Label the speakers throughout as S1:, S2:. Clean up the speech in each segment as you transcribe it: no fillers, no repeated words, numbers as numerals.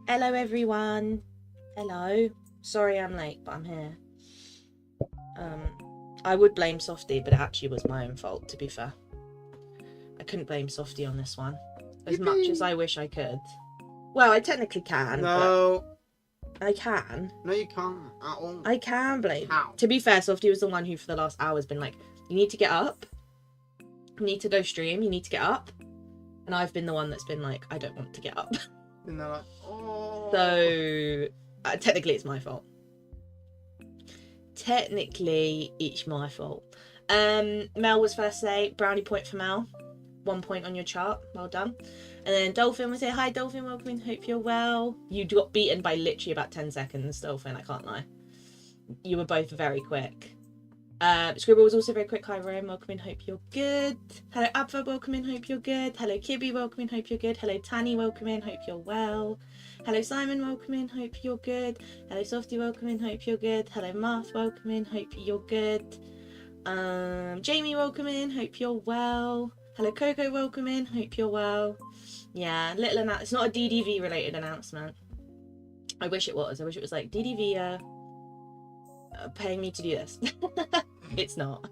S1: Hello everyone. Hello. Sorry I'm late, but I'm here. I would blame Softy, but it actually was my own fault, to be fair. I couldn't blame Softy on this one. As much as I wish I could. Well, I technically can.
S2: No.
S1: I can.
S2: No, you can't at all.
S1: I can blame.
S2: How?
S1: To be fair, Softy was the one who for the last hour has been like, you need to get up. You need to go stream. You need to get up. And I've been the one that's been like, I don't want to get up.
S2: And they're like, oh.
S1: So, technically it's my fault. Technically, it's my fault. Mel was first say, brownie point for Mel. 1 point on your chart. Well done. And then Dolphin would say, hi Dolphin, welcome in, hope you're well. You got beaten by literally about 10 seconds, Dolphin, I can't lie. You were both very quick. Scribble was also very quick. Hi Rome, welcome in, hope you're good. Hello Abfa, welcome in, hope you're good. Hello Kibby, welcome in, hope you're good. Hello Tanny, welcome in, hope you're well. Hello Simon, welcome in, hope you're good. Hello Softy, welcome in, hope you're good. Hello Marth, welcome in, hope you're good. Jamie, welcome in, hope you're well. Hello Coco, welcome in, hope you're well. Yeah, little announcement. It's not a DDV related announcement. I wish it was. I wish it was like DDV paying me to do this. It's not.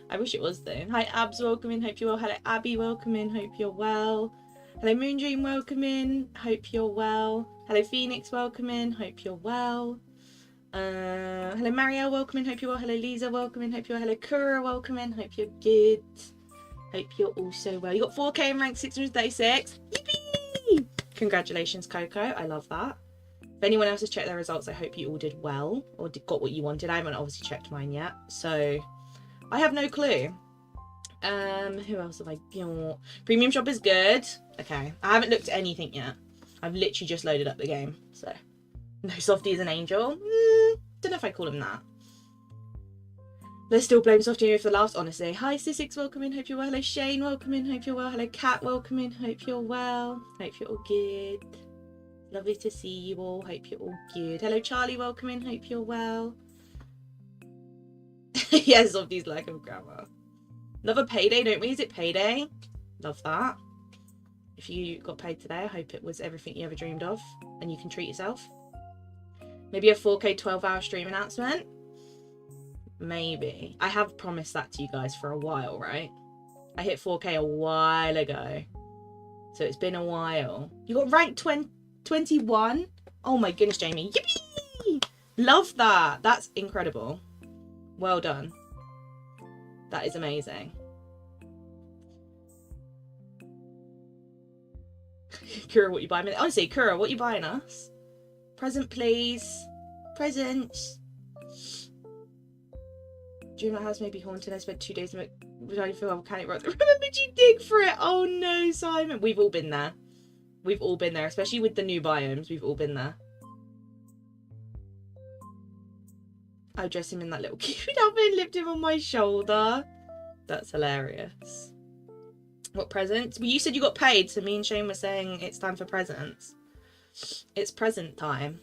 S1: I wish it was though. Hi Abs, welcome in, hope you're well. Hello Abby, welcome in, hope you're well. Hello Moondream, welcome in, hope you're well. Hello Phoenix, welcome in, hope you're well. Hello Marielle, welcome in, hope you're well. Hello Lisa, welcome in, hope you're well. Hello Kura, welcome in, hope you're good. Hope you're also well. You got 4K in rank 636. Yippee! Congratulations, Coco. I love that. If anyone else has checked their results, I hope you all did well or got what you wanted. I haven't obviously checked mine yet, so I have no clue. Who else have I got? Premium shop is good. Okay, I haven't looked at anything yet. I've literally just loaded up the game, so no Softy is an angel. Don't know if I call him that. Let's still blame Softy for the laughs, honestly. Hi Sissix, welcome in, hope you're well. Hello Shane, welcome in, hope you're well. Hello Kat, welcome in, hope you're well. Hope you're all good. Lovely to see you all, hope you're all good. Hello Charlie, welcome in, hope you're well. Yes, Softy's lack of grammar. Love a payday, don't we? Is it payday? Love that. If you got paid today, I hope it was everything you ever dreamed of and you can treat yourself. Maybe a 4K 12-hour stream announcement. Maybe. I have promised that to you guys for a while, right? I hit 4K a while ago. So it's been a while. You got ranked 21? Oh my goodness, Jamie. Yippee! Love that. That's incredible. Well done. That is amazing. Kura, what you buying? Honestly, Kura, what you buying us? Present, please. Presents. Dreamlight House may be haunted. I spent 2 days in it. I feel volcanic rock. Remember you dig for it? Oh no, Simon. We've all been there. We've all been there, especially with the new biomes. We've all been there. I dress him in that little cute outfit and lift him on my shoulder. That's hilarious. What presents? Well, you said you got paid, so me and Shane were saying it's time for presents. It's present time.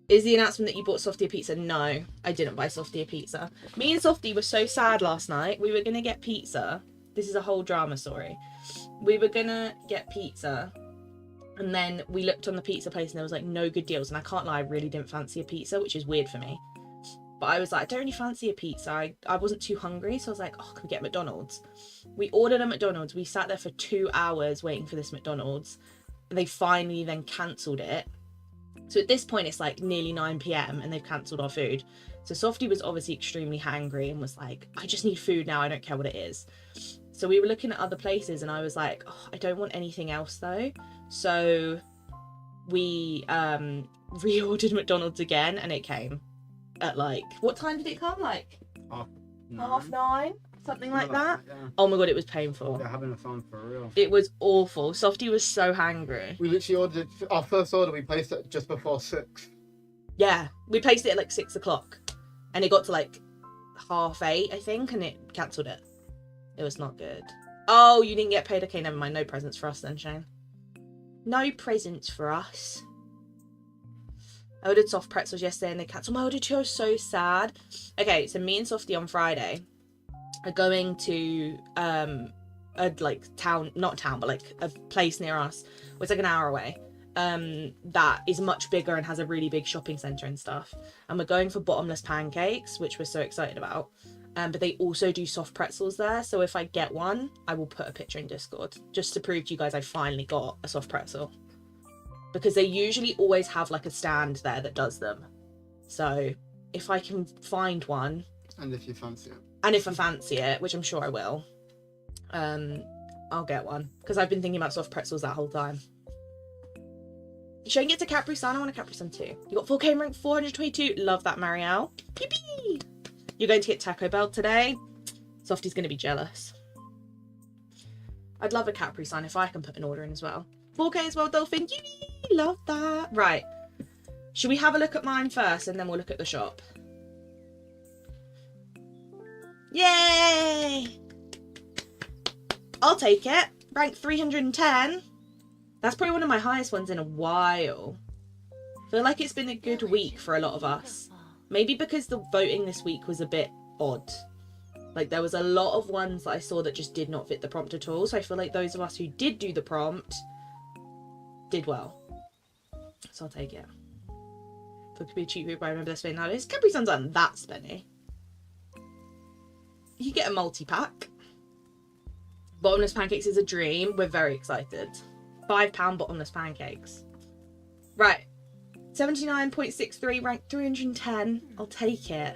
S1: Is the announcement that you bought Softy a pizza? No, I didn't buy Softy a pizza. Me and Softy were so sad last night. We were going to get pizza. This is a whole drama story. We were going to get pizza. And then we looked on the pizza place and there was like no good deals. And I can't lie, I really didn't fancy a pizza, which is weird for me. But I was like, I don't really fancy a pizza. I wasn't too hungry. So I was like, oh, can we get McDonald's? We ordered a McDonald's. We sat there for 2 hours waiting for this McDonald's. They finally then cancelled it. So at this point, it's like nearly 9 PM and they've cancelled our food. So Softy was obviously extremely hangry and was like, I just need food now. I don't care what it is. So we were looking at other places and I was like, oh, I don't want anything else though. So we reordered McDonald's again and it came at like, what time did it come? Like 9:30? Something like that. Yeah. Oh my god, it was painful.
S2: They're having a fun for real.
S1: It was awful. Softy was so hangry.
S2: We literally ordered our first order. We placed it just before 6.
S1: Yeah, we placed it at like 6 o'clock, and it got to like 8:30, I think, and it cancelled it. It was not good. Oh, you didn't get paid. Okay, never mind. No presents for us then, Shane. No presents for us. I ordered soft pretzels yesterday and they cancelled my order too. I was so sad. Okay, so me and Softy on Friday are going to a like town, not town, but like a place near us. It's like an hour away. that is much bigger and has a really big shopping centre and stuff. And we're going for bottomless pancakes, which we're so excited about. But they also do soft pretzels there. So if I get one, I will put a picture in Discord just to prove to you guys I finally got a soft pretzel. Because they usually always have like a stand there that does them. So if I can find one.
S2: And if you fancy it.
S1: And if I fancy it, which I'm sure I will, I'll get one. Because I've been thinking about soft pretzels that whole time. Showing it to Capri Sun. I want a Capri Sun too. You got 4K rank 422. Love that, Marielle. Pee-pee. You're going to get Taco Bell today. Softy's going to be jealous. I'd love a Capri Sun if I can put an order in as well. 4K as well, Dolphin. Yee! Love that. Right. Should we have a look at mine first and then we'll look at the shop? Yay! I'll take it. Rank 310. That's probably one of my highest ones in a while. I feel like it's been a good week for a lot of us. Maybe because the voting this week was a bit odd. Like, there was a lot of ones that I saw that just did not fit the prompt at all. So I feel like those of us who did do the prompt did well. So I'll take it. If it could be a cheap route, but I remember this way nowadays. Capri Suns aren't that spenny. You get a multi-pack. Bottomless pancakes is a dream. We're very excited. £5 bottomless pancakes. Right. 79.63, rank 310. I'll take it.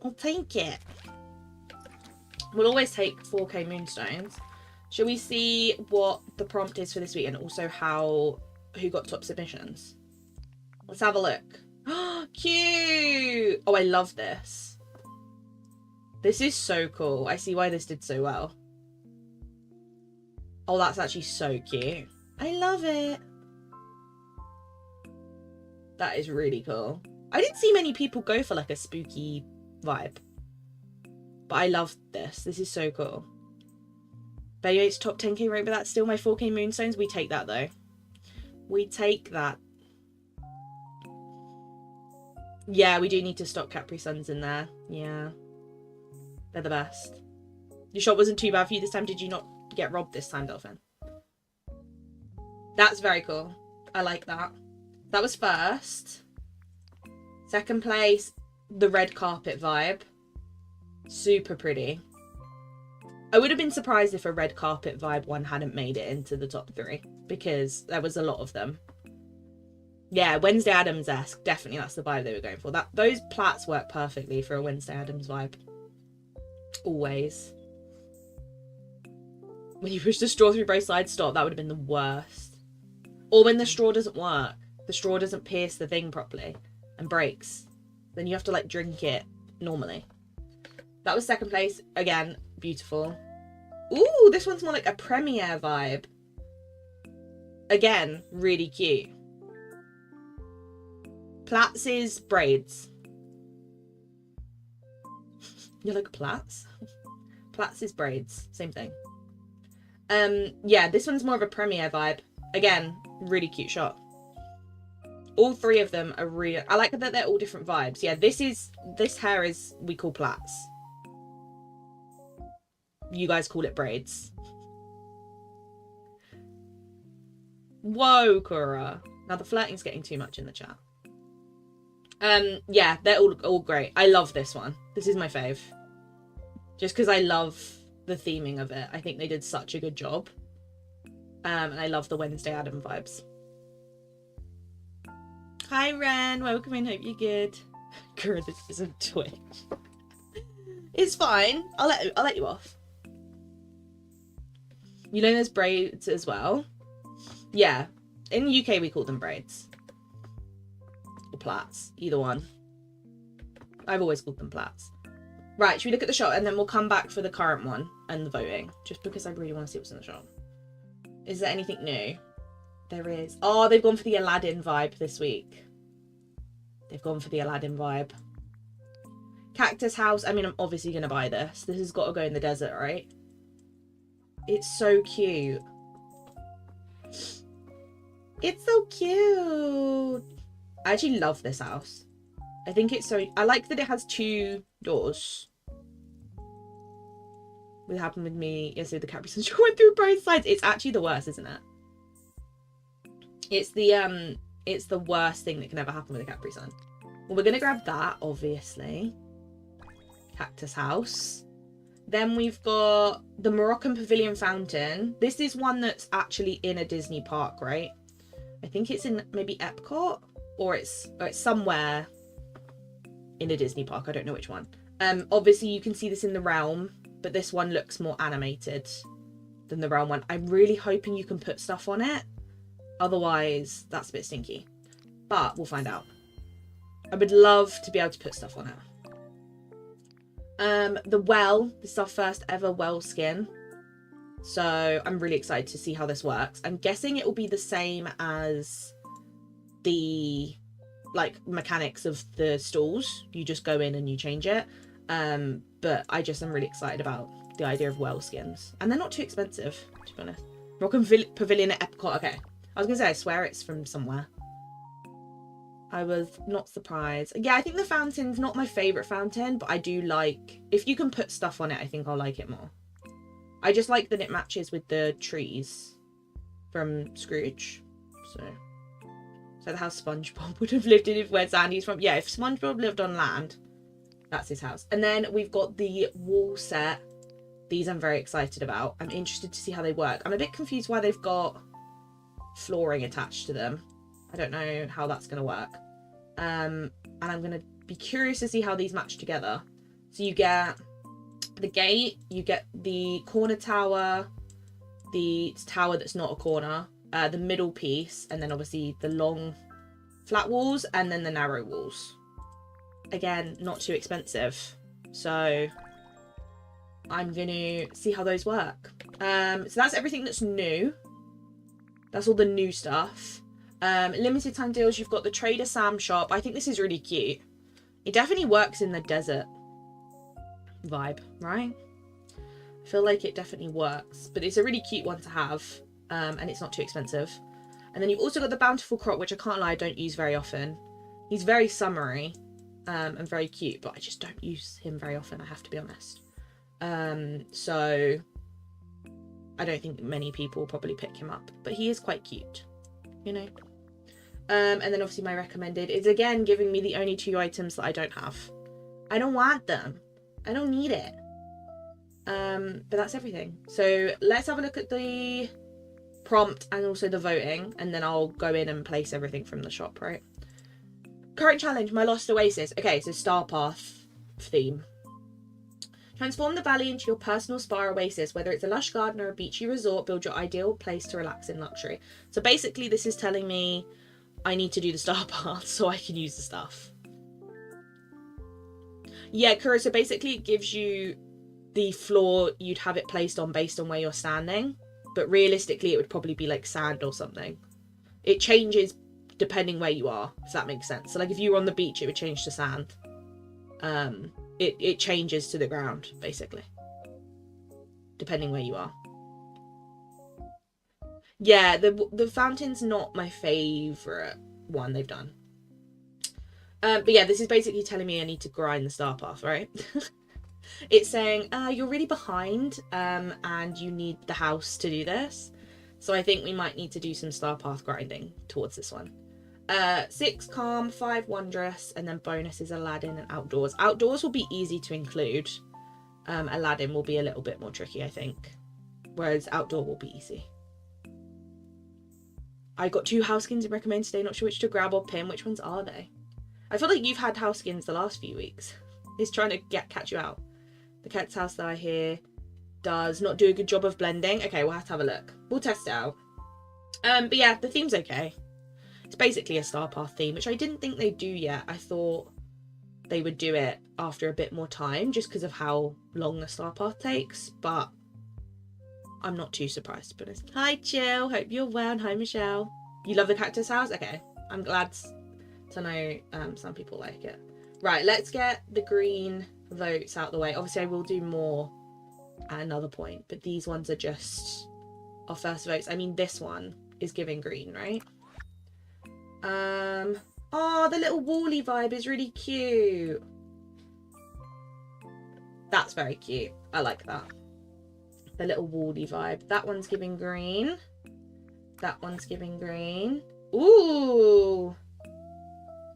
S1: I'll take it. We'll always take 4K moonstones. Shall we see what the prompt is for this week and also who got top submissions? Let's have a look. Cute! Oh, I love this. This is so cool. I see why this did so well. Oh, that's actually so cute. I love it. That is really cool. I didn't see many people go for like a spooky vibe. But I love this. This is so cool. Baby 8's top 10k rate, but that's still my 4k moonstones. We take that though. We take that. Yeah, we do need to stock Capri Suns in there. Yeah. They're the best. Your shot wasn't too bad for you this time. Did you not get robbed this time, Dolphin? That's very cool. I like that. That was first. Second place, the red carpet vibe. Super pretty. I would have been surprised if a red carpet vibe one hadn't made it into the top 3 because there was a lot of them. Yeah, Wednesday Addams-esque. Definitely that's the vibe they were going for. Those plaits work perfectly for a Wednesday Addams vibe. Always. When you push the straw through both sides, stop. That would have been the worst. Or when the straw doesn't work. The straw doesn't pierce the thing properly and breaks. Then you have to like drink it normally. That was second place. Again, beautiful. Ooh, this one's more like a premiere vibe. Again, really cute. Plaits is braids. You like plaits? Plaits is braids. Same thing. Yeah, this one's more of a premiere vibe. Again, really cute shot. All 3 of them are really... I like that they're all different vibes. Yeah, this hair is... we call plaits. You guys call it braids. Whoa, Cora. Now the flirting's getting too much in the chat. Yeah, they're all great. I love this one. This is my fave. Just because I love the theming of it. I think they did such a good job. And I love the Wednesday Adam vibes. Hi, Ren. Welcome in. Hope you're good. Girl, this isn't Twitch. It's fine. I'll let you off. You know there's braids as well? Yeah. In the UK, we call them braids. Or plaits. Either one. I've always called them plaits. Right, should we look at the shop and then we'll come back for the current one and the voting. Just because I really want to see what's in the shop. Is there anything new? There is. Oh, they've gone for the Aladdin vibe this week. They've gone for the Aladdin vibe. Cactus house. I mean, I'm obviously going to buy this. This has got to go in the desert, right? It's so cute. It's so cute. I actually love this house. I think it's so... I like that it has 2 doors. What happened with me yesterday, the Capri Sun went through both sides. It's actually the worst, isn't it? It's the worst thing that can ever happen with a Capri Sun. Well, we're gonna grab that, obviously. Cactus house. Then we've got the Moroccan Pavilion Fountain. This is one that's actually in a Disney park, right? I think it's in maybe Epcot, or it's somewhere in a Disney park. I don't know which one. Obviously you can see this in the Realm, but this one looks more animated than the Realm one. I'm really hoping you can put stuff on it. Otherwise, that's a bit stinky. But we'll find out. I would love to be able to put stuff on it. The well, this is our first ever well skin. So I'm really excited to see how this works. I'm guessing it will be the same as the mechanics of the stalls. You just go in and you change it. But I just am really excited about the idea of well skins. And they're not too expensive, to be honest. Moroccan Pavilion at Epcot. Okay. I was going to say, I swear it's from somewhere. I was not surprised. Yeah, I think the fountain's not my favourite fountain, but I do like... If you can put stuff on it, I think I'll like it more. I just like that it matches with the trees from Scrooge. So the house SpongeBob would have lived in where Sandy's from. Yeah, if SpongeBob lived on land, that's his house. And then we've got the wall set. These I'm very excited about. I'm interested to see how they work. I'm a bit confused why they've got flooring attached to them. I don't know how that's going to work. And I'm going to be curious to see how these match together. So you get the gate, you get the corner tower, the tower that's not a corner, the middle piece, and then obviously the long flat walls, and then the narrow walls. Again, not too expensive. So I'm going to see how those work. So that's everything that's new. That's all the new stuff. Limited time deals, you've got the Trader Sam shop. I think this is really cute. It definitely works in the desert vibe, right? I feel like it definitely works, but it's a really cute one to have, and it's not too expensive. And then you've also got the Bountiful Crop, which I can't lie, I don't use very often. He's very summery and very cute, but I just don't use him very often, I have to be honest. So I don't think many people will probably pick him up, but he is quite cute, you know. And then obviously my recommended is again giving me the only 2 items that I don't have. I don't want them. I don't need it. But that's everything. So let's have a look at the prompt and also the voting, and then I'll go in and place everything from the shop, right? Current challenge, my lost oasis. Okay, so Star Path theme. Transform the valley into your personal spa oasis, whether it's a lush garden or a beachy resort, build your ideal place to relax in luxury. So basically this is telling me I need to do the Star Path so I can use the stuff. Yeah, Kura, so basically it gives you the floor you'd have it placed on based on where you're standing, but realistically it would probably be like sand or something. It changes depending where you are, if that makes sense. So like if you were on the beach, it would change to sand. It changes to the ground, basically, depending where you are. Yeah, the fountain's not my favourite one they've done. But yeah, this is basically telling me I need to grind the Star Path, right? It's saying, you're really behind, and you need the house to do this. So I think we might need to do some Star Path grinding towards this one. 6 calm, 5 wondrous, and then bonus is Aladdin and outdoors. Outdoors will be easy to include. Aladdin will be a little bit more tricky, I think. Whereas outdoor will be easy. I got 2 house skins and recommend today, not sure which to grab or pin. Which ones are they? I feel like you've had house skins the last few weeks. It's trying to catch you out. The cat's house that I hear does not do a good job of blending. Okay, we'll have to have a look. We'll test it out. But yeah, the theme's okay. It's basically a Star Path theme, which I didn't think they'd do yet. I thought they would do it after a bit more time, just because of how long the Star Path takes, but I'm not too surprised, to be honest. Hi, Jill. Hope you're well. And hi, Michelle. You love the cactus house? Okay. I'm glad to know some people like it. Right, let's get the green votes out the way. Obviously, I will do more at another point, but these ones are just our first votes. I mean, this one is giving green, right? Oh, the little Wall-E vibe is really cute. That's very cute. I like that. The little Wall-E vibe. That one's giving green. That one's giving green. Ooh.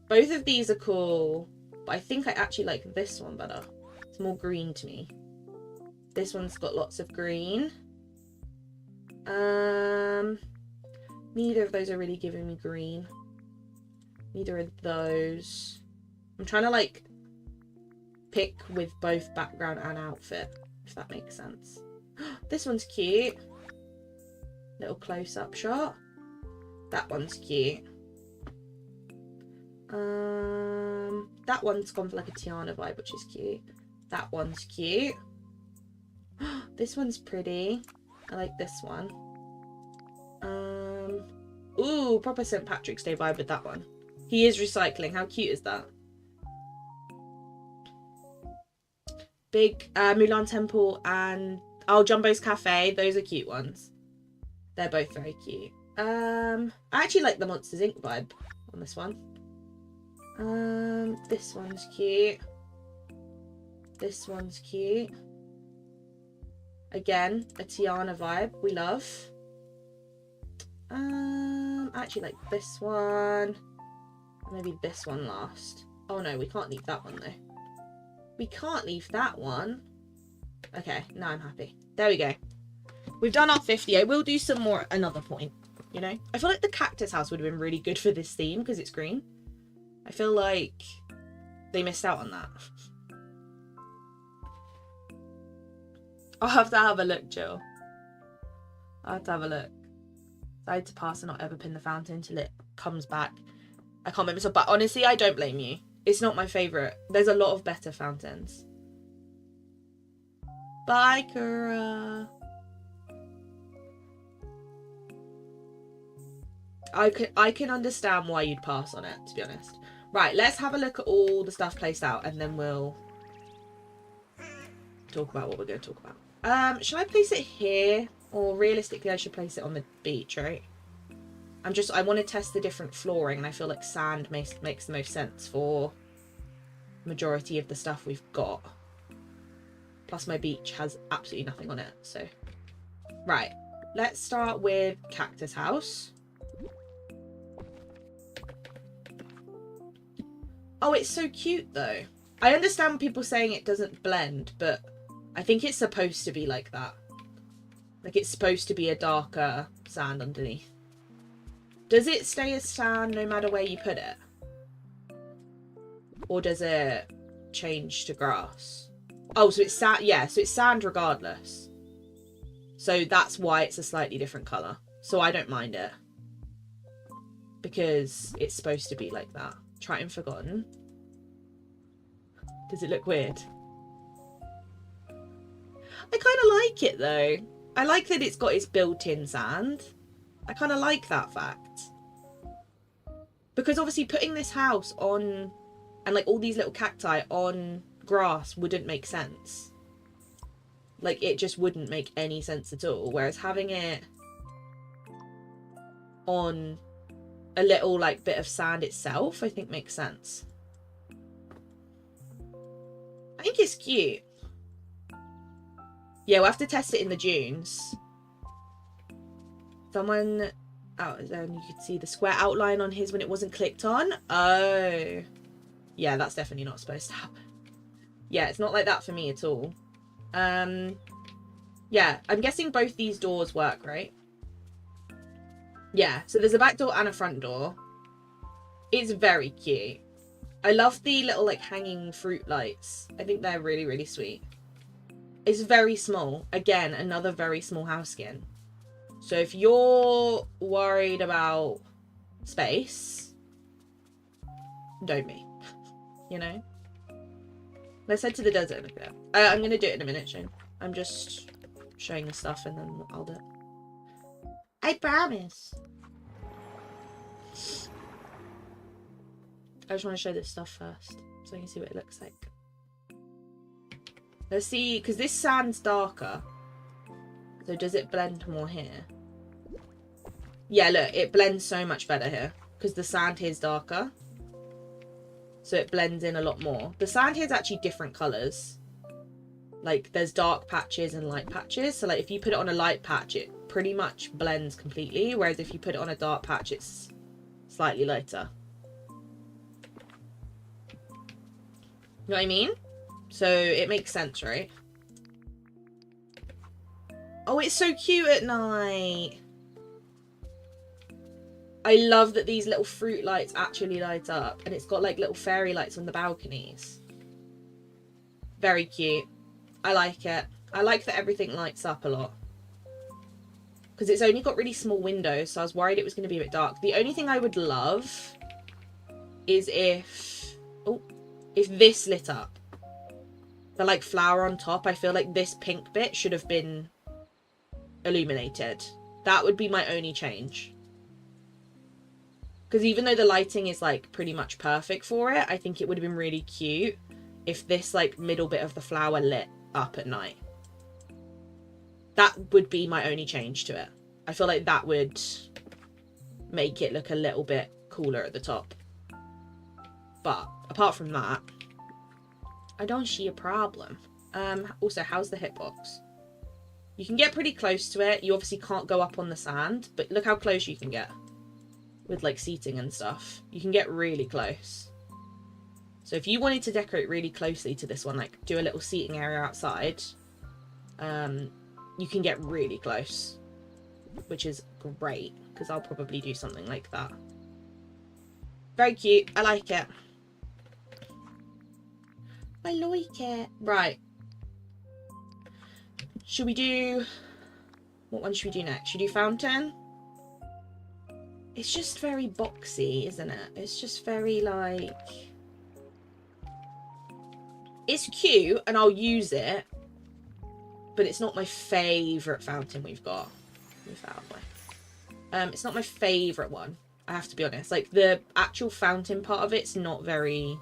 S1: Both of these are cool. But I think I actually like this one better. It's more green to me. This one's got lots of green. Neither of those are really giving me green. Neither of those. I'm trying to like pick with both background and outfit, if that makes sense. This one's cute. Little close-up shot. That one's cute. That one's gone for like a Tiana vibe, which is cute. That one's cute. This one's pretty. I like this one. Ooh, proper St. Patrick's Day vibe with that one. He is recycling. How cute is that? Big Mulan Temple and Jumbo's Cafe. Those are cute ones. They're both very cute. I actually like the Monsters Inc. vibe on this one. This one's cute. This one's cute. Again, a Tiana vibe. We love. I actually like this one. Maybe this one last. Oh no, we can't leave that one though. We can't leave that one. Okay, now I'm happy. There we go. We've done our 50. I will do some more at another point, you know? I feel like the cactus house would have been really good for this theme because it's green. I feel like they missed out on that. I'll have to have a look, Jill. I'll have to have a look. I had to pass and not ever pin the fountain until it comes back. I can't remember. But honestly, I don't blame you. It's not my favourite. There's a lot of better fountains. Bye, Kura. I can understand why you'd pass on it, to be honest. Right, let's have a look at all the stuff placed out and then we'll talk about what we're going to talk about. Should I place it here? Or realistically, I should place it on the beach, right? I want to test the different flooring, and I feel like sand makes the most sense for majority of the stuff we've got. Plus, my beach has absolutely nothing on it, so. Right, let's start with Cactus House. Oh, it's so cute, though. I understand people saying it doesn't blend, but I think it's supposed to be like that. Like, it's supposed to be a darker sand underneath. Does it stay as sand no matter where you put it? Or does it change to grass? Oh, so it's sand. Yeah, so it's sand regardless. So that's why it's a slightly different colour. So I don't mind it. Because it's supposed to be like that. Triton Forgotten. Does it look weird? I kind of like it though. I like that it's got its built-in sand. I kind of like that fact. Because obviously putting this house on, and like all these little cacti on grass wouldn't make sense. Like it just wouldn't make any sense at all. Whereas having it on a little like bit of sand itself, I think makes sense. I think it's cute. Yeah, we'll have to test it in the dunes. Someone out there, and you could see the square outline on his when it wasn't clicked on. Oh. Yeah, that's definitely not supposed to happen. Yeah, it's not like that for me at all. Yeah, I'm guessing both these doors work, right? Yeah, so there's a back door and a front door. It's very cute. I love the little like hanging fruit lights. I think they're really, really sweet. It's very small. Again, another very small house skin. So if you're worried about space, don't be. You know? Let's head to the desert and look at it. I'm going to do it in a minute, Shane. I'm just showing the stuff and then I'll do it. I promise. I just want to show this stuff first so I can see what it looks like. Let's see, because this sand's darker. So does it blend more here? Yeah, look, it blends so much better here. Because the sand here is darker. So it blends in a lot more. The sand here is actually different colours. Like, there's dark patches and light patches. So, like, if you put it on a light patch, it pretty much blends completely. Whereas if you put it on a dark patch, it's slightly lighter. You know what I mean? So it makes sense, right? Oh, it's so cute at night. I love that these little fruit lights actually light up. And it's got like little fairy lights on the balconies. Very cute. I like it. I like that everything lights up a lot. Because it's only got really small windows, so I was worried it was going to be a bit dark. The only thing I would love is if... Oh, if this lit up. The like flower on top, I feel like this pink bit should have been illuminated. That would be my only change. Because even though the lighting is like pretty much perfect for it, I think it would have been really cute if this like middle bit of the flower lit up at night. That would be my only change to it. I feel like that would make it look a little bit cooler at the top. But apart from that, I don't see a problem. Also, how's the hitbox? You can get pretty close to it. You obviously can't go up on the sand, but look how close you can get with like seating and stuff. You can get really close. So if you wanted to decorate really closely to this one, like do a little seating area outside, you can get really close, which is great because I'll probably do something like that. Very cute. I like it. I like it. Right. Should we do... What one should we do next? Should we do fountain? It's just very boxy, isn't it? It's just very like... It's cute and I'll use it, but it's not my favourite fountain we've got. It's not my favourite one, I have to be honest. Like, the actual fountain part of it's not very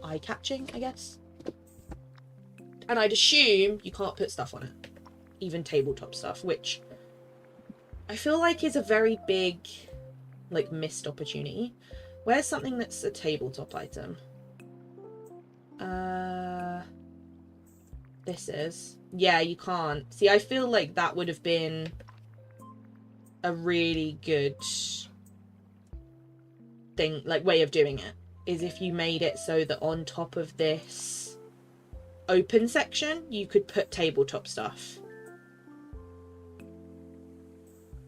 S1: eye-catching, I guess. And I'd assume you can't put stuff on it. Even tabletop stuff, which I feel like is a very big, like, missed opportunity. Where's something that's a tabletop item? This is. Yeah, you can't. See, I feel like that would have been a really good thing, like, way of doing it. Is if you made it so that on top of this open section, you could put tabletop stuff.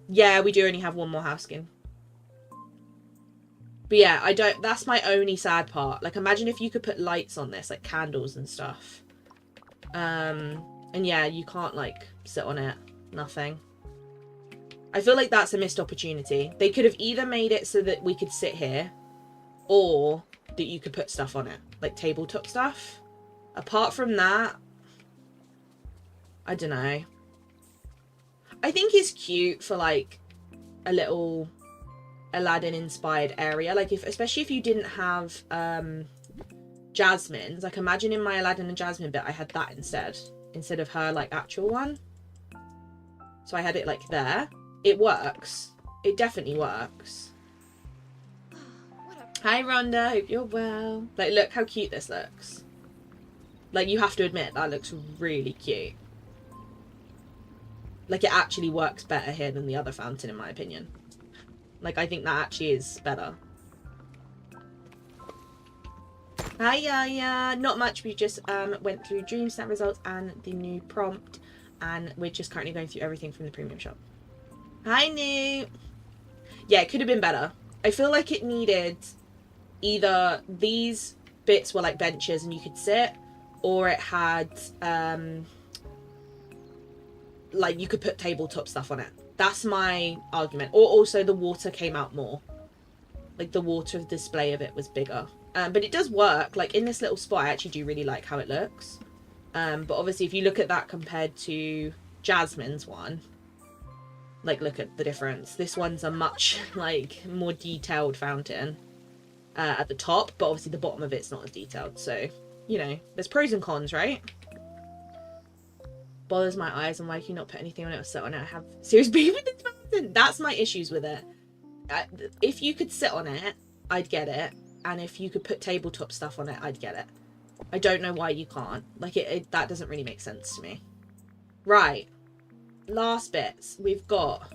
S1: Yeah, we do only have one more house skin. But yeah, I don't... That's my only sad part. Like, imagine if you could put lights on this, like candles and stuff. And yeah, you can't, like, sit on it. Nothing. I feel like that's a missed opportunity. They could have either made it so that we could sit here, or that you could put stuff on it. Like, tabletop stuff. Apart from that, I don't know. I think it's cute for, like, a little Aladdin-inspired area. Like, especially if you didn't have Jasmine's. Like, imagine in my Aladdin and Jasmine bit, I had that instead of her, like, actual one. So I had it, like, there. It works. It definitely works. Hi, Rhonda. Hope you're well. Like, look how cute this looks. Like, you have to admit, that looks really cute. Like, it actually works better here than the other fountain, in my opinion. Like, I think that actually is better. Hi, not much. We just went through DreamSnap results and the new prompt. And we're just currently going through everything from the premium shop. Hi, New. Yeah, it could have been better. I feel like it needed either these bits were like benches and you could sit, or it had like you could put tabletop stuff on it. That's my argument. Or also the water came out more. Like, the water display of it was bigger. But it does work. Like, in this little spot, I actually do really like how it looks. But obviously, if you look at that compared to Jasmine's one, like, look at the difference. This one's a much, like, more detailed fountain at the top. But obviously, the bottom of it's not as detailed. So, you know, there's pros and cons, right? Bothers my eyes, and why can you not put anything on it or sit on it? I have serious beef with this fountain. That's my issues with it. If you could sit on it, I'd get it. And if you could put tabletop stuff on it, I'd get it. I don't know why you can't. Like, that doesn't really make sense to me. Right. Last bits. We've got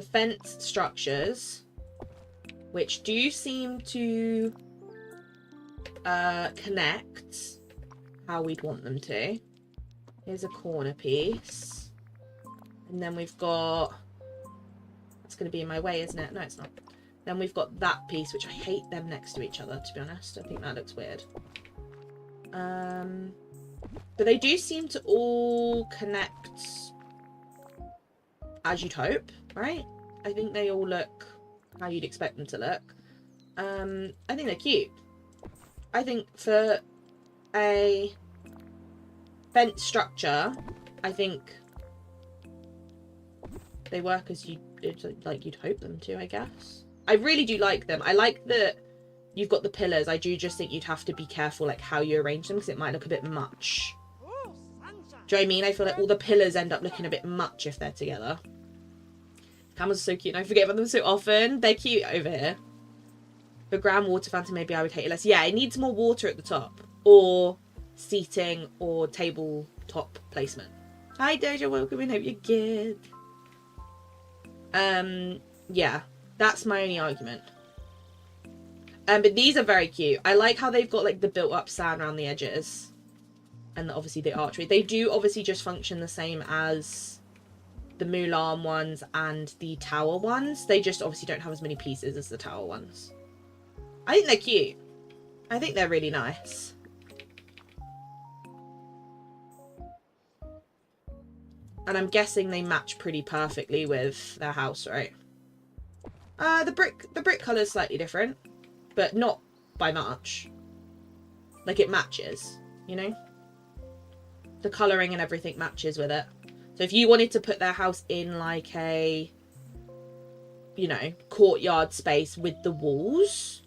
S1: the fence structures, which do seem to connect how we'd want them to. Here's a corner piece. And then we've got... That's going to be in my way, isn't it? No, it's not. Then we've got that piece, which I hate them next to each other, to be honest. I think that looks weird. But they do seem to all connect as you'd hope, right? I think they all look how you'd expect them to look. I think they're cute. I think for a fence structure, I think they work as you'd hope them to, I guess. I really do like them. I like that you've got the pillars. I do just think you'd have to be careful like how you arrange them, because it might look a bit much. Do you know what I mean? I feel like all the pillars end up looking a bit much if they're together. Camels are so cute, and I forget about them so often. They're cute over here. For ground water fountain, maybe I would hate it less. Yeah, it needs more water at the top, or seating, or tabletop placement. Hi Doja, welcome in. Hope you're good. Yeah, that's my only argument. But these are very cute. I like how they've got like the built up sand around the edges, and obviously the archery. They do obviously just function the same as the Mulan ones and the tower ones. They just obviously don't have as many pieces as the tower ones. I think they're cute. I think they're really nice. And I'm guessing they match pretty perfectly with their house, right? The brick colour is slightly different, but not by much. Like, it matches, you know? The colouring and everything matches with it. So if you wanted to put their house in like a, you know, courtyard space with the walls,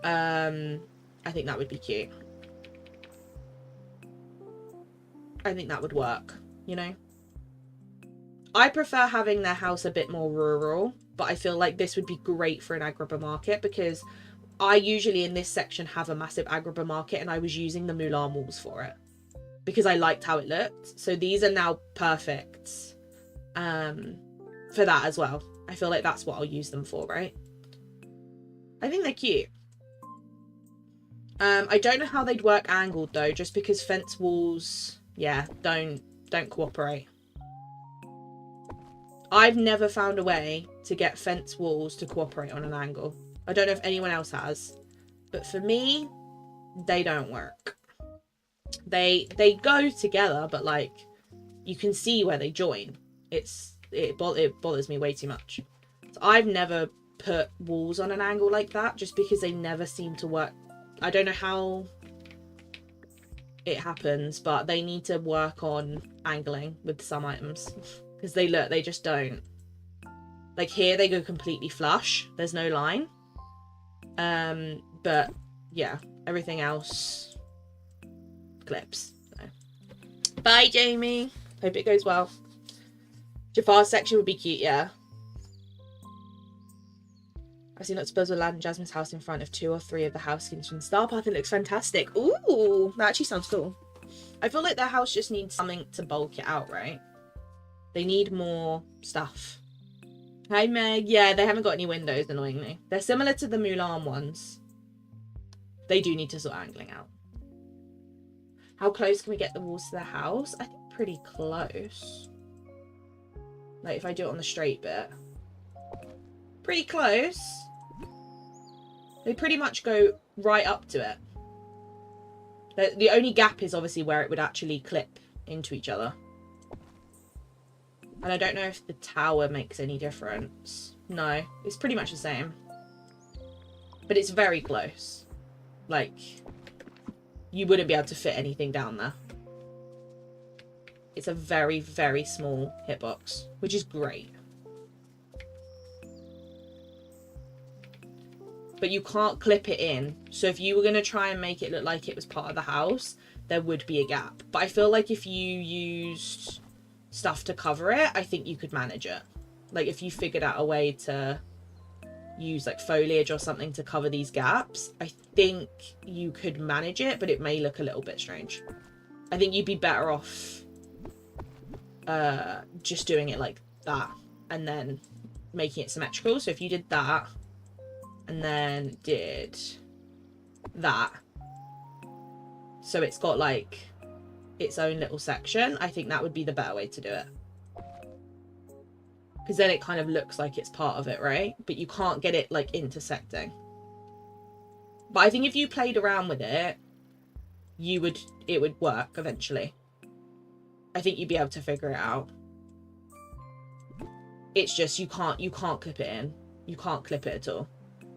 S1: I think that would be cute. I think that would work, you know? I prefer having their house a bit more rural, but I feel like this would be great for an Agrabah market, because I usually in this section have a massive Agrabah market, and I was using the Mulan walls for it because I liked how it looked. So these are now perfect for that as well. I feel like that's what I'll use them for, right? I think they're cute. I don't know how they'd work angled though, just because fence walls, yeah, don't cooperate. I've never found a way to get fence walls to cooperate on an angle. I don't know if anyone else has, but for me, they don't work. They go together, but like you can see where they join. It bothers me way too much. So I've never put walls on an angle like that, just because they never seem to work. I don't know how it happens, but they need to work on angling with some items. Because they just don't. Like here, they go completely flush. There's no line. But yeah, everything else clips. So. Bye, Jamie. Hope it goes well. Jafar's section would be cute, yeah. I've seen lots of birds with land in Jasmine's house in front of 2 or 3 of the house skins from the Star Path. It looks fantastic. Ooh, that actually sounds cool. I feel like their house just needs something to bulk it out, right? They need more stuff. Hi, Meg. Yeah, they haven't got any windows, annoyingly. They're similar to the Mulan ones. They do need to sort angling out. How close can we get the walls to the house? I think pretty close. Like, if I do it on the straight bit. Pretty close. They pretty much go right up to it. The only gap is obviously where it would actually clip into each other. And I don't know if the tower makes any difference. No, it's pretty much the same. But it's very close. Like, you wouldn't be able to fit anything down there. It's a very, very small hitbox, which is great. But you can't clip it in. So if you were going to try and make it look like it was part of the house, there would be a gap. But I feel like if you used stuff to cover it, I think you could manage it. Like if you figured out a way to use like foliage or something to cover these gaps, I think you could manage it, but it may look a little bit strange. I think you'd be better off just doing it like that and then making it symmetrical. So if you did that and then did that, so it's got like its own little section, I think that would be the better way to do it. Because then it kind of looks like it's part of it, right? But you can't get it like intersecting. But I think if you played around with it, it would work eventually. I think you'd be able to figure it out. It's just you can't clip it in. You can't clip it at all.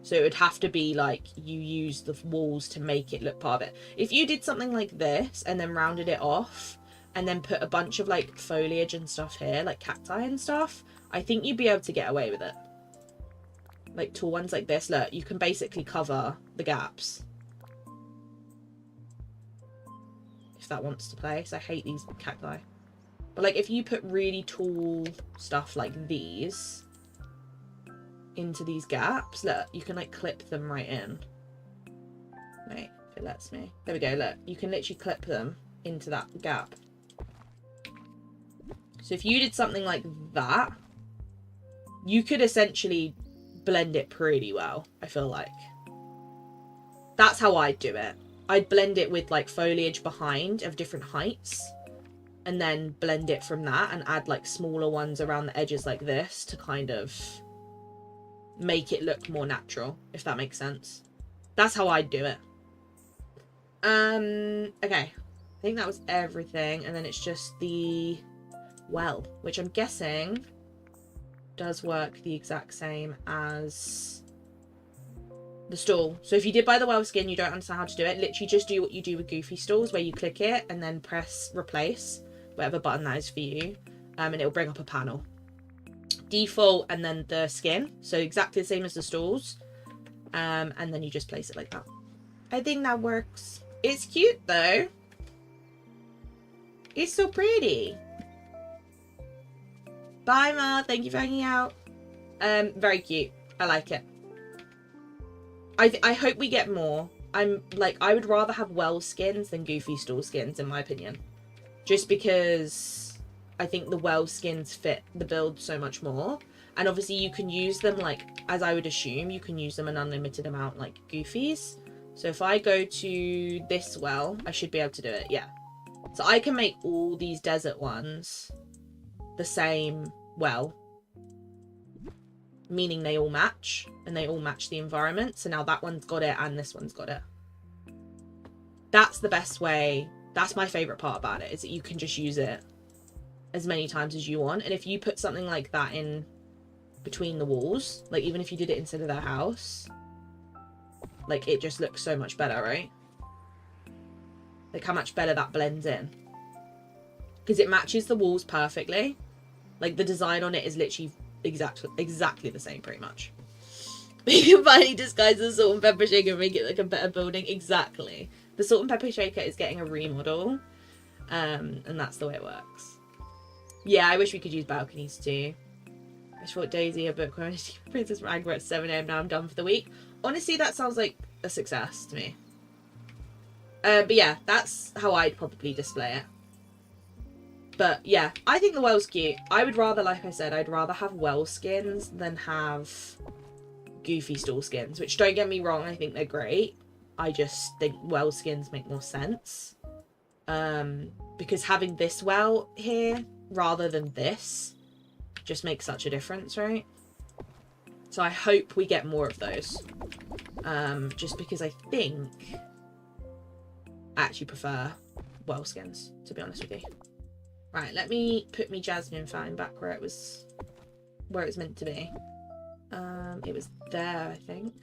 S1: So it would have to be like you use the walls to make it look part of it. If you did something like this and then rounded it off and then put a bunch of like foliage and stuff here, like cacti and stuff, I think you'd be able to get away with it. Like tall ones like this, look, you can basically cover the gaps. If that wants to play, so I hate these cacti. But like if you put really tall stuff like these into these gaps, look, you can like clip them right in. Wait, if it lets me. There we go, look, you can literally clip them into that gap. So if you did something like that, you could essentially blend it pretty well, I feel like. That's how I'd do it. I'd blend it with like foliage behind of different heights and then blend it from that and add like smaller ones around the edges like this to kind of make it look more natural, if that makes sense. That's how I'd do it. Okay, I think that was everything, and then it's just the well, which I'm guessing does work the exact same as the stall. So if you did buy the well skin, you don't understand how to do it, literally just do what you do with Goofy stalls, where you click it and then press replace, whatever button that is for you, and it'll bring up a panel. Default and then the skin, so exactly the same as the stalls, and then you just place it like that. I think that works. It's cute though. It's so pretty. Bye Ma, thank you for hanging out. Very cute. I like it. I hope we get more. I would rather have well skins than Goofy stall skins, in my opinion, just because I think the well skins fit the build so much more. And obviously you can use them, like, as I would assume, you can use them an unlimited amount like Goofy's. So if I go to this well, I should be able to do it, yeah. So I can make all these desert ones the same well, meaning they all match, and they all match the environment. So now that one's got it and this one's got it. That's the best way. That's my favourite part about it, is that you can just use it as many times as you want. And if you put something like that in between the walls, like even if you did it instead of their house, like it just looks so much better, right? Like how much better that blends in, because it matches the walls perfectly. Like the design on it is literally exactly the same, pretty much. You can finally disguise the salt and pepper shaker and make it like a better building. Exactly. The salt and pepper shaker is getting a remodel, and that's the way it works. Yeah, I wish we could use balconies too. I thought Daisy a book when Princess Ragnar at 7 AM. Now I'm done for the week. Honestly, that sounds like a success to me. But yeah, that's how I'd probably display it. But yeah, I think the well's cute. I would rather, like I said, I'd rather have well skins than have Goofy stall skins, which, don't get me wrong, I think they're great. I just think well skins make more sense. Because having this well here rather than this just makes such a difference, right? So I hope we get more of those. Just because I think I actually prefer well skins, to be honest with you. Right, let me put me jasmine fountain back where it was meant to be. It was there, I think.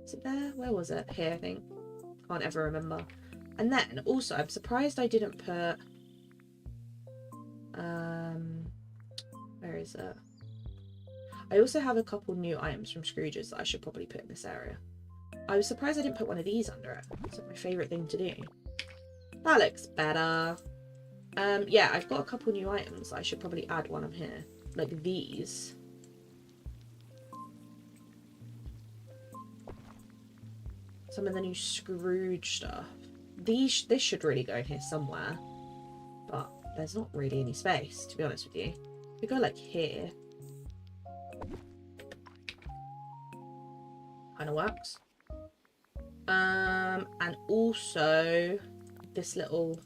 S1: Is it there? Where was it? Here, I think. Can't ever remember. And then also, I'm surprised I didn't put where is it? I also have a couple new items from Scrooge's that I should probably put in this area. I was surprised I didn't put one of these under it. It's like my favourite thing to do. That looks better. Yeah, I've got a couple new items. I should probably add one of here. Like these. Some of the new Scrooge stuff. This should really go in here somewhere. But there's not really any space, to be honest with you. We go like here. kind of works. And also this little,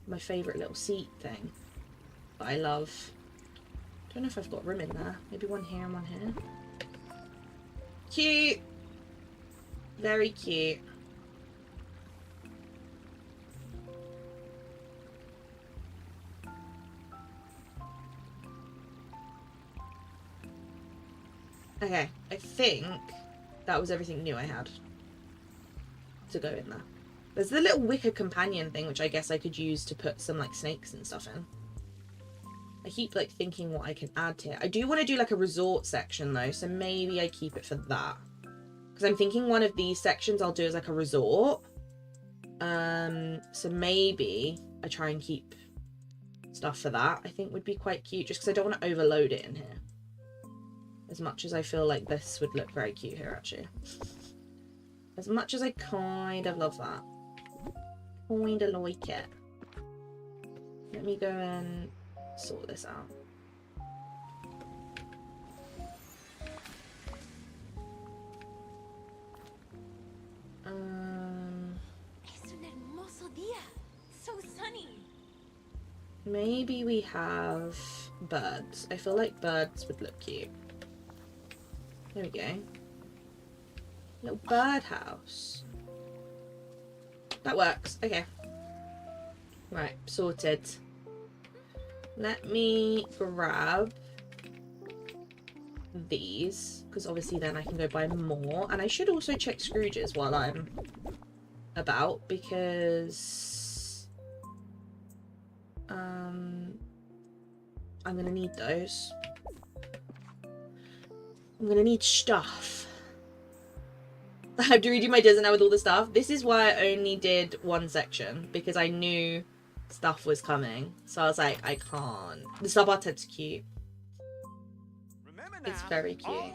S1: my favourite little seat thing that I love. Don't know if I've got room in there. Maybe one here and one here. Cute. Very cute. Okay, I think that was everything new I had to go in there. There's the little wicker companion thing, which I guess I could use to put some like snakes and stuff in. I keep like thinking what I can add here. I do want to do like a resort section though, so maybe I keep it for that. Because I'm thinking one of these sections I'll do as like a resort. So maybe I try and keep stuff for that. I think would be quite cute, just because I don't want to overload it in here. As much as I feel like this would look very cute here, actually. As much as I kind of love that. Kind of like it. Let me go and sort this out.
S3: Es un hermoso día. So sunny.
S1: Maybe we have birds. I feel like birds would look cute. There we go. Little birdhouse. That works. Okay. Right, sorted. Let me grab these, because obviously then I can go buy more. And I should also check Scrooge's while I'm about, because I'm gonna need those. I'm gonna need stuff. I have to redo my Disney now with all the stuff. This is why I only did one section, because I knew stuff was coming. So I was like, I can't. The sub art is cute. It's very cute.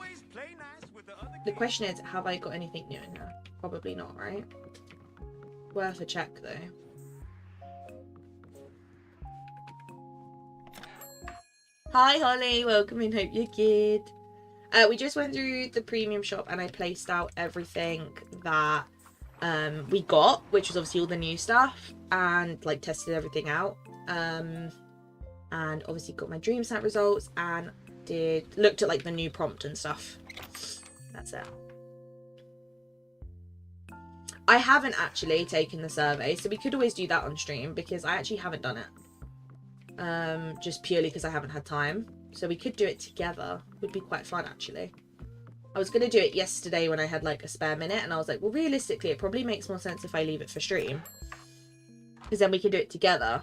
S1: The question is, have I got anything new in here? Probably not, right? Worth a check though. Hi Holly, welcome in, hope you're good. We just went through the premium shop and I placed out everything that we got, which was obviously all the new stuff, and like tested everything out. And obviously got my DreamSnap results and looked at like the new prompt and stuff. That's it. I haven't actually taken the survey, so we could always do that on stream, because I actually haven't done it. Just purely because I haven't had time. So we could do it together. Would be quite fun, actually. I was going to do it yesterday when I had like a spare minute, and I was like, well, realistically, it probably makes more sense if I leave it for stream, because then we can do it together.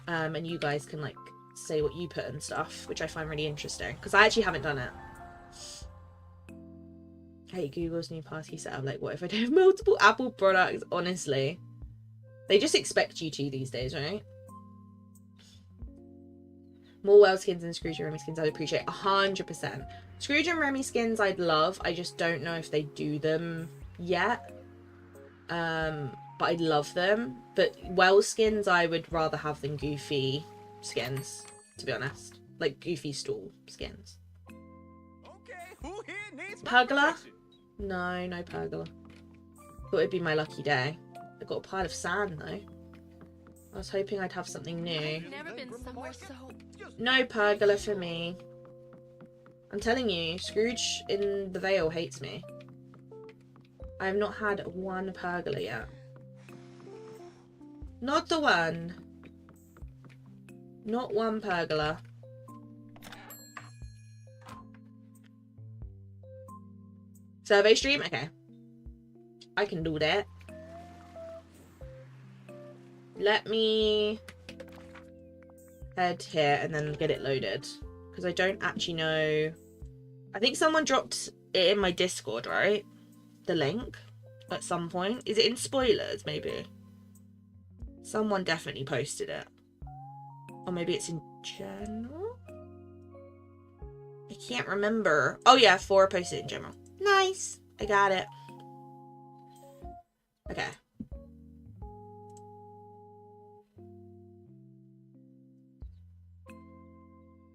S1: And you guys can like say what you put and stuff, which I find really interesting, because I actually haven't done it. Hey, Google's new party setup. Like, what if I don't have multiple Apple products? Honestly, they just expect you to these days, right? More Well skins and Scrooge and Remy skins I'd appreciate. 100%. Scrooge and Remy skins I'd love. I just don't know if they do them yet. But I'd love them. But Well skins I would rather have than Goofy skins, to be honest. Like Goofy stall skins.
S4: Okay, who here needs
S1: Pergola? No, no pergola. Thought it'd be my lucky day. I got a pile of sand though. I was hoping I'd have something new.
S3: I've never been somewhere so...
S1: No pergola for me. I'm telling you, Scrooge in the Vale hates me. I have not had one pergola yet. Not the one. Not one pergola. Survey stream? Okay. I can do that. Let me head here and then get it loaded, because I don't actually know. I think someone dropped it in my Discord, right? The link at some point. Is it in spoilers, maybe? Someone definitely posted it. Or maybe it's in general? I can't remember. Oh yeah, Fora posted it in general. Nice. I got it. Okay.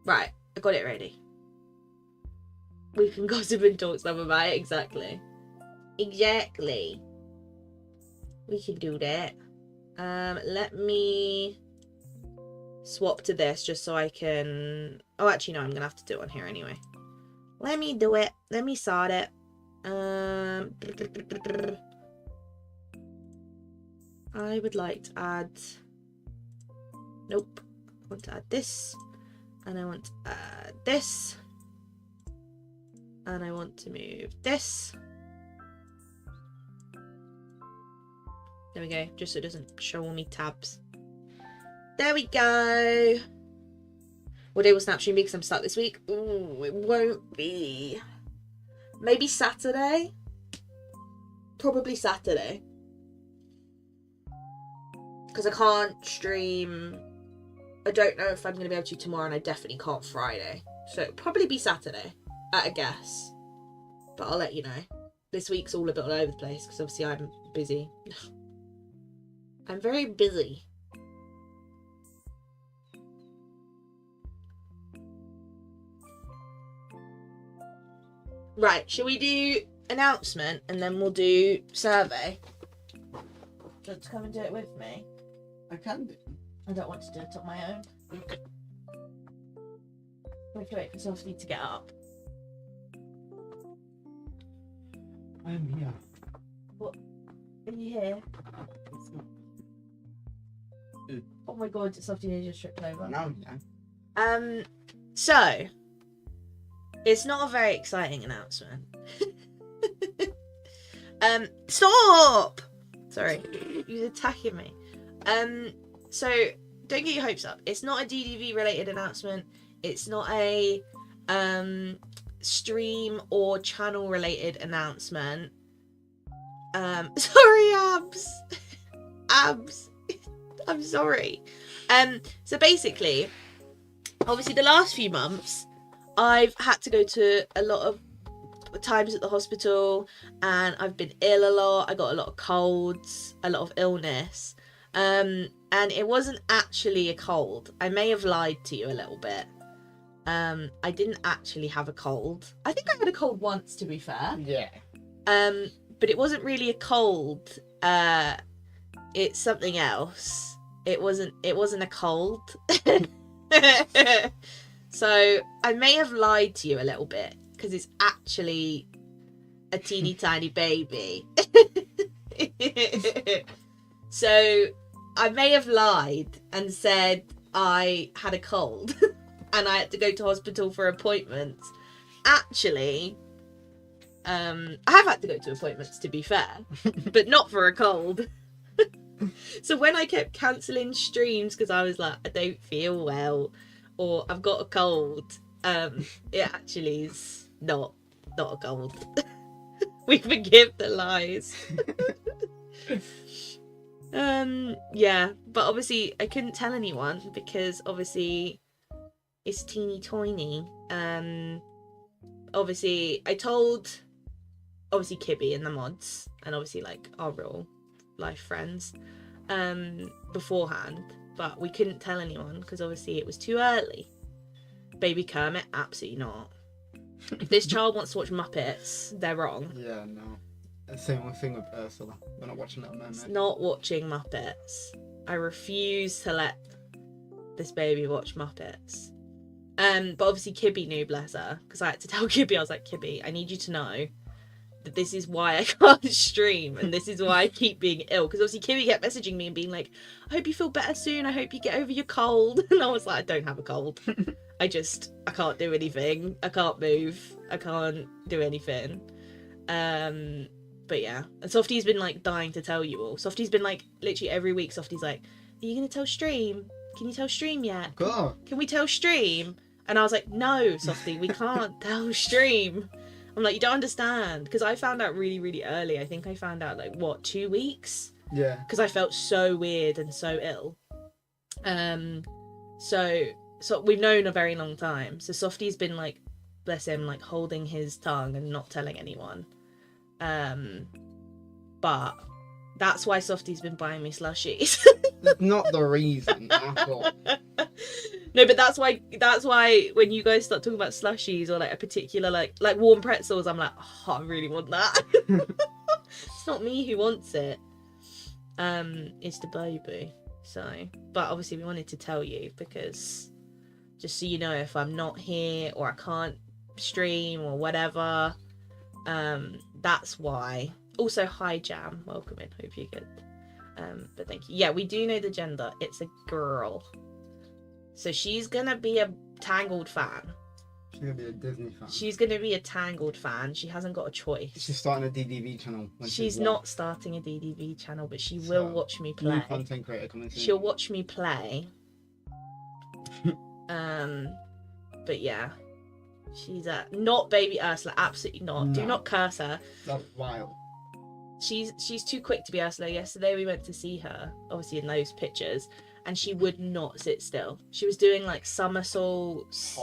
S1: Right, I got it ready. We we can gossip and talk stuff about it. Exactly. We can do that. Let me swap to this just so I can... Oh, actually, no, I'm going to have to do it on here anyway. Let me do it. Let me sort it. I would like to add... Nope. I want to add this. And I want to add this. And I want to move this. There we go. Just so it doesn't show all me tabs. There we go. What day will Snap stream be? Because I'm stuck this week. Ooh, it won't be. Maybe Saturday. Probably Saturday. Because I can't stream. I don't know if I'm going to be able to tomorrow, and I definitely can't Friday. So it'll probably be Saturday, at a guess. But I'll let you know. This week's all a bit all over the place, because obviously I'm busy. I'm very busy. Right, shall we do announcement and then we'll do survey? Do you want to come and do it with me?
S2: I can do.
S1: I don't want to do it on my own. We have to wait for Sophie to get up.
S2: I'm here.
S1: What? Are you here? Oh my god, Sophie just tripped over.
S2: Now, yeah.
S1: So it's not a very exciting announcement. Stop! Sorry, you're attacking me. So don't get your hopes up. It's not a DDV related announcement. It's not a stream or channel related announcement. Sorry, Abs. Abs. I'm sorry. So basically, obviously the last few months I've had to go to a lot of times at the hospital, and I've been ill a lot. I got a lot of colds, a lot of illness, and it wasn't actually a cold. I may have lied to you a little bit. I didn't actually have a cold. I think I had a cold once, to be fair.
S2: Yeah.
S1: But it wasn't really a cold. It's something else. It wasn't a cold. So I may have lied to you a little bit, because it's actually a teeny tiny baby. So I may have lied and said I had a cold and I had to go to hospital for appointments. Actually, I have had to go to appointments, to be fair, but not for a cold. So when I kept cancelling streams because I was like, I don't feel well, or I've got a cold, it actually is not a cold. We forgive the lies. Yeah, but obviously I couldn't tell anyone because obviously it's teeny tiny. Obviously I told Kibby and the mods, and obviously like our real life friends beforehand, but we couldn't tell anyone because obviously it was too early. Baby Kermit, absolutely not. If this child wants to watch Muppets, they're wrong.
S2: Yeah, no. Same thing with Ursula. We're not watching that moment.
S1: It's not watching Muppets. I refuse to let this baby watch Muppets. But obviously Kibby knew, bless her, because I had to tell Kibby, I was like, Kibby, I need you to know that this is why I can't stream, and this is why I keep being ill. Because obviously Kibby kept messaging me and being like, I hope you feel better soon, I hope you get over your cold. And I was like, I don't have a cold. I can't do anything. I can't move. I can't do anything. But yeah. And Softy's been like dying to tell you all. Softy's been like, literally every week, Softy's like, are you going to tell stream? Can you tell stream yet?
S2: God.
S1: Can we tell stream? And I was like, no, Softy, we can't tell stream. I'm like, you don't understand. Because I found out really, really early. I think I found out like, 2 weeks?
S2: Yeah.
S1: Because I felt so weird and so ill. So we've known a very long time. So Softy's been like, bless him, like holding his tongue and not telling anyone. But that's why Softy's been buying me slushies.
S2: That's not the reason at all.
S1: No, but that's why when you guys start talking about slushies or like a particular like warm pretzels, I'm like, oh, I really want that. It's not me who wants it. It's the baby. So, but obviously we wanted to tell you because just so you know, if I'm not here or I can't stream or whatever, that's why. Also, hi Jam, welcome in. Hope you're good. But thank you. Yeah, we do know the gender. It's a girl. So she's gonna be a Tangled fan.
S2: She's gonna be a Disney fan.
S1: She's gonna be a Tangled fan. She hasn't got a choice.
S2: She's starting a DDV channel.
S1: She's not starting a DDV channel, but she will watch me play.
S2: New content creator coming soon.
S1: She'll watch me play. But yeah, she's not baby Ursula. Absolutely not.
S2: No.
S1: Do not curse her.
S2: That's wild.
S1: She's too quick to be Ursula. Yesterday we went to see her, obviously in those pictures, and she would not sit still. She was doing like somersaults,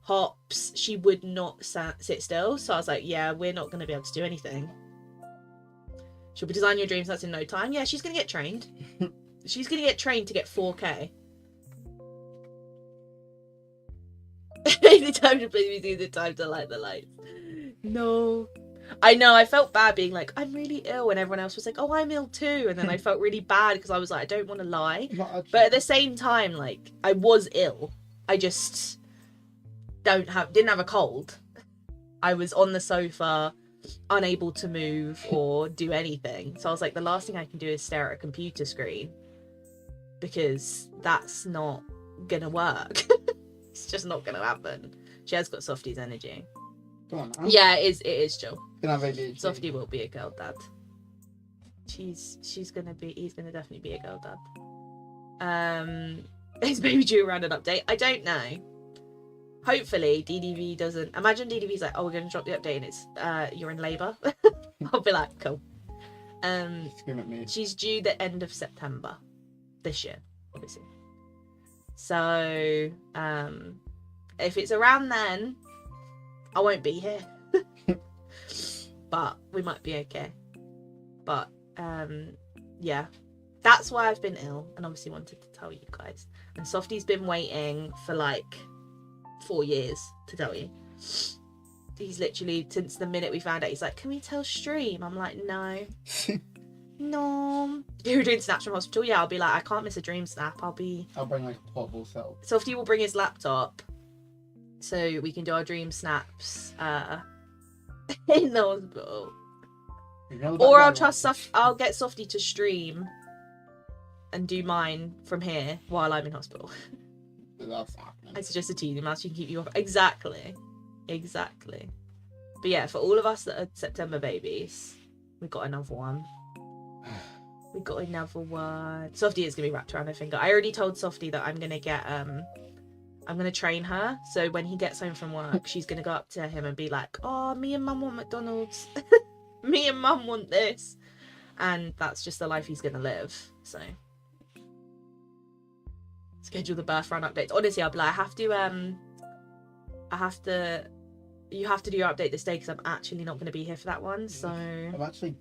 S1: hops. She would not sit still. So I was like, yeah, we're not going to be able to do anything. She'll be designing your dreams. That's in no time. Yeah, she's going to get trained. She's going to get trained to get 4K. The time to play music, the time to light the lights. No. I know, I felt bad being like, I'm really ill, and everyone else was like, oh, I'm ill too, and then I felt really bad because I was like, I don't want to lie, but at the same time, like, I was ill. I just didn't have a cold. I was on the sofa, unable to move or do anything, so I was like, the last thing I can do is stare at a computer screen, because that's not gonna work. It's just not gonna happen. She has got Softy's energy.
S2: Come on, now.
S1: Yeah, it is Jill.
S2: Softy
S1: will be a girl dad. He's gonna definitely be a girl dad. Is baby due around an update? I don't know. Hopefully DDV doesn't. Imagine DDV's like, oh, we're gonna drop the update and it's you're in labour. I'll be like, cool.
S2: Scream at me.
S1: She's due the end of September this year, obviously. So if it's around then, I won't be here. But we might be okay. But yeah, that's why I've been ill and obviously wanted to tell you guys. And Softy's been waiting for like 4 years to tell you. He's literally, since the minute we found out, he's like, can we tell stream? I'm like, no. No. You're doing snaps from hospital? Yeah, I'll be like, I can't miss a dream snap. I'll bring
S2: like a portable cell.
S1: Softy will bring his laptop so we can do our dream snaps in the hospital. Or I'll get Softy to stream and do mine from here while I'm in hospital.
S2: That's happening.
S1: I suggest a teeny mouse, you can keep you off. Exactly. But yeah, for all of us that are September babies, we got another one. Softy is gonna be wrapped around her finger. I already told Softy that I'm gonna train her, so when he gets home from work, she's gonna go up to him and be like, oh, me and mum want McDonald's. Me and mum want this. And that's just the life he's gonna live. So schedule the birth run updates. Honestly, I'll be like, you have to do your update this day because I'm actually not going to be here for that one. So
S2: I'm actually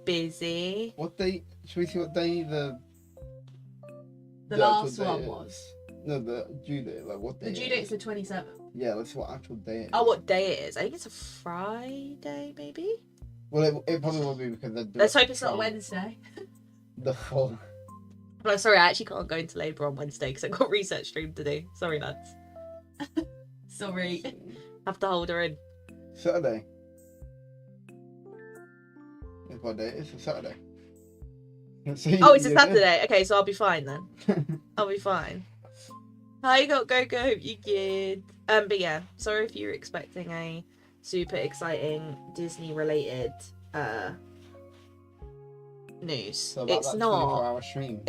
S1: busy.
S2: What day? Should we see what day the
S1: last
S2: actual
S1: one
S2: day
S1: was?
S2: is? No, the due date. Like what day?
S1: The due date's the 27th.
S2: Yeah, let's see what actual day it is.
S1: Oh, what day it is? I think it's a Friday, maybe.
S2: Well, it probably will be because
S1: let's hope it's not a Wednesday.
S2: The full.
S1: But I'm sorry, I actually can't go into labour on Wednesday because I've got research stream to do. Sorry, lads. Sorry. Have to hold her in.
S2: Saturday. What day? It's a Saturday.
S1: Oh, it's a Saturday. Okay, so I'll be fine then. I'll be fine. Hi, Go. Hope you're good. But yeah, sorry if you're expecting a super exciting Disney-related news.
S2: So
S1: it's not.
S2: 24-hour stream.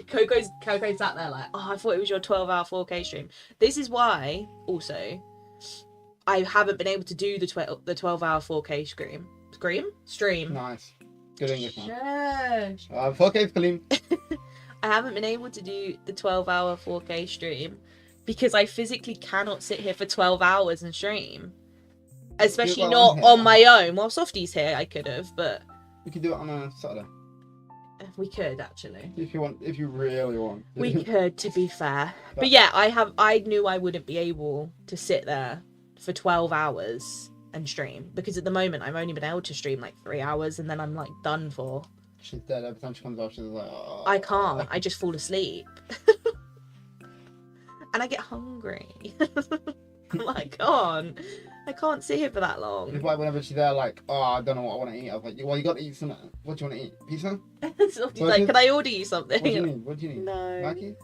S1: Coco's sat there like, oh, I thought it was your 12-hour 4K stream. This is why, also, I haven't been able to do the 12-hour 4K stream.
S2: Nice. Good English, man.
S1: Shush.
S2: 4K clean.
S1: I haven't been able to do the 12-hour 4K stream because I physically cannot sit here for 12 hours and stream. Especially not on my own. While Softy's here, I could have, but...
S2: We could do it on a Saturday.
S1: We could actually.
S2: If you really want.
S1: We could, to be fair. But yeah, I knew I wouldn't be able to sit there for 12 hours and stream, because at the moment I've only been able to stream like 3 hours and then I'm like done for.
S2: She's dead. Every time she comes off, she's like, oh.
S1: I can't. I just fall asleep. And I get hungry. I'm like, I can't sit here for that long.
S2: It's like whenever she's there, like, oh, I don't know what I want to eat. I was like, well, you got to eat something. What do you want to eat? Pizza?
S1: So he's like, can I order you something?
S2: What do you need?
S1: No.
S2: Maggie?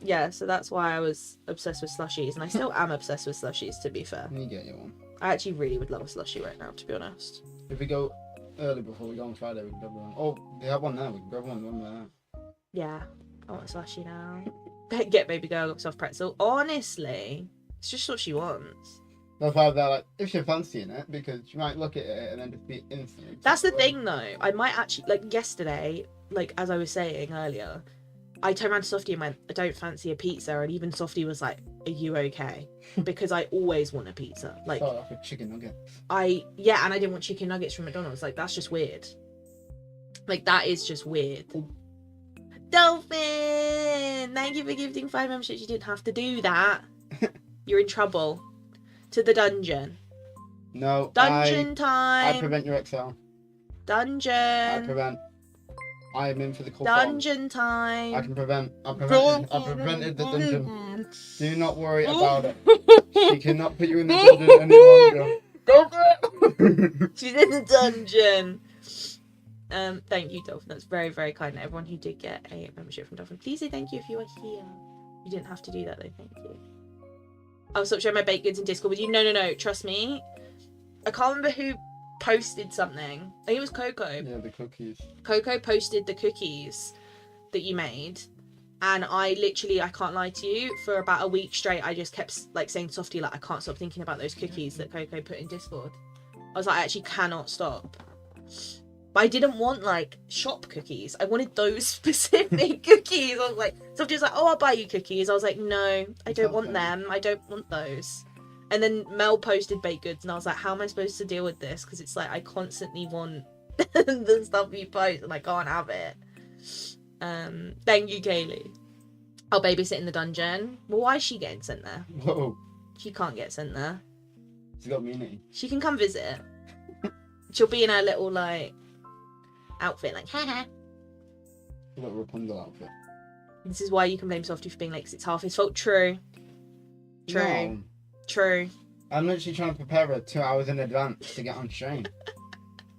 S1: Yeah, so that's why I was obsessed with slushies, and I still am obsessed with slushies, to be fair.
S2: You get you one.
S1: I actually really would love a slushie right now, to be honest.
S2: If we go early before we go on Friday, we can grab one. Oh, they have one there. We can grab one there.
S1: Yeah, I want a slushie now. Get baby girl soft pretzel. Honestly, it's just what she wants.
S2: That's why they're like, if you're fancying it, because you might look at it and then just be instantly.
S1: That's the thing, though. I might actually, like yesterday, like as I was saying earlier, I turned around to Softy and went, I don't fancy a pizza, and even Softy was like, are you okay? Because I always want a pizza. Like,
S2: start off with chicken nuggets.
S1: and I didn't want chicken nuggets from McDonald's. Like, that's just weird. Like, that is just weird. Dolphin! Thank you for gifting 5 memberships. You didn't have to do that. You're in trouble. To the dungeon.
S2: No.
S1: Dungeon time.
S2: I prevent your XL.
S1: Dungeon.
S2: I am in for the call.
S1: Dungeon time.
S2: I prevented the dungeon. Do not worry about it. She cannot put you in the dungeon any longer.
S1: She's in the dungeon. Thank you, Dolphin. That's very, very kind. Everyone who did get a membership from Dolphin, please say thank you if you are here. You didn't have to do that though. Thank you. I'll stop showing my baked goods in Discord with you. No. Trust me. I can't remember who posted something. I think it was Coco.
S2: Yeah, the cookies.
S1: Coco posted the cookies that you made, and I can't lie to you, for about a week straight I just kept like saying to Softy, like, I can't stop thinking about those cookies that Coco put in Discord. I was like, I actually cannot stop. But I didn't want like shop cookies. I wanted those specific cookies. I was like, Softy was like, oh, I'll buy you cookies. I was like, no, I don't want them. I don't want those. And then Mel posted baked goods, and I was like, how am I supposed to deal with this? Because it's like, I constantly want the stuff you post, and I can't have it. Thank you, Kaylee. I'll babysit in the dungeon. Well, why is she getting sent there?
S2: Whoa.
S1: She can't get sent there.
S2: She's got immunity.
S1: She can come visit. She'll be in her little, like, outfit, like, haha.
S2: A little Rapunzel outfit.
S1: This is why you can blame Softy for being late, because it's half his fault. True.
S2: No.
S1: True.
S2: I'm literally trying to prepare her 2 hours in advance to get on stream.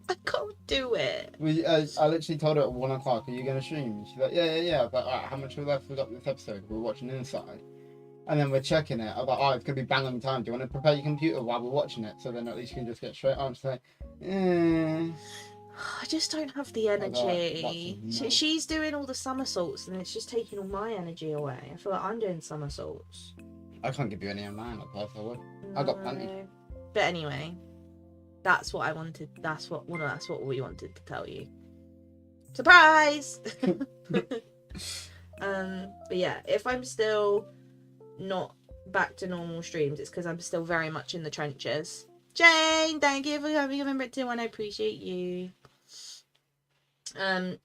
S1: I can't do it.
S2: I literally told her at 1 o'clock, are you going to stream? She's like, yeah. I was like, alright, how much we left? We got this episode. We're watching Inside. And then we're checking it. I was like, oh, it's going to be bang on time. Do you want to prepare your computer while we're watching it? So then at least you can just get straight on. She's like,
S1: I just don't have the energy. She's doing all the somersaults, and it's just taking all my energy away. I feel like I'm doing somersaults.
S2: I can't give you any of mine, I would. I got plenty.
S1: But anyway, that's what I wanted. That's what we wanted to tell you. Surprise! But yeah, if I'm still not back to normal streams, it's because I'm still very much in the trenches. Jane, thank you for having a member too, and I appreciate you.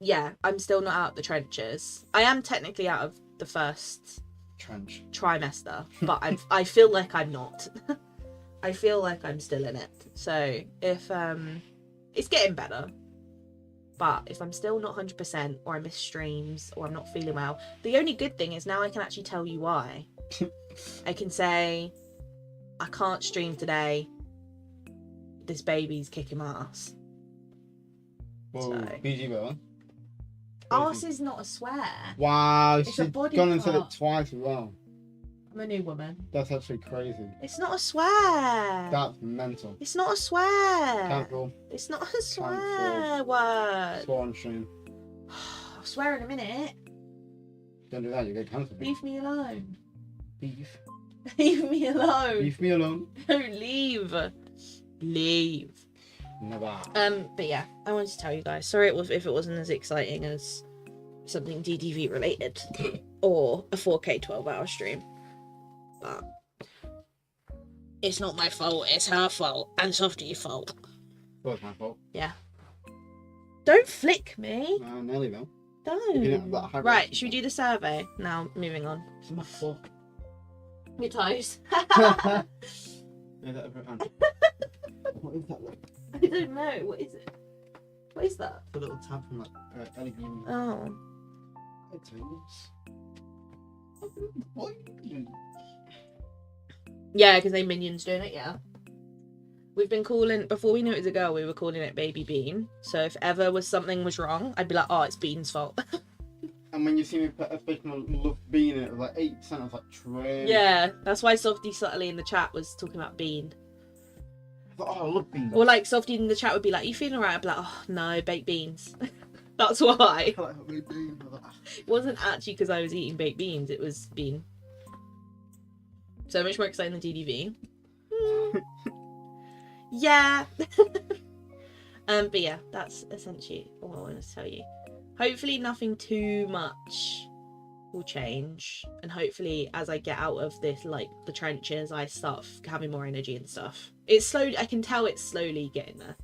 S1: Yeah, I'm still not out of the trenches. I am technically out of the first trimester, but I feel like I'm not. I feel like I'm still in it. So if it's getting better, but if I'm still not 100%, or I miss streams, or I'm not feeling well, the only good thing is now I can actually tell you why. I can say, I can't stream today. This baby's kicking my ass.
S2: Whoa,
S1: So.
S2: BG Bell.
S1: Arse is not a swear.
S2: Wow,
S1: It's a
S2: she's
S1: body
S2: gone and said it
S1: part.
S2: twice as well.
S1: I'm a new woman.
S2: That's actually crazy.
S1: It's not a swear.
S2: That's mental.
S1: It's not a swear.
S2: Cancel.
S1: It's not a swear word.
S2: Swear on stream.
S1: I'll swear in a minute.
S2: Don't do that, you get cancelled.
S1: Leave me alone.
S2: Beef.
S1: Leave me alone.
S2: Leave me alone.
S1: Don't leave. Leave.
S2: Never.
S1: But yeah, I wanted to tell you guys. Sorry if it wasn't as exciting as something DDV related or a 4K 12-hour stream. But it's not my fault, it's her fault and Softy's fault.
S2: Well, it's my fault.
S1: Yeah. Don't flick me.
S2: No, nearly will.
S1: Don't.
S2: You know, that high
S1: Right,
S2: risk.
S1: should we do the survey? Now, moving on.
S2: It's my fault.
S1: Your toes.
S2: Yeah, that everyone. What is that? Look?
S1: I don't know. What is it? What is that?
S2: The little tab from like Ellie Bean.
S1: Oh.
S2: What?
S1: Yeah, because they minions doing it, yeah. We've been calling, before we knew it was a girl, we were calling it Baby Bean. So if ever something was wrong, I'd be like, oh, it's Bean's fault.
S2: And when you see me put a bit of love bean in it, was like 8%. I was like, true.
S1: Yeah, that's why Softy subtly in the chat was talking about Bean.
S2: I thought, oh, I love beans.
S1: Or like Softy in the chat would be like, you feeling alright? I'd be like, oh no, baked beans. That's why.
S2: I like baked bean. I was like, ah.
S1: It wasn't actually because I was eating baked beans, it was Bean. So much more exciting than DDV. Yeah. But yeah, that's essentially all I wanted to tell you. Hopefully nothing too much will change, and hopefully as I get out of this, like the trenches, I start having more energy and stuff. It's slowly, I can tell it's slowly getting there.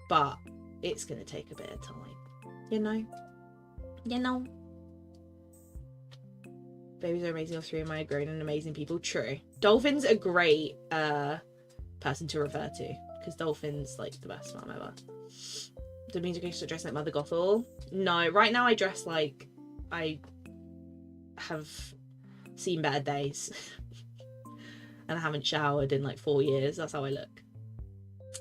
S1: But it's gonna take a bit of time, you know. Babies are amazing. All three of my grown and amazing people. True. Dolphins are great person to refer to, because dolphins like the best mom ever. Does it mean you should dress like Mother Gothel? No, right now I dress like I have seen better days. And I haven't showered in like 4 years. That's how I look.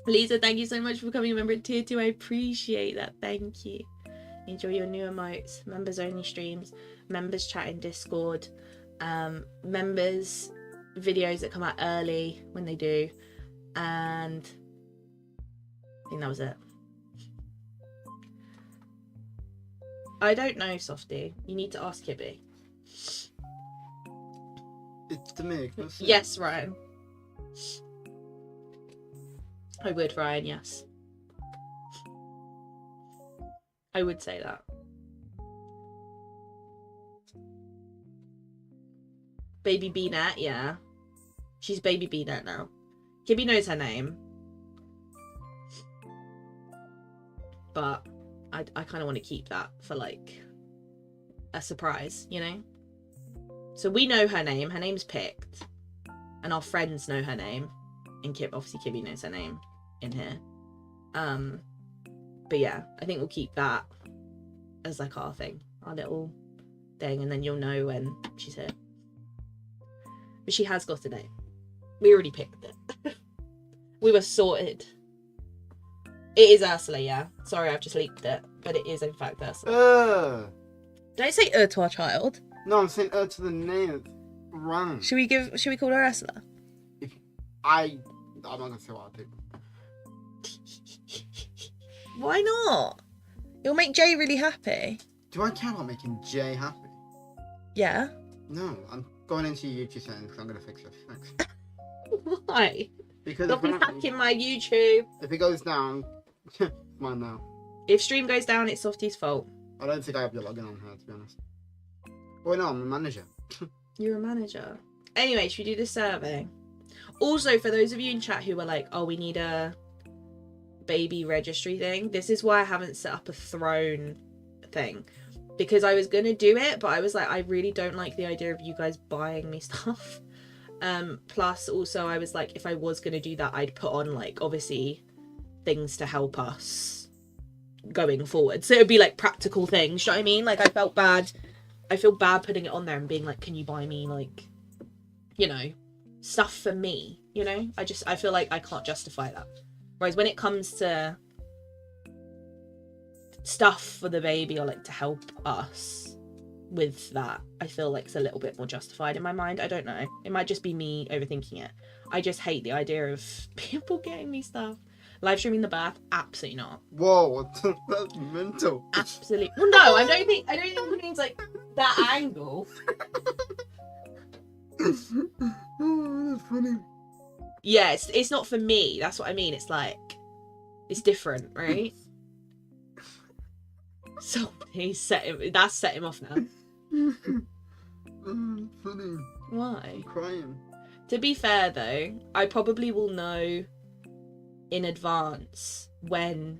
S1: Lisa, thank you so much for becoming a member of Tier 2. I appreciate that. Thank you. Enjoy your new emotes. Members only streams. Members chat in Discord. Members videos that come out early when they do. And I think that was it. I don't know, Softy. You need to ask Kibby.
S2: It's to me.
S1: Yes, Ryan. I would, Ryan, yes. I would say that. Baby Beanette, yeah. She's Baby Beanette now. Kibby knows her name. But I kind of want to keep that for like a surprise, you know? So we know her name. Her name's picked. And our friends know her name. And obviously Kibby knows her name in here. But yeah, I think we'll keep that as like our thing. Our little thing. And then you'll know when she's here. But she has got a name. We already picked it. We were sorted. It is Ursula, yeah. Sorry, I've just leaked it. But it is in fact Ursula. Don't say to our child.
S2: No, I'm saying to the name. It's wrong.
S1: Should we call her Ursula?
S2: I'm not gonna say what I do.
S1: Why not? It'll make Jay really happy.
S2: Do I care about making Jay happy?
S1: Yeah.
S2: No, I'm going into your YouTube settings because I'm gonna fix this. Thanks.
S1: Why?
S2: Because
S1: Stop hacking my YouTube.
S2: if it goes down, mine now.
S1: If stream goes down, it's Softy's fault.
S2: I don't think I have your login on here, to be honest. Oh no, I'm a manager.
S1: You're a manager. Anyway, should we do the survey? Also, for those of you in chat who are like, oh, we need a baby registry thing, this is why I haven't set up a throne thing. Because I was going to do it, but I was like, I really don't like the idea of you guys buying me stuff. Plus, also, I was like, if I was going to do that, I'd put on, like, obviously, things to help us going forward. So it would be, like, practical things, you know what I mean? Like, I felt bad. I feel bad putting it on there and being like, can you buy me, like, you know, stuff for me, you know? I feel like I can't justify that. Whereas when it comes to stuff for the baby or, like, to help us with that, I feel like it's a little bit more justified in my mind. I don't know. It might just be me overthinking it. I just hate the idea of people getting me stuff. Live streaming the birth? Absolutely not.
S2: Whoa, that's mental.
S1: Absolutely. Well, no, I don't think it means like that angle.
S2: Oh, that's funny.
S1: Yeah, it's not for me. That's what I mean. It's like it's different, right? So that's set him off now.
S2: Oh, funny.
S1: Why?
S2: I'm crying.
S1: To be fair though, I probably will know in advance when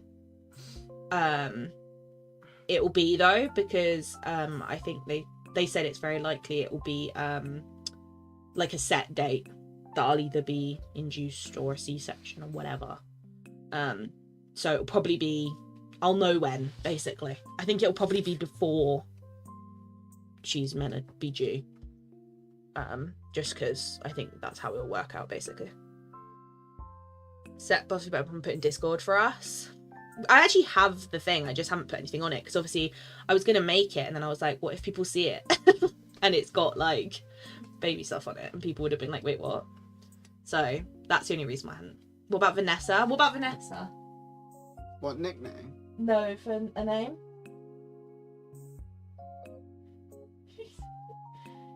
S1: it will be though, because I think they said it's very likely it will be like a set date that I'll either be induced or a C-section or whatever. So it'll probably be, I'll know when, basically. I think it'll probably be before she's meant to be due. Just because I think that's how it'll work out, basically. Set Buffy better put in Discord for us. I actually have the thing, I just haven't put anything on it, because obviously I was going to make it, and then I was like, what if people see it? And it's got, like, baby stuff on it, and people would have been like, wait, what? So, that's the only reason I hadn't. What about Vanessa?
S2: What nickname?
S1: No, for a name?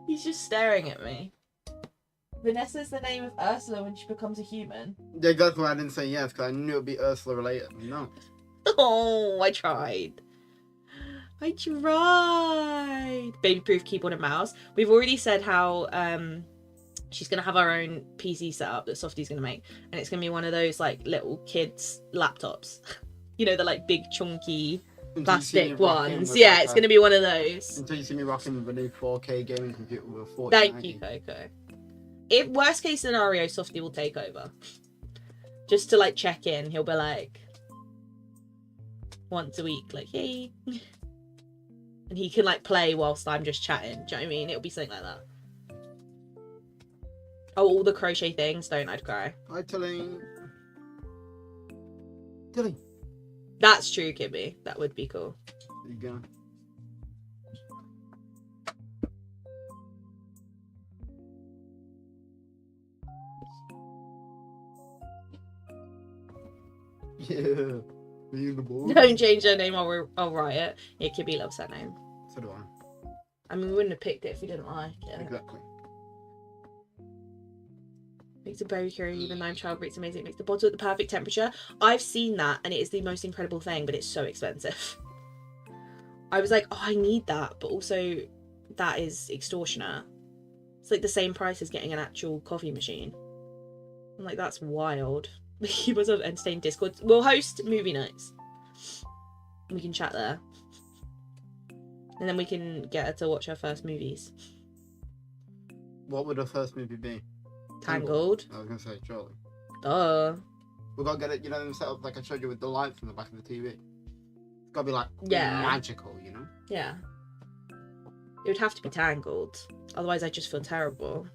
S1: He's just staring at me. Vanessa's the name of Ursula when she becomes a human.
S2: Yeah, that's why I didn't say yes, because I knew it would be Ursula related. No.
S1: Oh, I tried. Baby-proof keyboard and mouse. We've already said how she's going to have her own PC setup that Softy's going to make. And it's going to be one of those, like, little kids' laptops. You know, the, like, big, chunky plastic ones. Yeah, it's going to be one of those.
S2: Until you see me rocking with a new 4K gaming computer with a 40.
S1: Thank you, Coco. If worst case scenario, Softy will take over. Just to, like, check in. He'll be like, once a week, like, hey. And he can, like, play whilst I'm just chatting. Do you know what I mean? It'll be something like that. Oh, all the crochet things. Don't, I'd cry.
S2: Hi, Tilly. Tilly.
S1: That's true, Kibby. That would be cool.
S2: There you go. Yeah. Me and the boy.
S1: Don't change her name, I'll write it. Yeah, Kibby loves that name.
S2: So do I.
S1: I mean, we wouldn't have picked it if we didn't like it.
S2: Exactly.
S1: Makes a berry curry, even lime childbread, it's amazing. It makes the bottle at the perfect temperature. I've seen that, and it is the most incredible thing, but it's so expensive. I was like, oh, I need that, but also that is extortionate. It's like the same price as getting an actual coffee machine. I'm like, that's wild. You must have entertained Discord. We'll host movie nights. We can chat there. And then we can get her to watch her first movies.
S2: What would her first movie be?
S1: Tangled.
S2: I was going to say, surely.
S1: Duh.
S2: We've got to get it, you know, set up like I showed you with the lights in the back of the TV. It's got to be like
S1: Yeah.
S2: magical, you know?
S1: Yeah. It would have to be Tangled. Otherwise, I just feel terrible.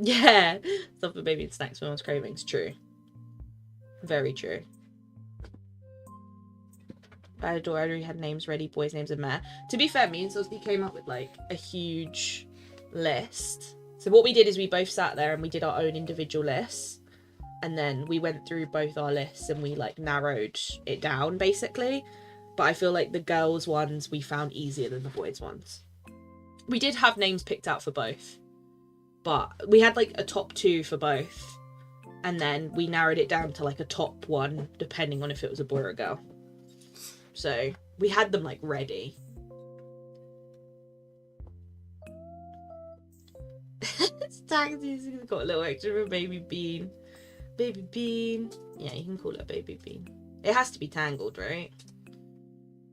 S1: Yeah. Stuff for baby and snacks when I was cravings. True. Very true. I already had names ready, boys' names and meh. To be fair, me and Sophie came up with like a huge list. So what we did is we both sat there and we did our own individual lists. And then we went through both our lists and we like narrowed it down basically. But I feel like the girls' ones we found easier than the boys' ones. We did have names picked out for both. But we had like a top 2 for both. And then we narrowed it down to like a top 1 depending on if it was a boy or a girl. So we had them like ready. Taxi's got a little extra for Baby Bean. Baby Bean. Yeah, you can call it Baby Bean. It has to be Tangled, right?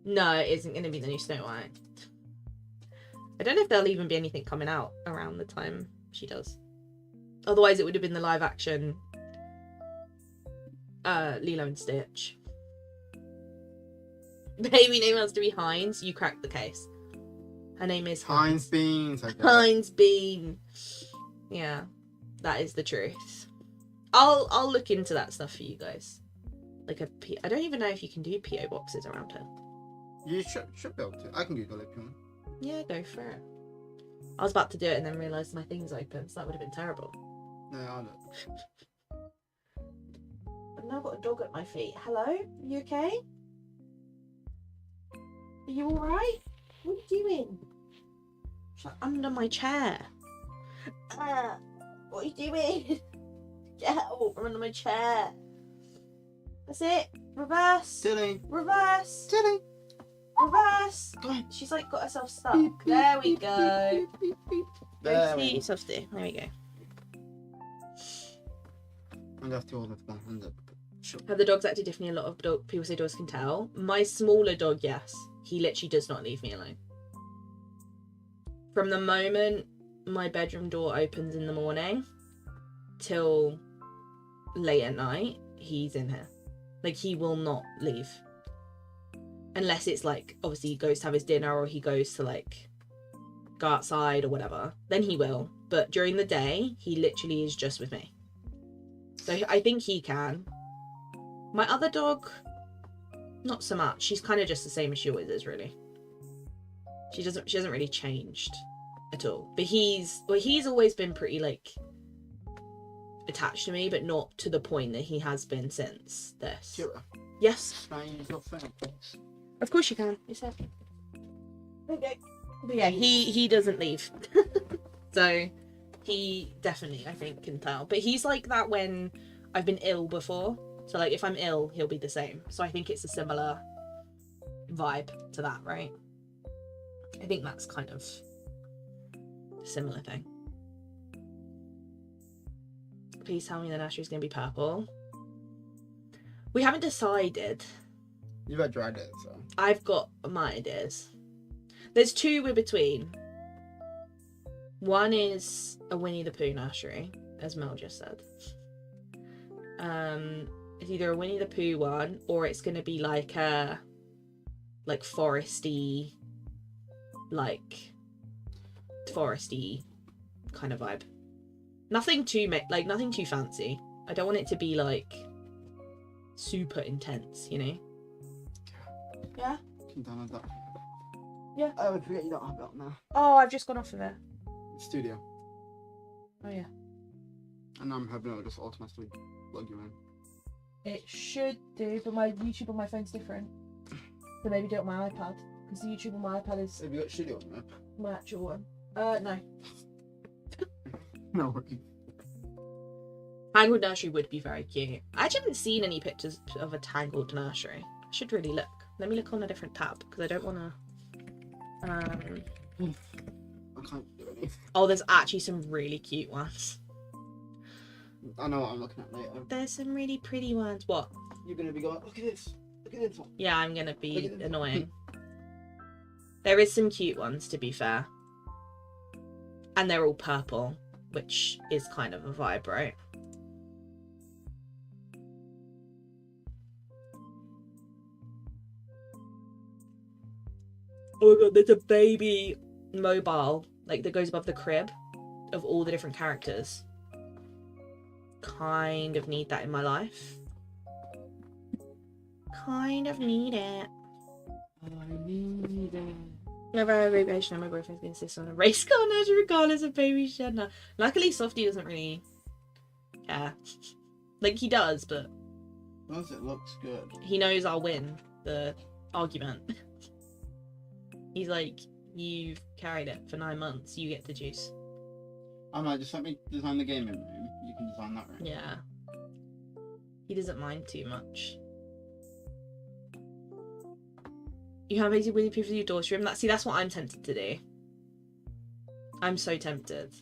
S1: No, it isn't going to be the new Snow White. I don't know if there'll even be anything coming out around the time she does. Otherwise, it would have been the live action Lilo and Stitch. Baby name has to be Heinz. You cracked the case. Her name is
S2: Heinz Beans.
S1: Heinz Bean. Yeah, that is the truth. I'll look into that stuff for you guys. Like I don't even know if you can do PO boxes around her.
S2: You should be able to. I can Google it if you want.
S1: Yeah, go for it. I was about to do it and then realised my thing's open, so that would have been terrible.
S2: No, I don't.
S1: I've now got a dog at my feet. Hello? You okay? Are you alright? What are you doing? She's like under my chair. What are you doing? Get out from under my chair. That's it. Reverse.
S2: Tilly.
S1: Reverse.
S2: Tilly.
S1: Reverse.
S2: Go on.
S1: She's like got herself stuck.
S2: Beep, beep,
S1: There we
S2: beep,
S1: go.
S2: beep, beep, beep, beep.
S1: Go
S2: There
S1: see
S2: we go.
S1: yourself there. There we go.
S2: And that's all that's 100. Sure.
S1: Have the dogs acted differently? A lot of people say dogs can tell. My smaller dog, yes. He literally does not leave me alone. From the moment my bedroom door opens in the morning till late at night, he's in here. Like, he will not leave. Unless it's like, obviously he goes to have his dinner or he goes to like go outside or whatever. Then he will. But during the day, he literally is just with me. So I think he can. My other dog, not so much. She's kind of just the same as she always is, really. She hasn't really changed at all. But he's always been pretty like attached to me, but not to the point that he has been since this.
S2: Kira,
S1: Yes,
S2: can I use your phone, please?
S1: of course you can. You said. Okay. But yeah, he doesn't leave. So he definitely, I think, can tell. But he's like that when I've been ill before. So like if I'm ill, he'll be the same. So I think it's a similar vibe to that, right? I think that's kind of a similar thing. Please tell me the nursery is going to be purple. We haven't decided.
S2: You've had your ideas, so.
S1: I've got my ideas. There's two in between. One is a Winnie the Pooh nursery, as Mel just said. It's either a Winnie the Pooh one, or it's going to be like a foresty kind of vibe. Nothing too fancy. I don't want it to be like super intense, you know? Yeah?
S2: Can download that.
S1: Yeah.
S2: Oh, I forget you don't have that now.
S1: Oh, I've just gone off of it.
S2: Studio.
S1: Oh yeah.
S2: And now I'm having it just automatically plug you in.
S1: It should do, but my YouTube on my phone's different. So maybe do it on my iPad. Because the YouTube on my iPad is
S2: Have you got studio on there?
S1: my actual one. No.
S2: No worries.
S1: Tangled nursery would be very cute. I actually haven't seen any pictures of a tangled nursery. I should really look. Let me look on a different tab because I don't want to.
S2: I can't do anything.
S1: Oh, there's actually some really cute ones.
S2: I know what I'm looking at later.
S1: There's some really pretty ones. What?
S2: You're gonna be going, look at this. Look at this one.
S1: Yeah, I'm gonna be
S2: Look at this.
S1: annoying. There is some cute ones, to be fair. And they're all purple, which is kind of a vibe, right? Oh my god, there's a baby mobile, like, that goes above the crib of all the different characters. Kind of need that in my life. Kind of need it.
S2: I need it.
S1: Never have a vacation, my boyfriend's gonna insist on a race car nursery regardless of baby shed. Luckily, Softy doesn't really care. Like, he does, but
S2: Once it looks good.
S1: he knows I'll win the argument. He's like, you've carried it for 9 months, you get to choose.
S2: I'm like, just let me design the gaming room. You can design that room.
S1: Yeah. He doesn't mind too much. You have basically Winnie the Pooh for your daughter room. That's what I'm tempted to do. I'm so tempted.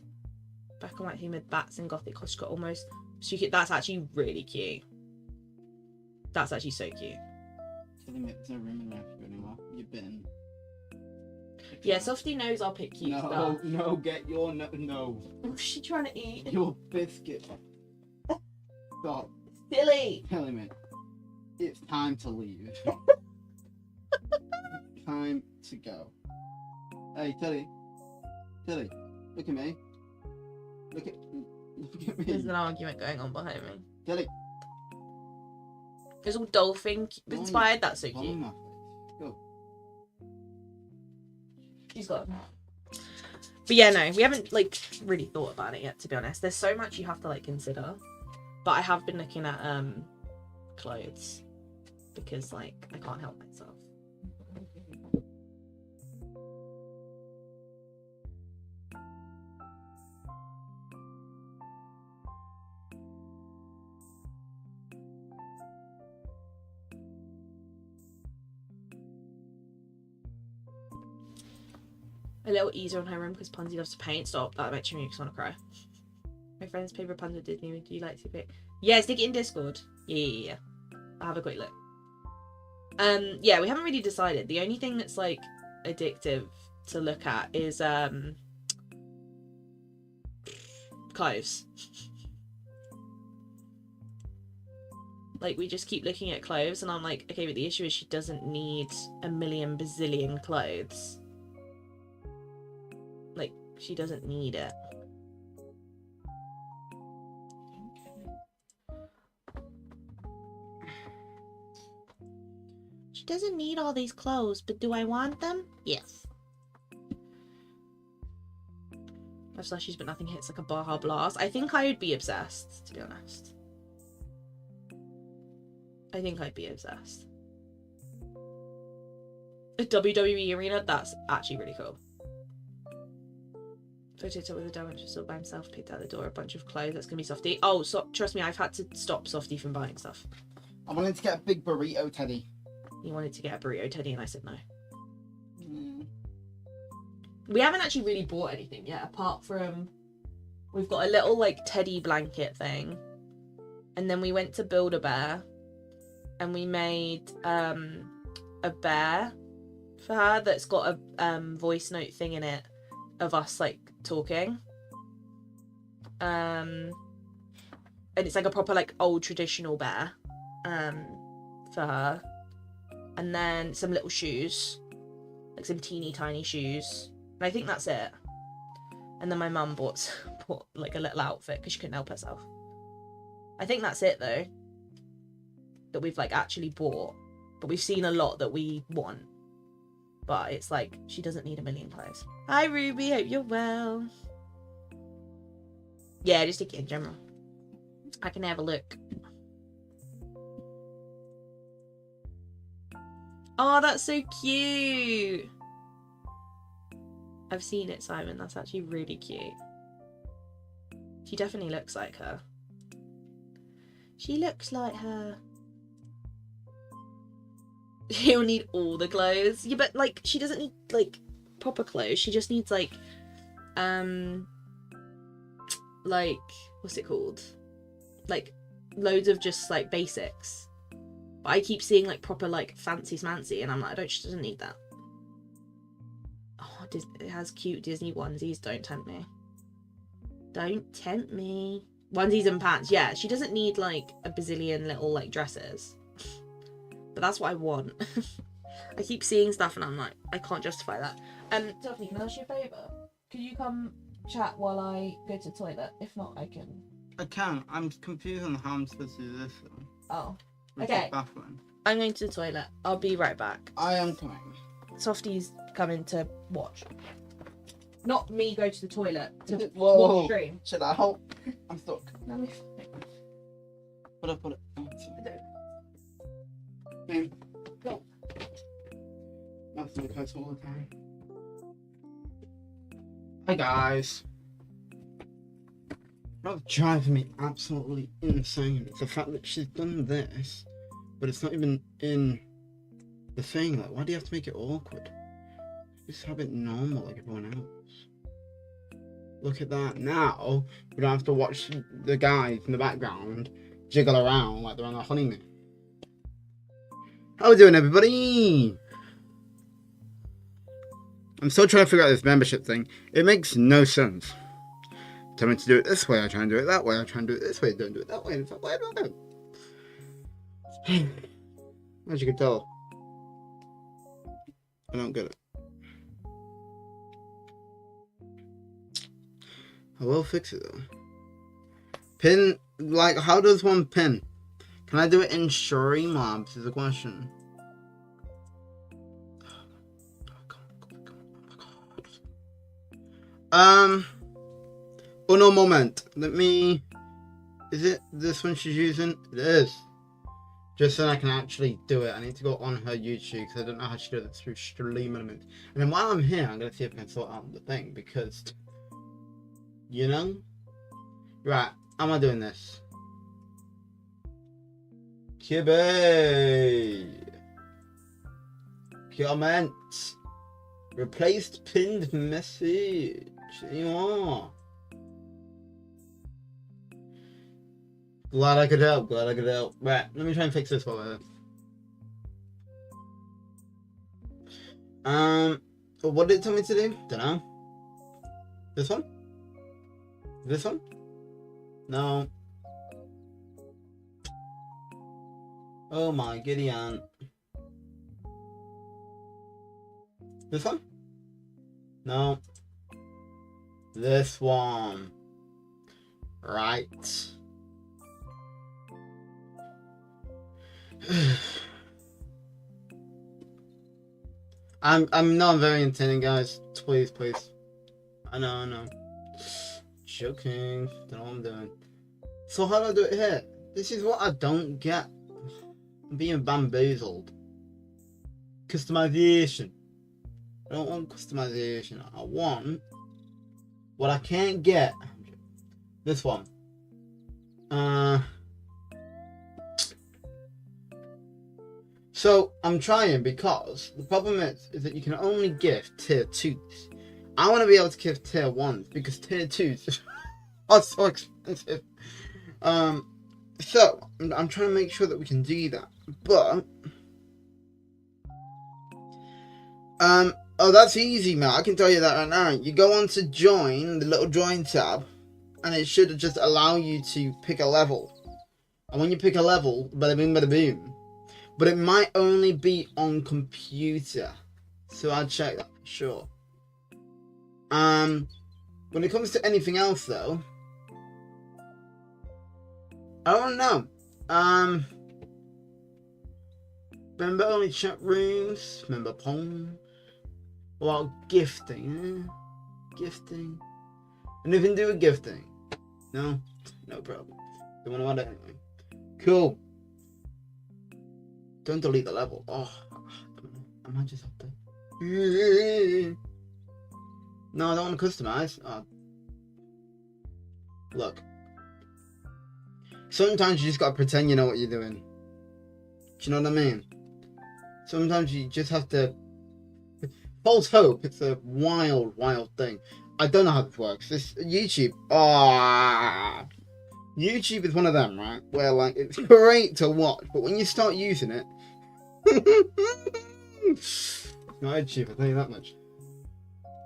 S1: Black and white theme with bats and gothic cottage got almost so cute. That's actually really cute. That's actually so cute.
S2: Telling me there's no room in there for you anymore. You've been.
S1: Yeah, Softy knows I'll pick cute stuff.
S2: No, get your no.
S1: What's she trying to eat?
S2: Your biscuit. Stop
S1: Silly.
S2: telling me. It's time to leave. Time to go. Hey, Tilly. Tilly, look at me. Look at me.
S1: There's an argument going on behind me.
S2: Tilly.
S1: It's all dolphin inspired. That's so
S2: Come on,
S1: cute.
S2: my face. Go.
S1: She's got them. But yeah, no, we haven't like really thought about it yet, to be honest. There's so much you have to like consider. But I have been looking at clothes because like I can't help myself. A little easier on her room because Punzy loves to paint. Stop, that makes me want to cry. My friend's favourite puns with Disney. Would you like to pick? Yeah, stick it in Discord. Yeah. I'll have a quick look. Yeah, we haven't really decided. The only thing that's like addictive to look at is clothes. Like, we just keep looking at clothes and I'm like, okay, but the issue is she doesn't need a million bazillion clothes. Like, she doesn't need it. She doesn't need all these clothes, but do I want them? Yes. I've slushies, but nothing hits like a Baja Blast. I think I would be obsessed, to be honest. I think I'd be obsessed. A WWE arena? That's actually really cool. Photo with a diamond still by himself, picked out the door, a bunch of clothes. That's gonna be Softy. Oh, so trust me, I've had to stop Softy from buying stuff.
S2: I wanted to get a big burrito teddy.
S1: He wanted to get a burrito teddy and I said no. We haven't actually really bought anything yet, apart from we've got a little like teddy blanket thing. And then we went to Build-A-Bear and we made a bear for her that's got a voice note thing in it of us like talking. And it's like a proper like old traditional bear for her. And then some little shoes, like some teeny tiny shoes. And I think that's it. And then my mum bought like a little outfit because she couldn't help herself. I think that's it though, that we've like actually bought. But we've seen a lot that we want. But it's like, she doesn't need a million clothes. Hi Ruby, hope you're well. Yeah, just take it in general. I can have a look. Oh, that's so cute. I've seen it, Simon. That's actually really cute. She definitely looks like her. She looks like her. She'll need all the clothes. Yeah, but like, she doesn't need like proper clothes. She just needs like what's it called? Like loads of just like basics. But I keep seeing like proper like fancy smancy and I'm like, she doesn't need that. Oh, it has cute Disney onesies. Don't tempt me. Don't tempt me. Onesies and pants. Yeah, she doesn't need like a bazillion little like dresses. But that's what I want. I keep seeing stuff and I'm like, I can't justify that. Daphne, can I ask you a favour? Could you come chat while I go to the toilet? If not, I can.
S2: I can. I'm confused on how I'm supposed to do this.
S1: Oh. Okay.
S2: Bathroom.
S1: I'm going to the toilet. I'll be right back.
S2: I am coming.
S1: Softy's coming to watch. Not me go to the toilet to
S2: Whoa.
S1: watch stream.
S2: Should I help? I'm stuck.
S1: No, me.
S2: Put it. Oh,
S1: Go.
S2: That's my coat all the time. Hi guys. What's driving me absolutely insane is the fact that she's done this, but it's not even in the thing. Like, why do you have to make it awkward? Just have it normal like everyone else. Look at that. Now we don't have to watch the guys in the background jiggle around like they're on a honeymoon. How we doing, everybody? I'm still trying to figure out this membership thing. It makes no sense. Tell me to do it this way, I try and do it that way, I try and do it this way, don't do it that way, it's like, why do I do? As you can tell, I don't get it. I will fix it though. Pin, like, how does one pin? Can I do it in Streamlabs is the question. Uno moment. Let me... Is it this one she's using? It is. Just so I can actually do it. I need to go on her YouTube because I don't know how she does it through Stream Element. And then while I'm here, I'm going to see if I can sort out the thing because... You know? Right. How am I doing this? Kibby! Comment! Replaced pinned message. There you are. Glad I could help. Glad I could help. Right, let me try and fix this while we're here. What did it tell me to do? Dunno. This one? This one? No. Oh my giddy aunt. This one? No. This one. Right. I'm not very intending, guys. Please, please. I know. Joking. Don't know what I'm doing. So how do I do it here? This is what I don't get. I'm being bamboozled. Customization. I don't want customization. I want what I can't get. This one. So I'm trying because the problem is that you can only gift tier 2s. I want to be able to give tier 1s because tier 2s are so expensive. So I'm trying to make sure that we can do that. But oh, that's easy, man. I can tell you that right now. You go on to join, the little join tab, and it should just allow you to pick a level. And when you pick a level, bada boom, bada boom. But it might only be on computer. So I'll check that for sure. When it comes to anything else though, I don't know. Remember only chat rooms, remember Pong. Well, gifting, Gifting. Anything to do with gifting? No? No problem. Don't want to add it anyway. Cool. Don't delete the level. Oh, I might just have to. No, I don't want to customize. Oh. Look. Sometimes you just gotta pretend you know what you're doing. Do you know what I mean? Sometimes you just have to. False hope. It's a wild, wild thing. I don't know how this works. This YouTube. YouTube is one of them, right? Where like it's great to watch, but when you start using it, it's not cheap. I tell you that much.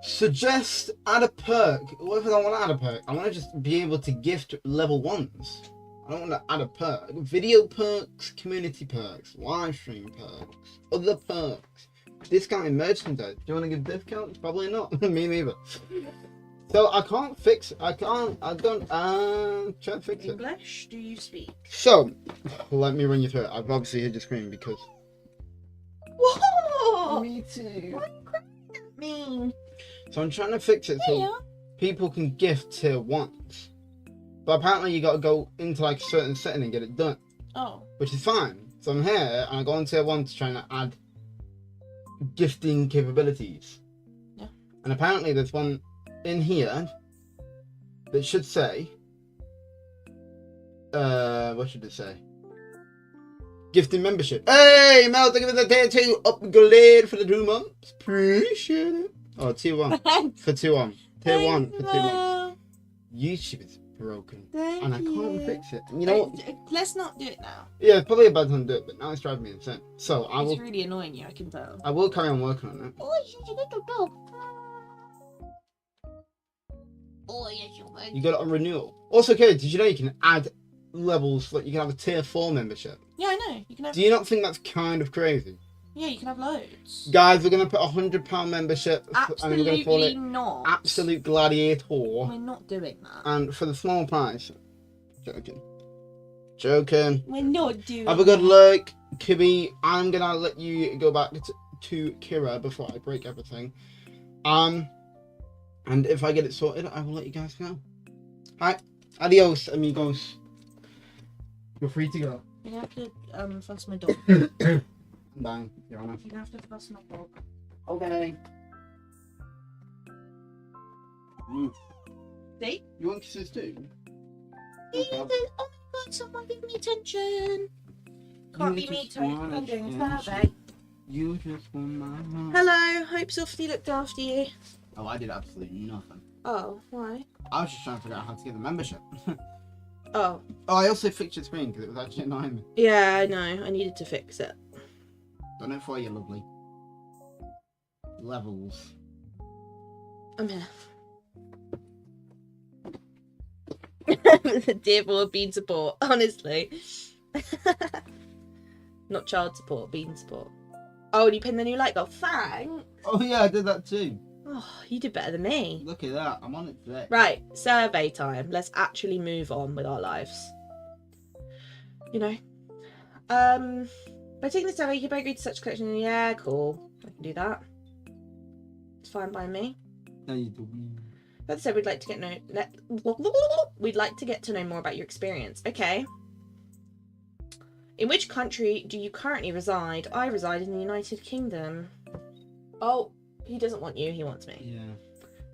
S2: Suggest add a perk. What if I don't want to add a perk? I want to just be able to gift level 1s. I don't want to add a perk. Video perks, community perks, live stream perks, other perks, discounted merchandise. Do you want to give discounts? Probably not. Me neither. So I can't fix. I don't. Try to fix it.
S1: English? Do you speak?
S2: So let me run you through it. I've obviously hid your screen because.
S1: Whoa!
S2: Me too.
S1: What are you crying at me?
S2: So I'm trying to fix it so
S1: Yeah.
S2: people can gift tier 1s. But apparently you got to go into like a certain setting and get it done,
S1: Oh.
S2: which is fine. So I'm here and I go on tier 1 to try and add gifting capabilities.
S1: Yeah.
S2: And apparently there's one in here that should say, what should it say? Gifting membership. Hey, Mel, thank you for the tier 2 upgrade for the 2 months. Appreciate it. Oh, tier 1 for tier 1. Tier 1 for 2 months. YouTube is broken.
S1: Thank
S2: and I
S1: you.
S2: can't fix it. You know what?
S1: Let's not do it now.
S2: Yeah, it's probably a bad time to do it, but now it's driving me insane. So
S1: It's really annoying you, I can tell.
S2: I will carry on working on it.
S1: Oh, she's a little dog. Oh, yes, you would.
S2: You got it on renewal. Also, okay, did you know you can add levels? Like you can have a tier 4 membership.
S1: Yeah, I know. You can have.
S2: Do you not think that's kind of crazy?
S1: Yeah, you can have loads.
S2: Guys, we're gonna put £100 membership, and we're gonna call
S1: Absolutely
S2: it
S1: not.
S2: Absolute Gladiator.
S1: We're not doing that.
S2: And for the small price, joking.
S1: We're not doing.
S2: Have a good look, Kibby. I'm gonna let you go back to Kira before I break everything. And if I get it sorted, I will let you guys know. Alright, adios, amigos. You're free to go.
S1: You have to fuss my dog.
S2: Bye, Your Honor.
S1: You have to fuss my dog.
S2: Okay.
S1: See?
S2: You want kisses too?
S1: Oh my god, someone give me attention. Can't be me, Tony. I'm doing a survey.
S2: You just want my heart.
S1: Hello, hope Softy looked after you.
S2: Oh, I did absolutely nothing.
S1: Oh, why?
S2: I was just trying to figure out how to get the membership.
S1: Oh,
S2: Oh, I also fixed your screen because it was actually annoying me.
S1: yeah, I know. I needed to fix it.
S2: Done it for you, lovely. Levels.
S1: I'm here. Dear for bean support, honestly. Not child support, bean support. Oh, and you pinned the new light bulb. Thanks.
S2: Oh yeah, I did that too.
S1: Oh, you did better than me.
S2: Look at that. I'm on it today.
S1: Right, survey time. Let's actually move on with our lives. You know. By taking the survey, you can agree to such a collection. Yeah, cool. I can do that. It's fine by me.
S2: No, you do.
S1: That said, we'd like to get to know more about your experience. Okay. In which country do you currently reside? I reside in the United Kingdom. Oh, he doesn't want you. He wants me.
S2: Yeah.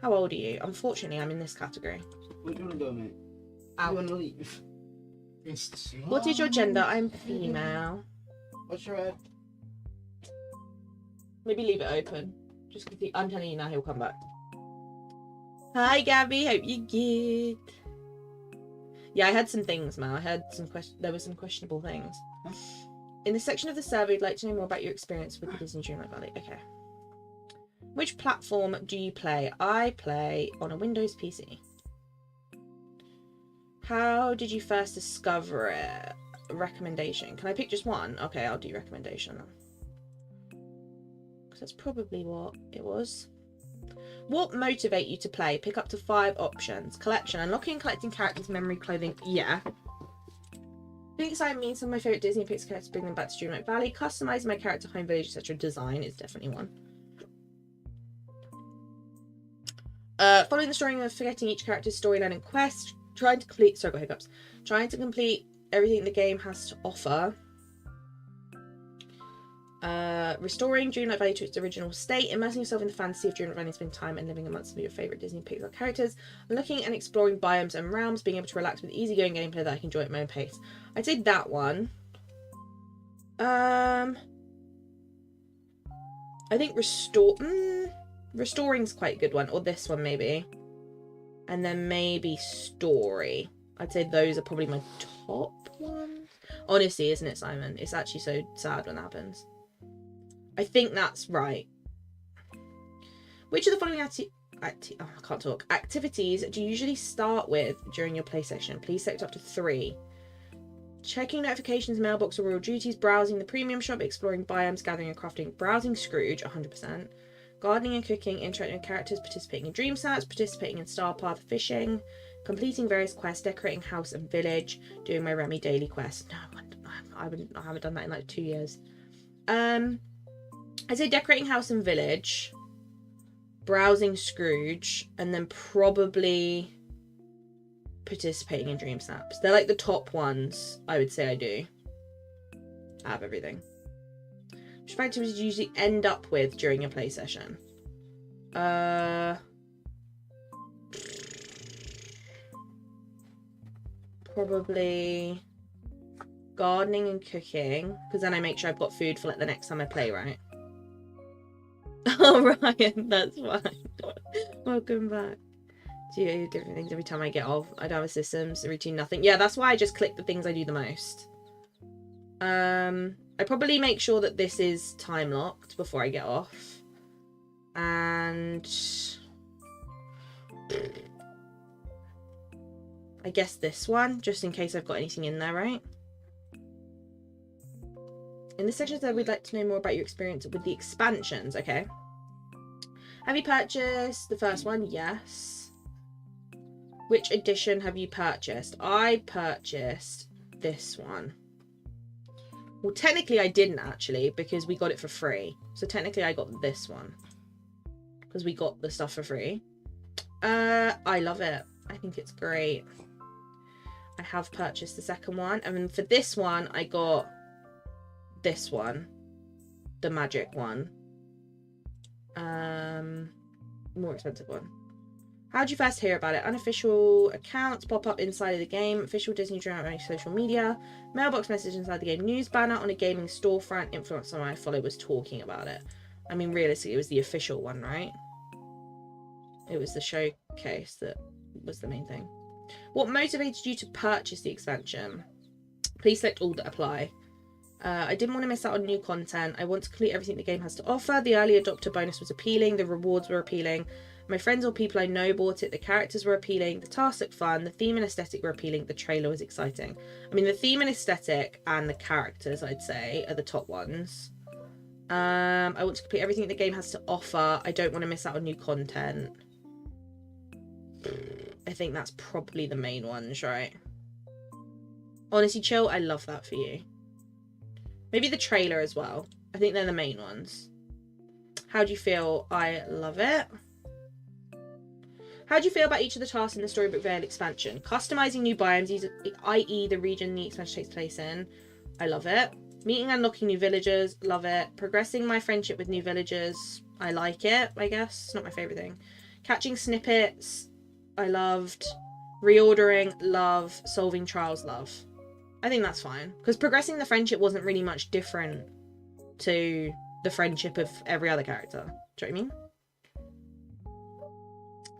S1: How old are you? Unfortunately, I'm in this category.
S2: Where do you want to go, mate?
S1: Out.
S2: You want to leave?
S1: What is your gender? I'm female.
S2: What's your head?
S1: Maybe leave it open. Just because I'm telling you now, he'll come back. Hi, Gabby. Hope you good. Yeah, I had some things, Mal. I had some there were some questionable things. In this section of the survey, I'd like to know more about your experience with the Disney Dreamlight Valley. Okay. Which platform do you play? I play on a Windows PC. How did you first discover it? Recommendation. Can I pick just one? Okay, I'll do recommendation. Because that's probably what it was. What motivate you to play? Pick up to 5 options. Collection. Unlocking and collecting characters, memory, clothing. Yeah. Being excited means some of my favourite Disney Pixar characters, bring them back to Dreamlight Valley. Customizing my character, home village, etc. Design is definitely one. Following the story of forgetting each character's storyline and quest. Trying to complete... Sorry, got hiccups. Trying to complete everything the game has to offer. Restoring Dreamlight Valley to its original state, immersing yourself in the fantasy of Dreamlight Valley, spending time and living amongst some of your favourite Disney Pixar characters, looking and exploring biomes and realms, being able to relax with easygoing gameplay that I can enjoy at my own pace. I'd say that one. I think restoring's quite a good one, or this one maybe, and then maybe story. I'd say those are probably my top ones. Honestly, isn't it, Simon? It's actually so sad when that happens. I think that's right. Which of the following activities do you usually start with during your play session? Please select up to 3. Checking notifications, mailbox or royal duties, browsing the premium shop, exploring biomes, gathering and crafting, browsing Scrooge, 100%. Gardening and cooking, interacting with characters, participating in DreamSnaps, participating in Star Path fishing, completing various quests, decorating house and village, doing my Remy daily quest. No, I haven't done that in like 2 years. I'd say decorating house and village, browsing Scrooge, and then probably participating in DreamSnaps. They're like the top ones I would say I do. I have everything. Which activities do you usually end up with during your play session? Probably gardening and cooking, because then I make sure I've got food for like the next time I play, right? Oh, Ryan, that's fine. Welcome back. Do you do different things every time I get off? I don't have a systems, a routine, nothing. Yeah, that's why I just click the things I do the most. I probably make sure that this is time locked before I get off. And I guess this one, just in case I've got anything in there, right? In this section, we'd like to know more about your experience with the expansions. Okay. Have you purchased the first one? Yes. Which edition have you purchased? I purchased this one. Well, technically I didn't actually, because we got it for free. So technically I got this one, because we got the stuff for free. I love it. I think it's great. I have purchased the second one. And then for this one, I got this one, the magic one, more expensive one. How did you first hear about it? Unofficial accounts pop up inside of the game, official Disney Dreamlight social media, mailbox message inside the game, news banner on a gaming storefront, influencer I follow was talking about it. I mean, realistically, it was the official one, right? It was the showcase that was the main thing. What motivated you to purchase the expansion? Please select all that apply. I didn't want to miss out on new content. I want to complete everything the game has to offer. The early adopter bonus was appealing. The rewards were appealing. My friends or people I know bought it. The characters were appealing. The tasks looked fun. The theme and aesthetic were appealing. The trailer was exciting. I mean, the theme and aesthetic and the characters, I'd say, are the top ones. I want to complete everything the game has to offer. I don't want to miss out on new content. I think that's probably the main ones, right? Honestly, chill. I love that for you. Maybe the trailer as well. I think they're the main ones. How do you feel? I love it. How do you feel about each of the tasks in the Storybook Vale expansion? Customizing new biomes, i.e. the region the expansion takes place in. I love it. Meeting and unlocking new villagers. Love it. Progressing my friendship with new villagers. I like it, I guess. It's not my favourite thing. Catching snippets. I loved. Reordering. Love. Solving trials. Love. I think that's fine. Because progressing the friendship wasn't really much different to the friendship of every other character. Do you know what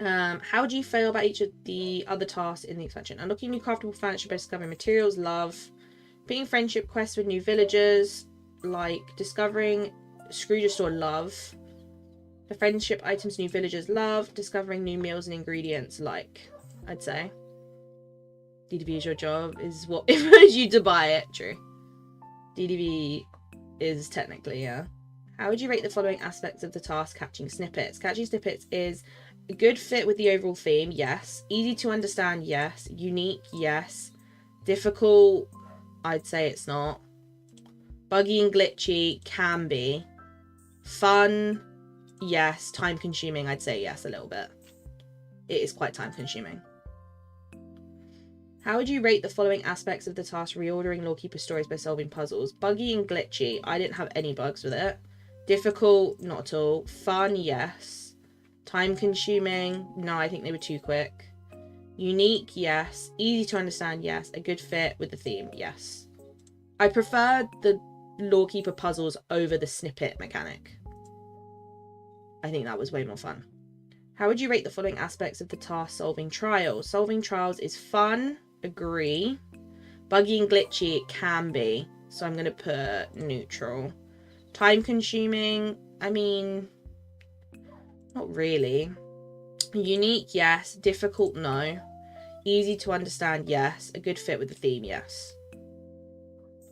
S1: I mean? How do you feel about each of the other tasks in the expansion? Unlocking new craftable furniture by discovering materials. Love. Being friendship quests with new villagers. Like. Discovering Scrooge's store. Love. The friendship items, new villagers. Love. Discovering new meals and ingredients. Like. I'd say. DDV is your job, is what influenced you to buy it. True. DDV is technically, yeah. How would you rate the following aspects of the task catching snippets? Catching snippets is a good fit with the overall theme, yes. Easy to understand, yes. Unique, yes. Difficult, I'd say it's not. Buggy and glitchy, can be. Fun, yes. Time consuming, I'd say yes a little bit. It is quite time consuming. How would you rate the following aspects of the task reordering Lawkeeper stories by solving puzzles? Buggy and glitchy. I didn't have any bugs with it. Difficult, not at all. Fun, yes. Time consuming, no, I think they were too quick. Unique, yes. Easy to understand, yes. A good fit with the theme, yes. I preferred the Lawkeeper puzzles over the snippet mechanic. I think that was way more fun. How would you rate the following aspects of the task solving trials? Solving trials is fun. Agree. Buggy and glitchy, it can be. So I'm going to put neutral. Time consuming, I mean, not really. Unique, yes. Difficult, no. Easy to understand, yes. A good fit with the theme, yes.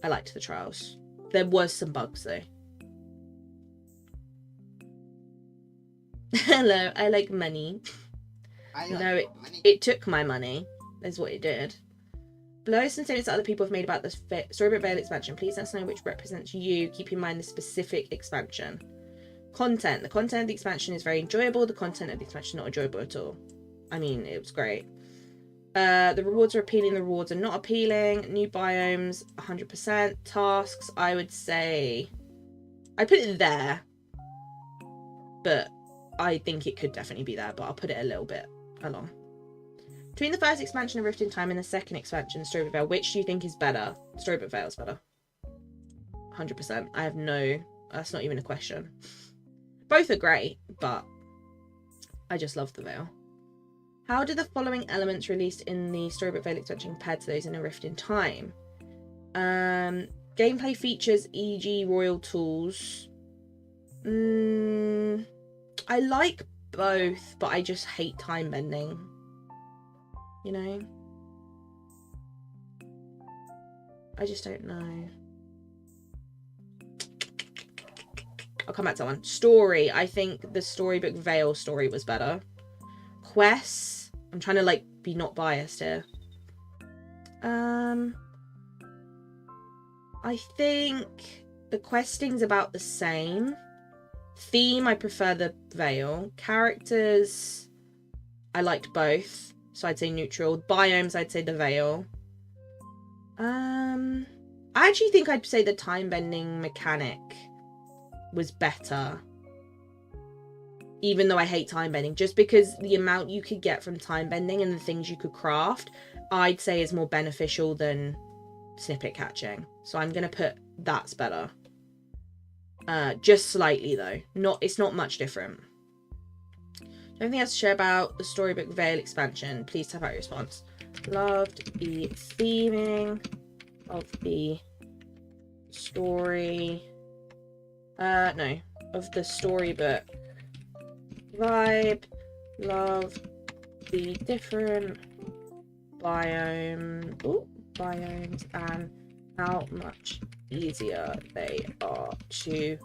S1: I liked the trials. There was some bugs though. Hello, I like money. It took my money. Is what it did. Below some statements that other people have made about the Storybook Vale expansion. Please let us know which represents you. Keep in mind the specific expansion. Content. The content of the expansion is very enjoyable. The content of the expansion is not enjoyable at all. I mean, it was great. The rewards are appealing. The rewards are not appealing. New biomes, 100%. Tasks, I would say... I put it there. But I think it could definitely be there. But I'll put it a little bit along. Between the first expansion of Rift in Time and the second expansion, Storybook Vale, which do you think is better? Storybook Vale is better. 100%. I have no... That's not even a question. Both are great, but I just love the Vale. How do the following elements released in the Storybook Vale expansion compare to those in a Rift in Time? Gameplay features, e.g. royal tools. I like both, but I just hate time bending. You know? I just don't know. I'll come back to that one. Story. I think the Storybook Vale story was better. Quests. I'm trying to, like, be not biased here. I think the questing's about the same. Theme, I prefer the Vale. Characters, I liked both. So I'd say neutral. Biomes, I'd say the Vale. I actually think I'd say the time bending mechanic was better. Even though I hate time bending. Just because the amount you could get from time bending and the things you could craft, I'd say is more beneficial than snippet catching. So I'm going to put that's better. Just slightly though. It's not much different. Anything else to share about the Storybook Vale expansion? Please type out your response. Loved the theming of the story. No, of the storybook vibe. Love the different biomes and how much easier they are to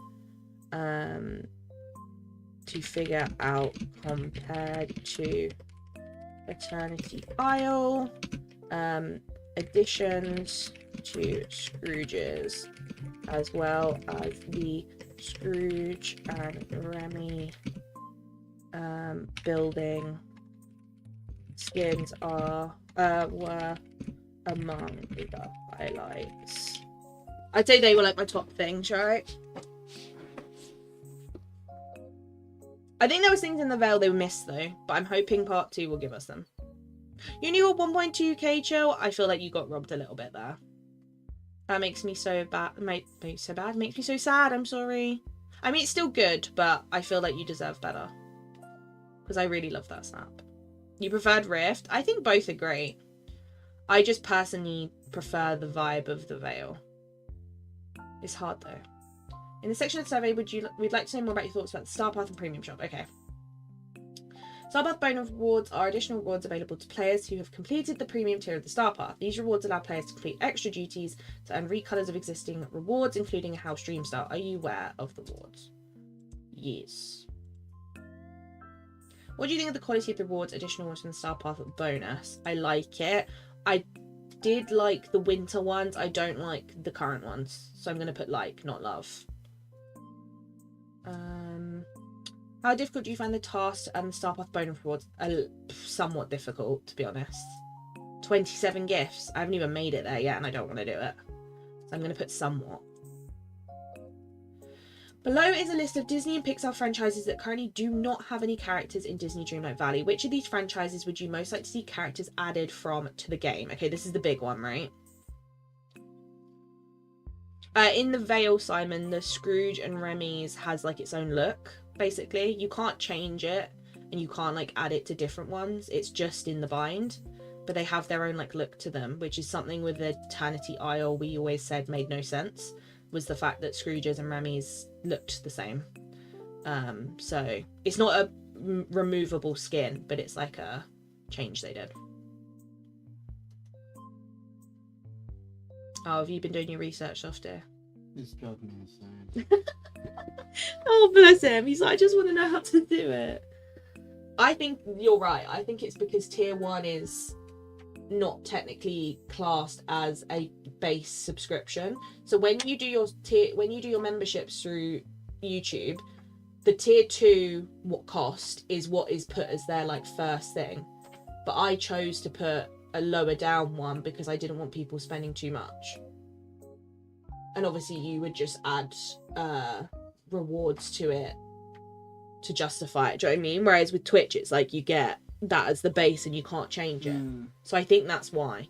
S1: figure out compared to Eternity Isle. Additions to Scrooges, as well as the Scrooge and Remy building skins were among the highlights. I'd say they were like my top things, right? I think there was things in the Vale they missed though, but I'm hoping part 2 will give us them. You only got 1.2k chill. I feel like you got robbed a little bit there. That makes me so bad. Makes me so sad. I'm sorry. I mean, it's still good, but I feel like you deserve better. Because I really love that snap. You preferred Rift? I think both are great. I just personally prefer the vibe of the Vale. It's hard though. In the section of the survey, we'd like to know more about your thoughts about the Star Path and Premium Shop. Okay. Star Path bonus rewards are additional rewards available to players who have completed the premium tier of the Star Path. These rewards allow players to complete extra duties to earn recolours of existing rewards, including a house dream star. Are you aware of the rewards? Yes. What do you think of the quality of the rewards additional ones from the Star Path bonus? I like it. I did like the winter ones. I don't like the current ones. So I'm going to put like, not love. How difficult do you find the tasks and the Star Path bonus rewards? Somewhat difficult, to be honest. 27 gifts. I haven't even made it there yet and I don't want to do it. So I'm going to put somewhat. Below is a list of Disney and Pixar franchises that currently do not have any characters in Disney Dreamlight Valley. Which of these franchises would you most like to see characters added from to the game? Okay, this is the big one, right? In the Vale, Simon, the Scrooge and Remy's has like its own look, basically. You can't change it and you can't like add it to different ones. It's just in the bind. But they have their own like look to them, which is something with the Eternity Isle we always said made no sense, was the fact that Scrooge's and Remy's looked the same. So it's not a removable skin, but it's like a change they did. Oh, have you been doing your research, Softy?
S2: It's driving me insane.
S1: Oh, bless him. He's like, I just want to know how to do it. I think you're right. I think it's because tier 1 is not technically classed as a base subscription. So when you do your memberships through YouTube, the tier 2 cost is what is put as their like first thing. But I chose to put a lower down one because I didn't want people spending too much. And obviously you would just add rewards to it to justify it. Do you know what I mean? Whereas with Twitch, it's like you get that as the base and you can't change it. So I think that's why.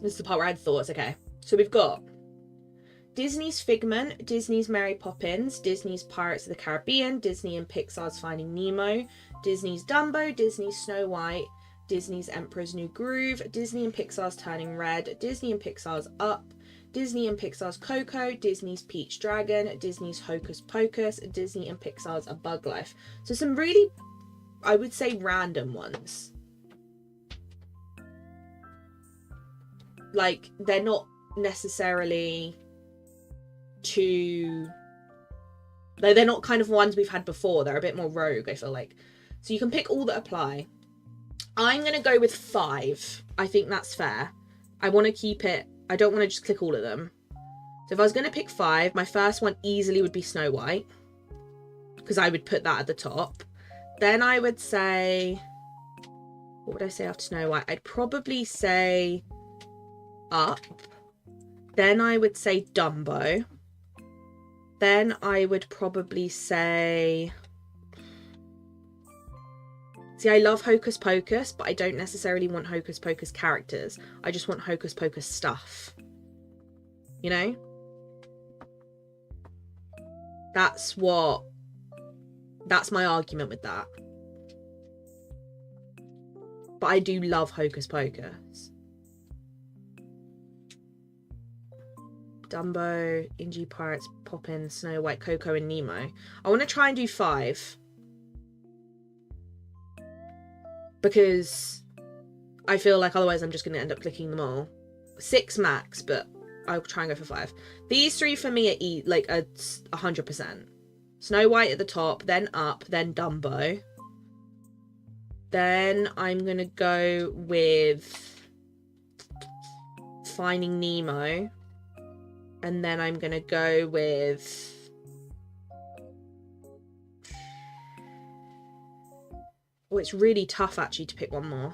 S1: This is the part where I had thoughts. Okay, so we've got Disney's Figment, Disney's Mary Poppins, Disney's Pirates of the Caribbean, Disney and Pixar's Finding Nemo, Disney's Dumbo, Disney's Snow White, Disney's Emperor's New Groove, Disney and Pixar's Turning Red, Disney and Pixar's Up, Disney and Pixar's Coco, Disney's Peach Dragon, Disney's Hocus Pocus, Disney and Pixar's A Bug Life. So some really, I would say, random ones. Like, they're not necessarily too... They're not kind of ones we've had before. They're a bit more rogue, I feel like. So you can pick all that apply. I'm going to go with 5. I think that's fair. I want to keep it... I don't want to just click all of them. So if I was going to pick 5, my first one easily would be Snow White, because I would put that at the top. Then I would say... What would I say after Snow White? I'd probably say Up. Then I would say Dumbo. Then I would probably say... See, I love Hocus Pocus, but I don't necessarily want Hocus Pocus characters. I just want Hocus Pocus stuff. You know? That's my argument with that. But I do love Hocus Pocus. Dumbo, Ingy Pirates, Poppin, Snow White, Coco, and Nemo. I want to try and do 5. Because I feel like otherwise I'm just going to end up clicking them all. 6 max, but I'll try and go for 5. These 3 for me are like a 100%. Snow White at the top, then Up, then Dumbo. Then I'm going to go with Finding Nemo. And then I'm going to go with... Oh, it's really tough actually to pick one more.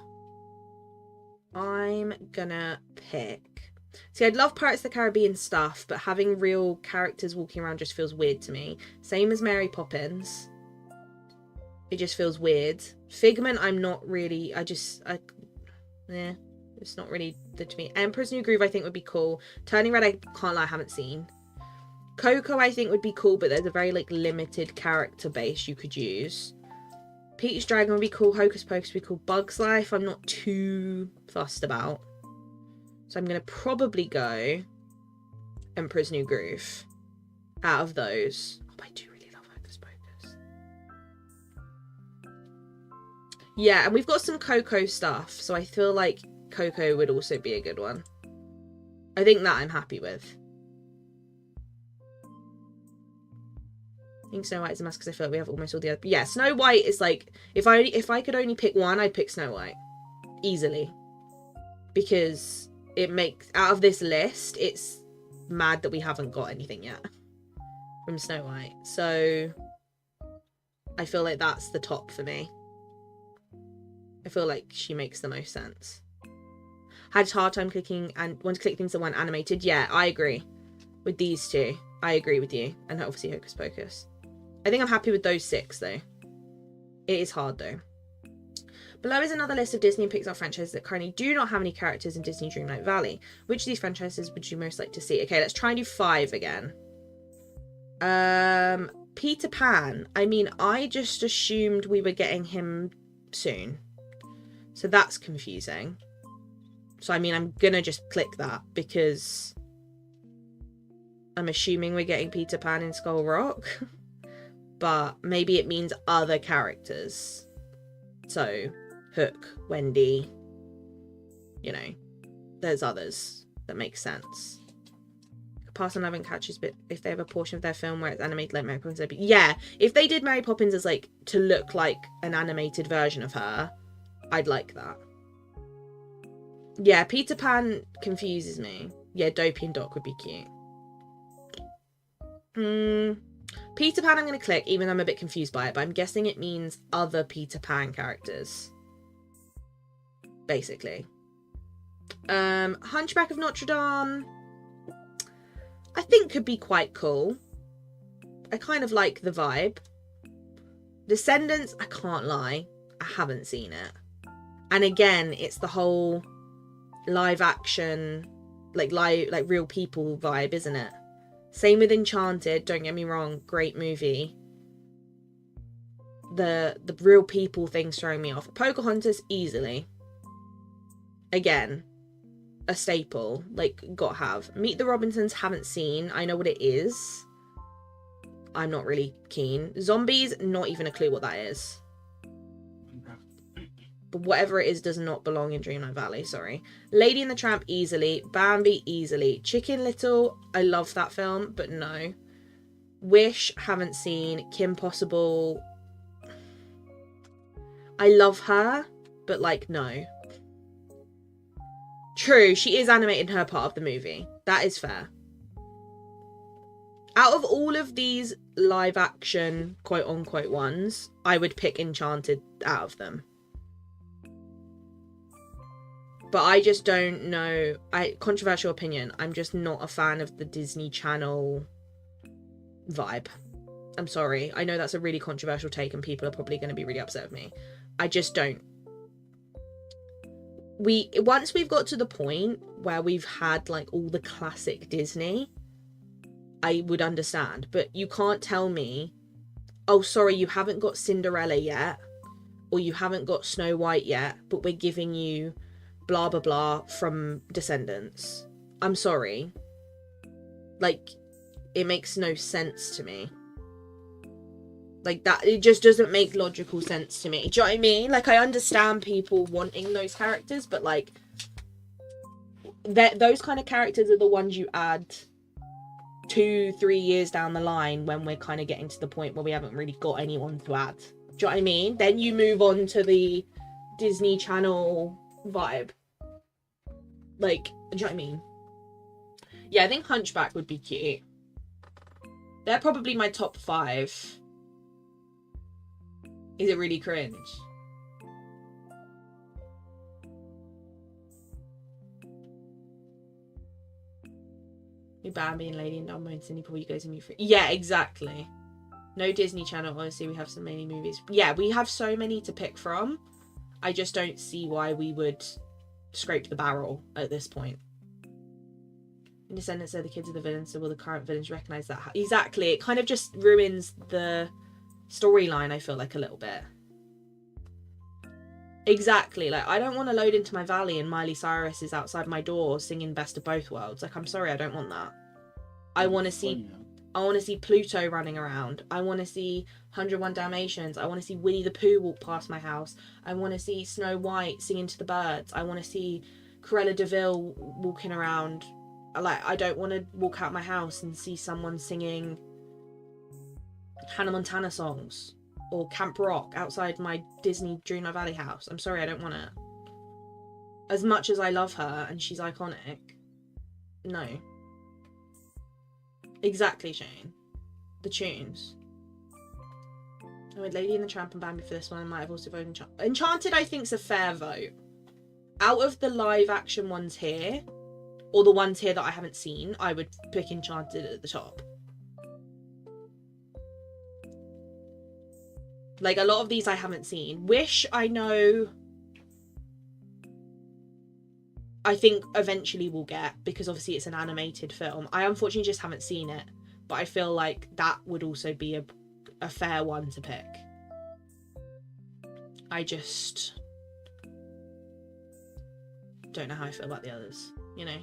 S1: I'm gonna pick... See, I'd love Pirates of the Caribbean stuff, but having real characters walking around just feels weird to me. Same as Mary Poppins. It just feels weird. Figment, I'm not really... it's not really good to me. Emperor's New Groove, I think, would be cool. Turning Red, I can't lie, I haven't seen. Coco, I think, would be cool, but there's a very, like, limited character base you could use. Peach Dragon would be cool. Hocus Pocus would be cool. Bug's Life, I'm not too fussed about. So I'm going to probably go Emperor's New Groove out of those. Oh, but I do really love Hocus Pocus. Yeah, and we've got some Coco stuff, so I feel like Coco would also be a good one. I think that I'm happy with. I think Snow White is a must because I feel like we have almost all the other... Yeah, Snow White is like... If I could only pick one, I'd pick Snow White. Easily. Because it makes... Out of this list, it's mad that we haven't got anything yet from Snow White. So I feel like that's the top for me. I feel like she makes the most sense. Had a hard time clicking and want to click things that weren't animated. Yeah, I agree with these 2. I agree with you. And obviously Hocus Pocus. I think I'm happy with those 6 though. It is hard though. Below is another list of Disney and Pixar franchises that currently do not have any characters in Disney Dreamlight Valley. Which of these franchises would you most like to see? Okay, let's try and do 5 again. Peter Pan. I mean, I just assumed we were getting him soon. So that's confusing. So, I mean, I'm gonna just click that because I'm assuming we're getting Peter Pan in Skull Rock. But maybe it means other characters. So, Hook, Wendy, you know, there's others that make sense. Pass on Love and Catches, but if they have a portion of their film where it's animated like Mary Poppins, yeah, if they did Mary Poppins as like to look like an animated version of her, I'd like that. Yeah, Peter Pan confuses me. Yeah, Dopey and Doc would be cute. Peter Pan I'm going to click, even though I'm a bit confused by it, but I'm guessing it means other Peter Pan characters. Basically. Hunchback of Notre Dame, I think could be quite cool. I kind of like the vibe. Descendants, I can't lie, I haven't seen it. And again, it's the whole live action, like real people vibe, isn't it? Same with Enchanted, don't get me wrong, great movie. The real people thing's throwing me off. Pocahontas, easily. Again, a staple, like, gotta have. Meet the Robinsons, haven't seen. I know what it is. I'm not really keen. Zombies, not even a clue what that is. But whatever it is does not belong in Dreamlight Valley, sorry. Lady and the Tramp, easily. Bambi, easily. Chicken Little, I love that film, but no. Wish, haven't seen. Kim Possible, I love her, but like, no. True, she is animated in her part of the movie. That is fair. Out of all of these live action, quote unquote ones, I would pick Enchanted out of them. But I just don't know. Controversial opinion. I'm just not a fan of the Disney Channel vibe. I'm sorry. I know that's a really controversial take and people are probably going to be really upset with me. I just don't. Once we've got to the point where we've had like all the classic Disney, I would understand. But you can't tell me, oh, sorry, you haven't got Cinderella yet, or you haven't got Snow White yet, but we're giving you blah blah blah from Descendants. I'm sorry. Like, it makes no sense to me. Like, that, it just doesn't make logical sense to me. Do you know what I mean? Like, I understand people wanting those characters, but like, those kind of characters are the ones you add 2-3 years down the line when we're kind of getting to the point where we haven't really got anyone to add. Do you know what I mean? Then you move on to the Disney Channel vibe. Like, do you know what I mean? Yeah, I think Hunchback would be cute. They're probably my top 5. Is it really cringe? Bambi and Lady and Dumbo and Cindy probably goes in you free. Yeah, exactly. No Disney Channel. Honestly, we have so many movies. Yeah, we have so many to pick from. I just don't see why we would scrape the barrel at this point. In Descendants, they're the kids of the villains, so will the current villains recognise that? Exactly. It kind of just ruins the storyline, I feel like, a little bit. Exactly. Like, I don't want to load into my valley and Miley Cyrus is outside my door singing Best of Both Worlds. Like, I'm sorry, I don't want that. I want to see Pluto running around. I want to see 101 Dalmatians. I want to see Winnie the Pooh walk past my house. I want to see Snow White singing to the birds. I want to see Cruella de Vil walking around. Like, I don't want to walk out my house and see someone singing Hannah Montana songs or Camp Rock outside my Disney Dreamlight Valley house. I'm sorry, I don't want it. As much as I love her and she's iconic, no. Exactly, Shane. The tunes. I went Lady and the Tramp and Bambi for this one. I might have also voted Enchanted. Enchanted, I think, is a fair vote. Out of the live action ones here, or the ones here that I haven't seen, I would pick Enchanted at the top. Like, a lot of these I haven't seen. Wish, I know, I think eventually we'll get, because obviously it's an animated film. I unfortunately just haven't seen it, but I feel like that would also be a fair one to pick. I just don't know how I feel about the others, you know?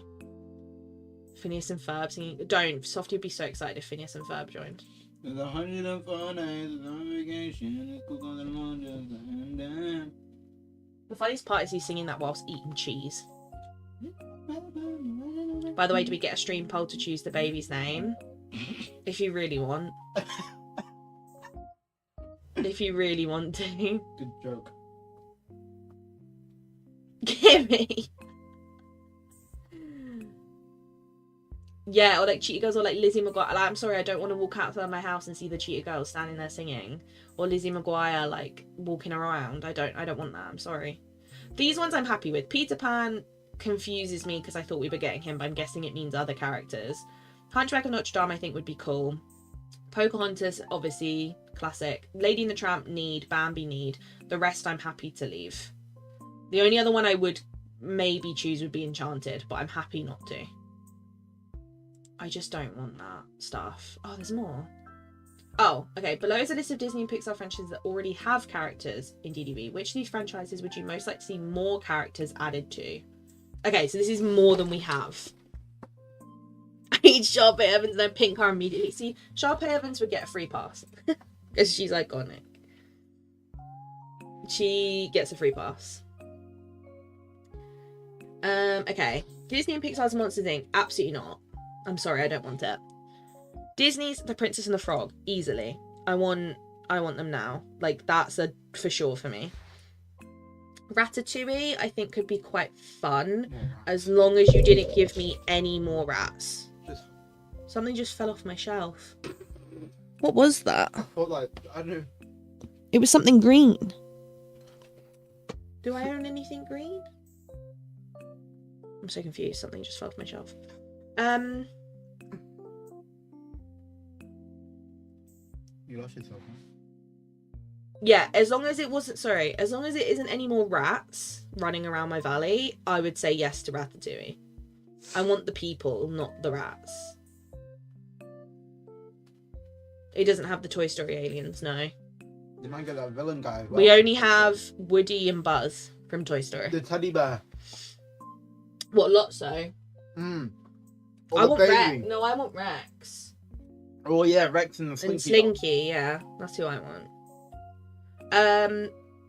S1: Phineas and Ferb singing. Don't. Softie would be so excited if Phineas and Ferb joined.
S2: There's 104 days on vacation.
S1: The funniest part is he's singing that whilst eating cheese. By the way, do we get a stream poll to choose the baby's name? If you really want. If you really want to.
S2: Good joke.
S1: Gimme. Yeah, or like Cheetah Girls, or like Lizzie McGuire. Like, I'm sorry, I don't want to walk outside my house and see the Cheetah Girls standing there singing, or Lizzie McGuire like walking around. I don't want that. I'm sorry. These ones I'm happy with. Peter Pan confuses me because I thought we were getting him, but I'm guessing it means other characters. Hunchback of Notre Dame I think would be cool. Pocahontas, obviously classic. Lady and the Tramp need. Bambi need. The rest I'm happy to leave. The only other one I would maybe choose would be Enchanted, but I'm happy not to. I just don't want that stuff. Oh, there's more. Oh, okay. Below is a list of Disney and Pixar franchises that already have characters in DDB. Which of these franchises would you most like to see more characters added to? Okay, so this is more than we have. I need Sharpay Evans and then Pink Car immediately. See, Sharpay Evans would get a free pass. Because she's iconic. She gets a free pass. Okay. Disney and Pixar's Monsters Inc. Absolutely not. I'm sorry, I don't want it. Disney's The Princess and the Frog, easily. I want them now. Like, that's a for sure for me. Ratatouille, I think, could be quite fun, as long as you didn't give me any more rats. Something just fell off my shelf. What was that?
S2: I thought, like, I don't know.
S1: It was something green. Do I own anything green? I'm so confused. Something just fell off my shelf.
S2: You lost yourself, huh?
S1: Yeah, as long as it isn't any more rats running around my valley, I would say yes to Ratatouille. I want the people, not the rats. It doesn't have the Toy Story aliens, no.
S2: You might get that villain guy as well.
S1: We only have Woody and Buzz from Toy Story.
S2: The teddy bear.
S1: What, Lotso?
S2: Or
S1: I
S2: the
S1: want
S2: baby.
S1: Rex. No, I want Rex.
S2: Oh yeah, Rex and the Slinky.
S1: And Slinky, yeah. That's who I want.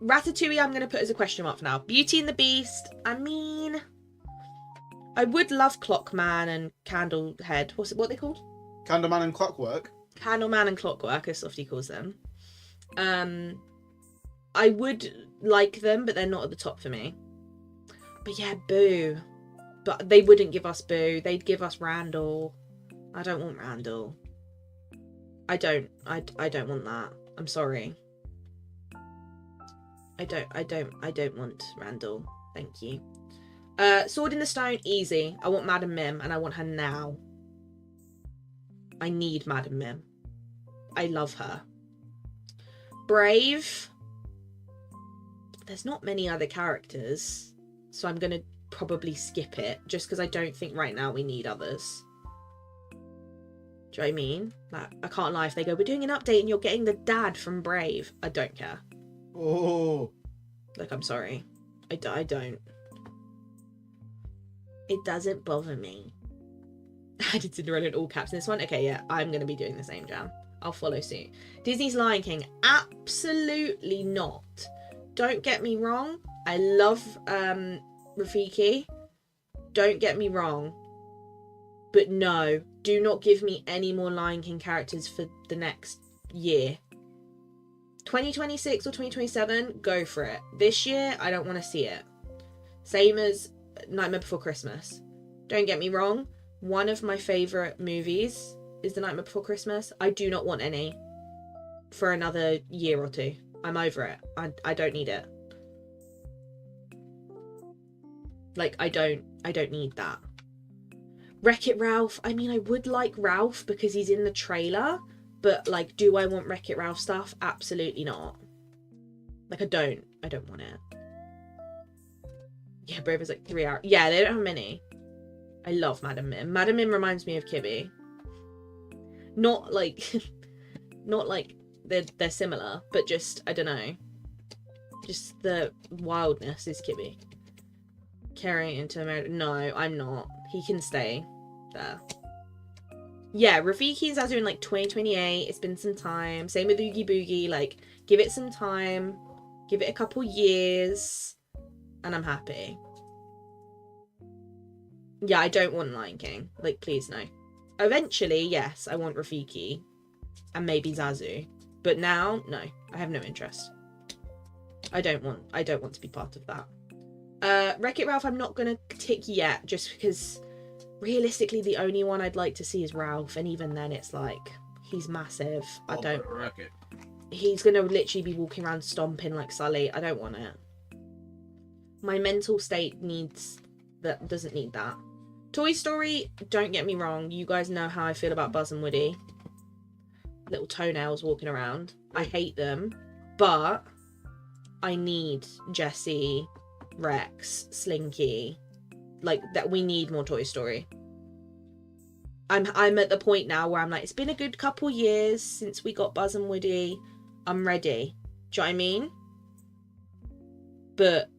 S1: Ratatouille I'm going to put as a question mark for now. Beauty and the Beast, I mean... I would love Clockman and Candlehead. What are they called?
S2: Candleman and Clockwork.
S1: Candleman and Clockwork, as Softy calls them. I would like them, but they're not at the top for me. But yeah, Boo. But they wouldn't give us Boo. They'd give us Randall. I don't want Randall. I don't want that. I'm sorry. I don't want Randall. Thank you. Sword in the Stone, easy. I want Madam Mim, and I want her now. I need Madam Mim. I love her. Brave. There's not many other characters, so I'm gonna probably skip it, just because I don't think right now we need others. Do you know what I mean? Like, I can't lie, if they go, we're doing an update and you're getting the dad from Brave, I don't care.
S2: Oh.
S1: Like, I'm sorry. I don't. It doesn't bother me. I did Cinderella in all caps in this one. Okay, yeah, I'm going to be doing the same, Jam. I'll follow suit. Disney's Lion King. Absolutely not. Don't get me wrong. I love Rafiki. Don't get me wrong. But no, do not give me any more Lion King characters for the next year. 2026 or 2027, go for it. This year, I don't want to see it. Same as Nightmare Before Christmas. Don't get me wrong. One of my favourite movies is The Nightmare Before Christmas. I do not want any for another year or two. I'm over it. I don't need it. Like, I don't need that. Wreck-It Ralph. I mean, I would like Ralph because he's in the trailer. But, like, do I want Wreck-It Ralph stuff? Absolutely not. Like, I don't want it. Yeah, Brave is like 3 hours. Yeah, they don't have many. I love Madam Mim. Madam Mim reminds me of Kibby. Not like they're similar, but just, I don't know. Just the wildness is Kibby. Carrying into America. No, I'm not. He can stay there. Yeah, Rafiki and Zazu in like 2028. It's been some time. Same with Oogie Boogie. Like, give it some time. Give it a couple years. And I'm happy. Yeah, I don't want Lion King. Like, please no. Eventually, yes, I want Rafiki. And maybe Zazu. But now, no. I have no interest. I don't want to be part of that. Wreck-It Ralph, I'm not going to tick yet. Just because, realistically, the only one I'd like to see is Ralph. And even then, it's like, he's massive. I don't...
S2: Wreck-It.
S1: He's going to literally be walking around stomping like Sully. I don't want it. My mental state doesn't need that. Toy Story, don't get me wrong. You guys know how I feel about Buzz and Woody. Little toenails walking around. I hate them. But I need Jessie, Rex, Slinky. Like, that we need more Toy Story. I'm at the point now where I'm like, it's been a good couple years since we got Buzz and Woody. I'm ready. Do you know what I mean? But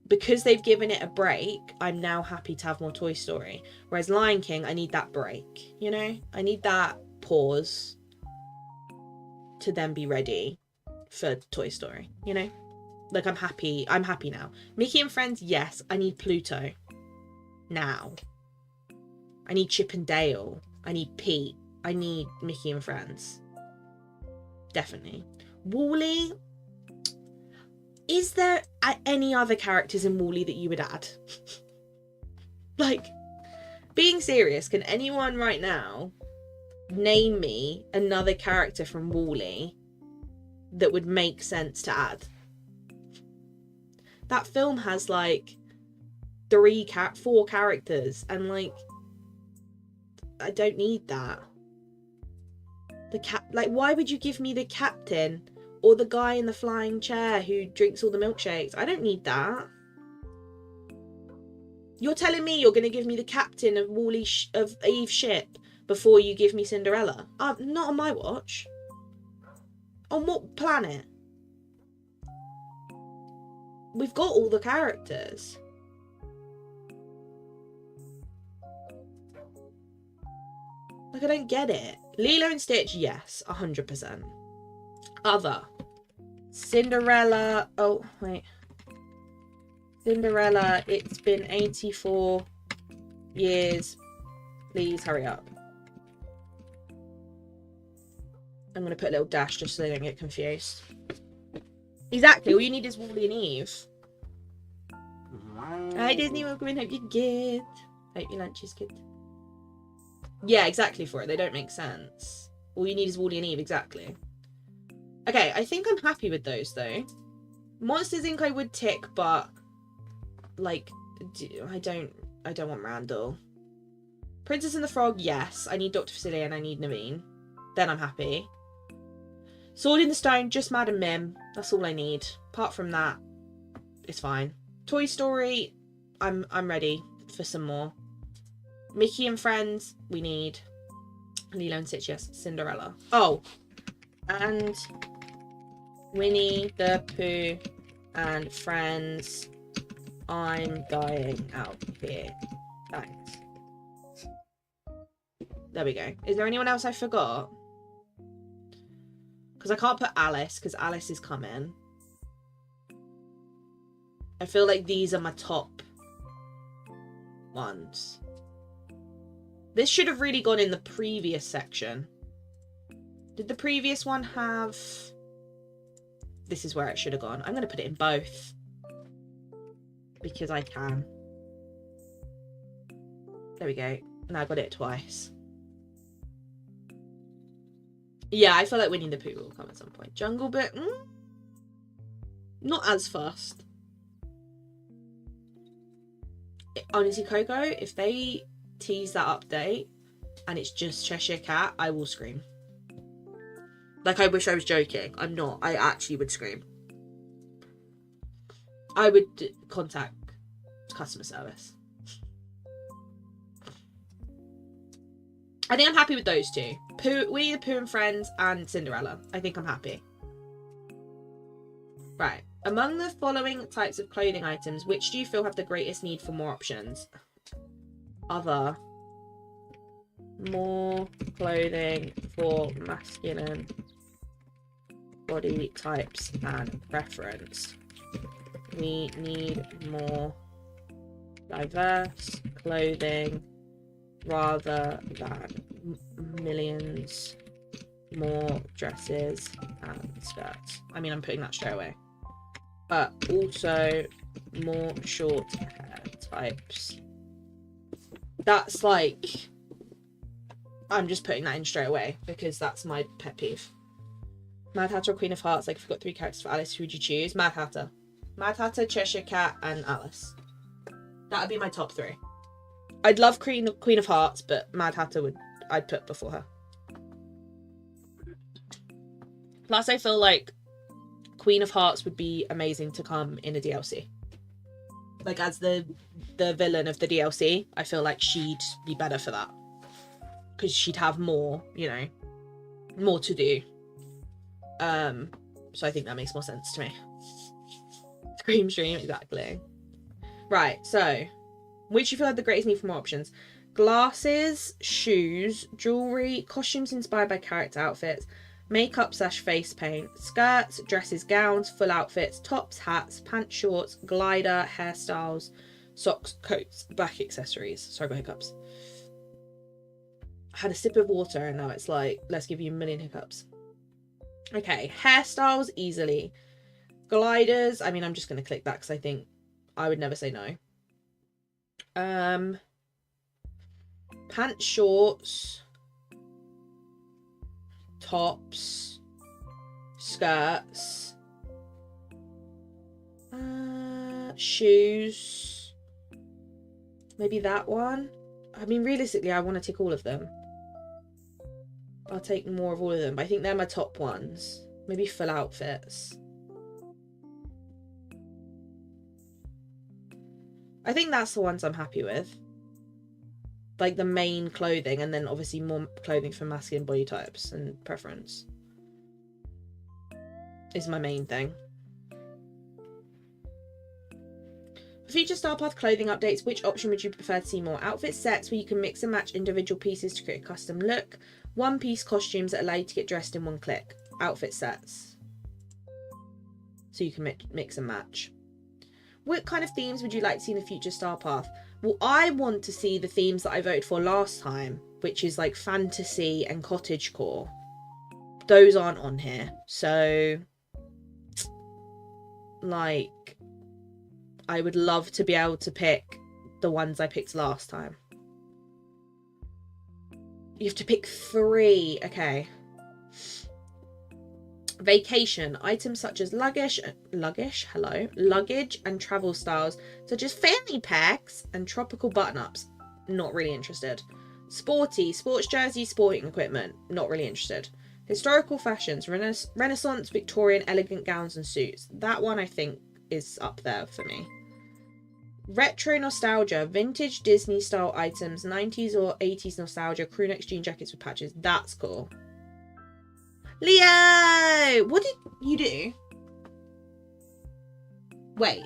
S1: because they've given it a break, I'm now happy to have more Toy Story. Whereas Lion King, I need that break, you know? I need that pause to then be ready for Toy Story, you know? Like, I'm happy now. Mickey and Friends, yes. I need Pluto. Now. I need Chip and Dale. I need Pete. I need Mickey and Friends. Definitely. Wall-E. Is there any other characters in Wall-E that you would add? Like, being serious, can anyone right now name me another character from Wall-E that would make sense to add? That film has like 4 characters, and like, I don't need that. Like, why would you give me the captain? Or the guy in the flying chair who drinks all the milkshakes. I don't need that. You're telling me you're going to give me the captain of of Eve's ship before you give me Cinderella? Not on my watch. On what planet? we've got all the characters. Like, I don't get it. Lilo and Stitch, yes, 100%. Other. Cinderella. Oh, wait. Cinderella, it's been 84 years. Please hurry up. I'm going to put a little dash just so they don't get confused. Exactly. All you need is Wally and Eve. Hi, Disney. Welcome in. Hope you're good. Hope your lunch is good. Yeah, exactly for it. They don't make sense. All you need is Wally and Eve. Exactly. Okay, I think I'm happy with those, though. Monsters, Inc. I would tick, but... like, I don't want Randall. Princess and the Frog, yes. I need Dr. Facilier and I need Naveen. Then I'm happy. Sword in the Stone, just Mad and Mim. That's all I need. Apart from that, it's fine. Toy Story, I'm ready for some more. Mickey and Friends, we need. Lilo and Stitch, yes. Cinderella. Oh, and Winnie the Pooh and Friends. I'm dying out here. Thanks. There we go. Is there anyone else I forgot? Because I can't put Alice, because Alice is coming. I feel like these are my top ones. This should have really gone in the previous section. Did the previous one have... This is where it should have gone. I'm going to put it in both. Because I can. There we go. Now I got it twice. Yeah, I feel like Winnie the Pooh will come at some point. Jungle Book, not as fast. Honestly, Coco, if they tease that update and it's just Cheshire Cat, I will scream. Like, I wish I was joking. I'm not. I actually would scream. I would contact customer service. I think I'm happy with those two. Winnie the Pooh and Friends and Cinderella. I think I'm happy. Right. Among the following types of clothing items, which do you feel have the greatest need for more options? Other. More clothing for masculine body types and preference. We need more diverse clothing rather than millions more dresses and skirts. I mean, I'm putting that straight away. But also more short hair types. That's like... I'm just putting that in straight away because that's my pet peeve. Mad Hatter or Queen of Hearts? Like, if you've got 3 characters for Alice, who would you choose? Mad Hatter. Mad Hatter, Cheshire Cat, and Alice. That would be my top 3. I'd love Queen of Hearts, but Mad Hatter I'd put before her. Plus, I feel like Queen of Hearts would be amazing to come in a DLC. Like, as the villain of the DLC, I feel like she'd be better for that. Because she'd have more, you know, more to do. So I think that makes more sense to me. Scream Stream, exactly. Right, so... which you feel like the greatest need for more options? Glasses, shoes, jewellery, costumes inspired by character outfits, makeup / face paint, skirts, dresses, gowns, full outfits, tops, hats, pants, shorts, glider, hairstyles, socks, coats, back accessories. Sorry, got hiccups. I had a sip of water and now it's like, let's give you a million hiccups. Okay, hairstyles, easily. Gliders, I mean, I'm just going to click that because I think I would never say no. Pants, shorts, tops, skirts, shoes, maybe that one. I mean, realistically, I want to tick all of them. I'll take more of all of them, but I think they're my top ones. Maybe full outfits. I think that's the ones I'm happy with. Like the main clothing, and then obviously more clothing for masculine body types and preference is my main thing. Future Star Path clothing updates. Which option would you prefer to see more? Outfit sets where you can mix and match individual pieces to create a custom look. One piece costumes that allow you to get dressed in one click. Outfit sets. So you can mix and match. What kind of themes would you like to see in the future Star Path? Well, I want to see the themes that I voted for last time, which is like fantasy and cottagecore. Those aren't on here. So, like, I would love to be able to pick the ones I picked last time. You have to pick 3. Okay. Vacation. Items such as luggage and travel styles such as fanny packs and tropical button-ups. Not really interested. Sporty. Sports jerseys, sporting equipment. Not really interested. Historical fashions. Renaissance, Victorian, elegant gowns and suits. That one I think is up there for me. Retro nostalgia, vintage Disney style items, 90s or 80s nostalgia, crew neck jean jackets with patches. That's cool. Leo! What did you do? Wait.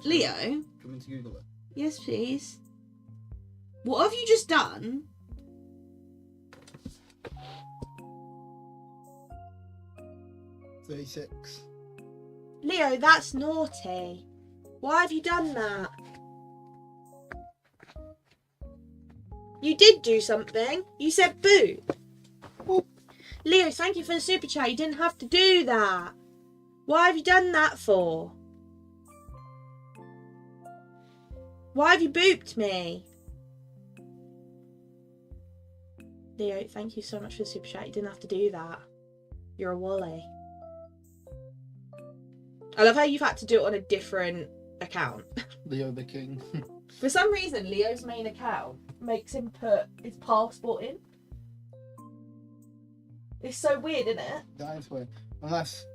S1: Leo?
S2: Do you want me to Google it?
S1: Yes, please. What have you just done?
S2: $36.
S1: Leo, that's naughty. Why have you done that? You did do something. You said boo. Leo, thank you for the super chat. You didn't have to do that. Why have you done that for? Why have you booped me? Leo, thank you so much for the super chat. You didn't have to do that. You're a wally. I love how you've had to do it on a different account.
S2: Leo the King.
S1: For some reason, Leo's main account makes him put his passport in. It's so weird, isn't it?
S2: That is weird. Unless,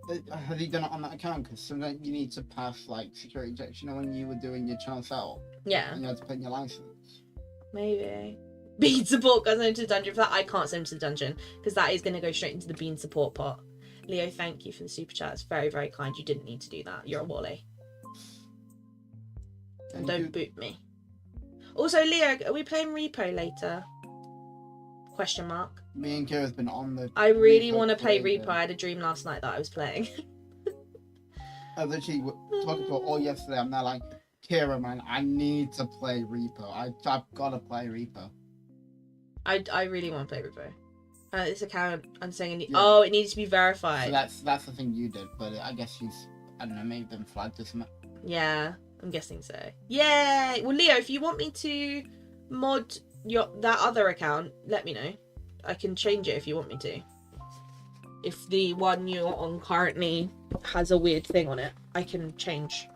S2: have you done it on that account? Because sometimes you need to pass, like, security checks. You know when you were doing your channel setup?
S1: Yeah.
S2: And you had to put in your license.
S1: Maybe. Bean support goes into the dungeon. For that, I can't send him to the dungeon because that is going to go straight into the bean support pot. Leo, thank you for the super chat. It's very, very kind. You didn't need to do that. You're a wally. And don't boot me. Also, Leo, are we playing Repo later? Question mark.
S2: Me and Kira's been on the...
S1: I really want to play Repo. I had a dream last night that I was playing.
S2: I was literally talking to her all yesterday. I'm now like, Kira, man, I need to play Repo. I've got to play Repo.
S1: I really want to play Repo. This account, I'm saying,
S2: Yeah.
S1: oh, it needs to be verified.
S2: So that's the thing you did, but I guess she's, I don't know, maybe been flagged or something.
S1: Yeah, I'm guessing so. Yay! Well, Leo, if you want me to mod that other account, let me know. I can change it if you want me to. If the one you're on currently has a weird thing on it, I can change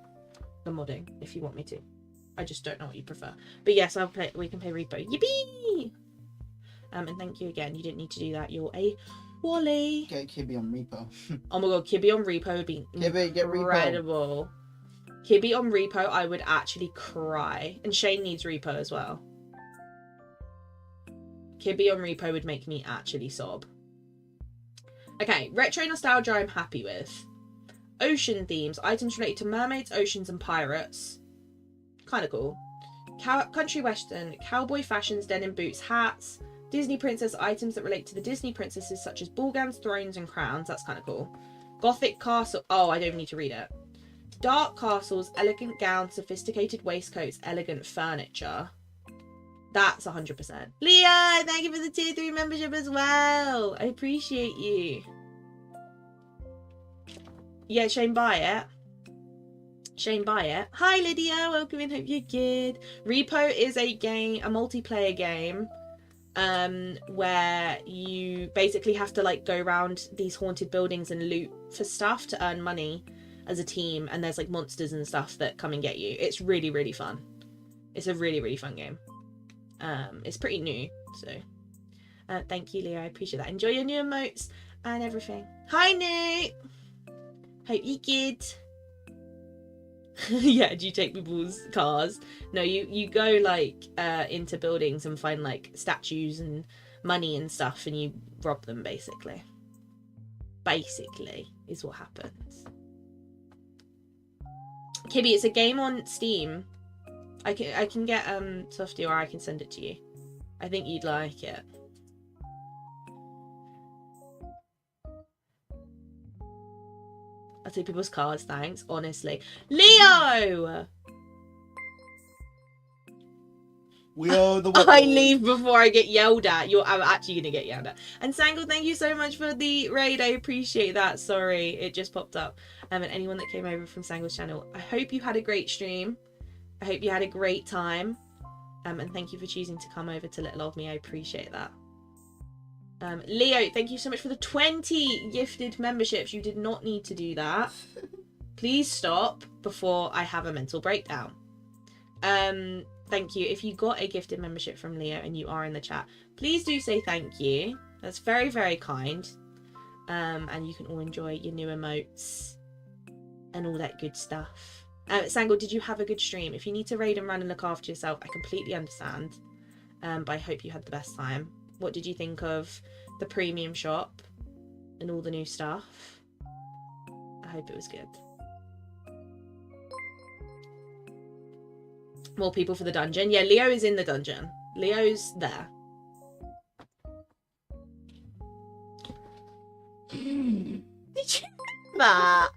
S1: the modding if you want me to. I just don't know what you prefer. But yes, we can play Repo. Yippee! And thank you again. You didn't need to do that. You're a wally.
S2: Get Kibby on Repo.
S1: Oh my god, Kibby on Repo would be
S2: Kibby, get Repo.
S1: incredible. Kibby on Repo, I would actually cry. And Shane needs Repo as well. Kibby on Repo would make me actually sob. Okay, retro nostalgia I'm happy with. Ocean themes, items related to mermaids, oceans and pirates. Kind of cool. Country western, cowboy fashions, denim boots, hats. Disney princess items that relate to the Disney princesses such as ball gowns, thrones and crowns. That's kind of cool. Gothic castle. Oh, I don't need to read it. Dark castles, elegant gowns, sophisticated waistcoats, elegant furniture. That's 100%. Leo, thank you for the tier 3 membership as well. I appreciate you. Yeah, Shane, buy it. Shane, buy it. Hi, Lydia. Welcome in. Hope you're good. Repo is a game, a multiplayer game, where you basically have to like go around these haunted buildings and loot for stuff to earn money as a team. And there's like monsters and stuff that come and get you. It's really, really fun. It's a really, really fun game. It's pretty new, so thank you, Leo. I appreciate that. Enjoy your new emotes and everything. Hi, Nate. Hope you good. Yeah, do you take people's cars? No, you go like into buildings and find like statues and money and stuff, and you rob them basically. is what happens. Kibby, it's a game on Steam. I can get softjaw, or I can send it to you. I think you'd like it. I'll take people's cards, thanks. Honestly, Leo.
S2: We are the
S1: I leave before I get yelled at. I'm actually gonna get yelled at. And Sangle, thank you so much for the raid. I appreciate that. Sorry, it just popped up. And anyone that came over from Sangle's channel, I hope you had a great stream. I hope you had a great time. And thank you for choosing to come over to Little Old Me. I appreciate that. Leo, thank you so much for the 20 gifted memberships. You did not need to do that. Please stop before I have a mental breakdown. Thank you. If you got a gifted membership from Leo and you are in the chat, please do say thank you. That's very, very kind. And you can all enjoy your new emotes and all that good stuff. Sangle, did you have a good stream? If you need to raid and run and look after yourself, I completely understand. But I hope you had the best time. What did you think of the premium shop and all the new stuff? I hope it was good. More people for the dungeon. Yeah, Leo is in the dungeon. Leo's there. Did you hear that?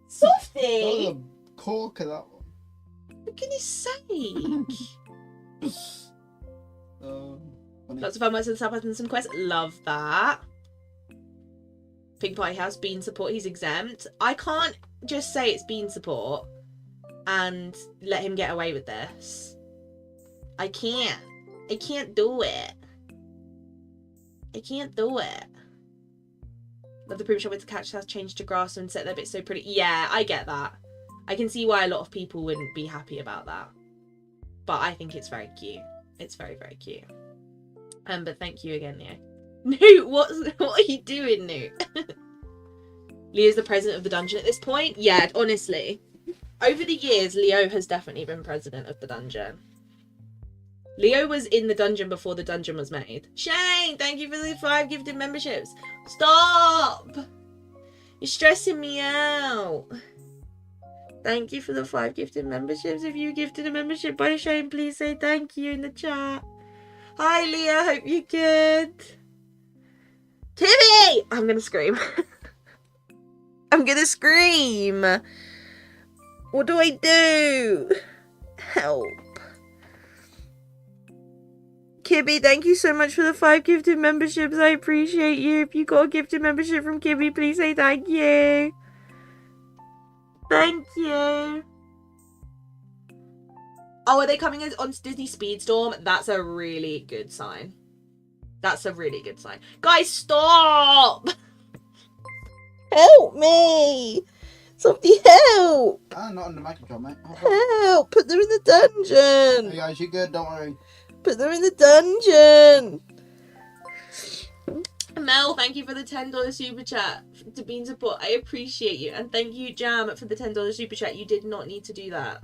S1: Softie!
S2: That was a corker, that one.
S1: For goodness sake.
S2: Funny.
S1: Lots of fun words and stuff and some quests. Love that. Pig Pie House, bean support. He's exempt. I can't just say it's bean support and let him get away with this. I can't. I can't do it. I can't do it. Love the premium shop with the catch has changed to grass and set their bit so pretty. Yeah, I get that. I can see why a lot of people wouldn't be happy about that. But I think it's very cute. It's very, very cute. But thank you again, Leo. Newt, what are you doing, Newt? Leo's the president of the dungeon at this point? Yeah, honestly. Over the years, Leo has definitely been president of the dungeon. Leo was in the dungeon before the dungeon was made. Shane, thank you for the 5 gifted memberships. Stop! You're stressing me out. Thank you for the 5 gifted memberships. If you gifted a membership by Shane, please say thank you in the chat. Hi, Leo. Hope you're good. Timmy! I'm going to scream. I'm going to scream. What do I do? Help. Kibby, thank you so much for the 5 gifted memberships. I appreciate you. If you got a gifted membership from Kibby, please say thank you. Thank you. Oh, are they coming on Disney Speedstorm? That's a really good sign. That's a really good sign. Guys, stop! Help me! Somebody help!
S2: Ah, not on the microphone, mate.
S1: Help! Put them in the dungeon!
S2: Hey guys, you good? Don't worry.
S1: Put them in the dungeon! Mel, thank you for the $10 super chat to Bean Support. I appreciate you. And thank you, Jam, for the $10 super chat. You did not need to do that.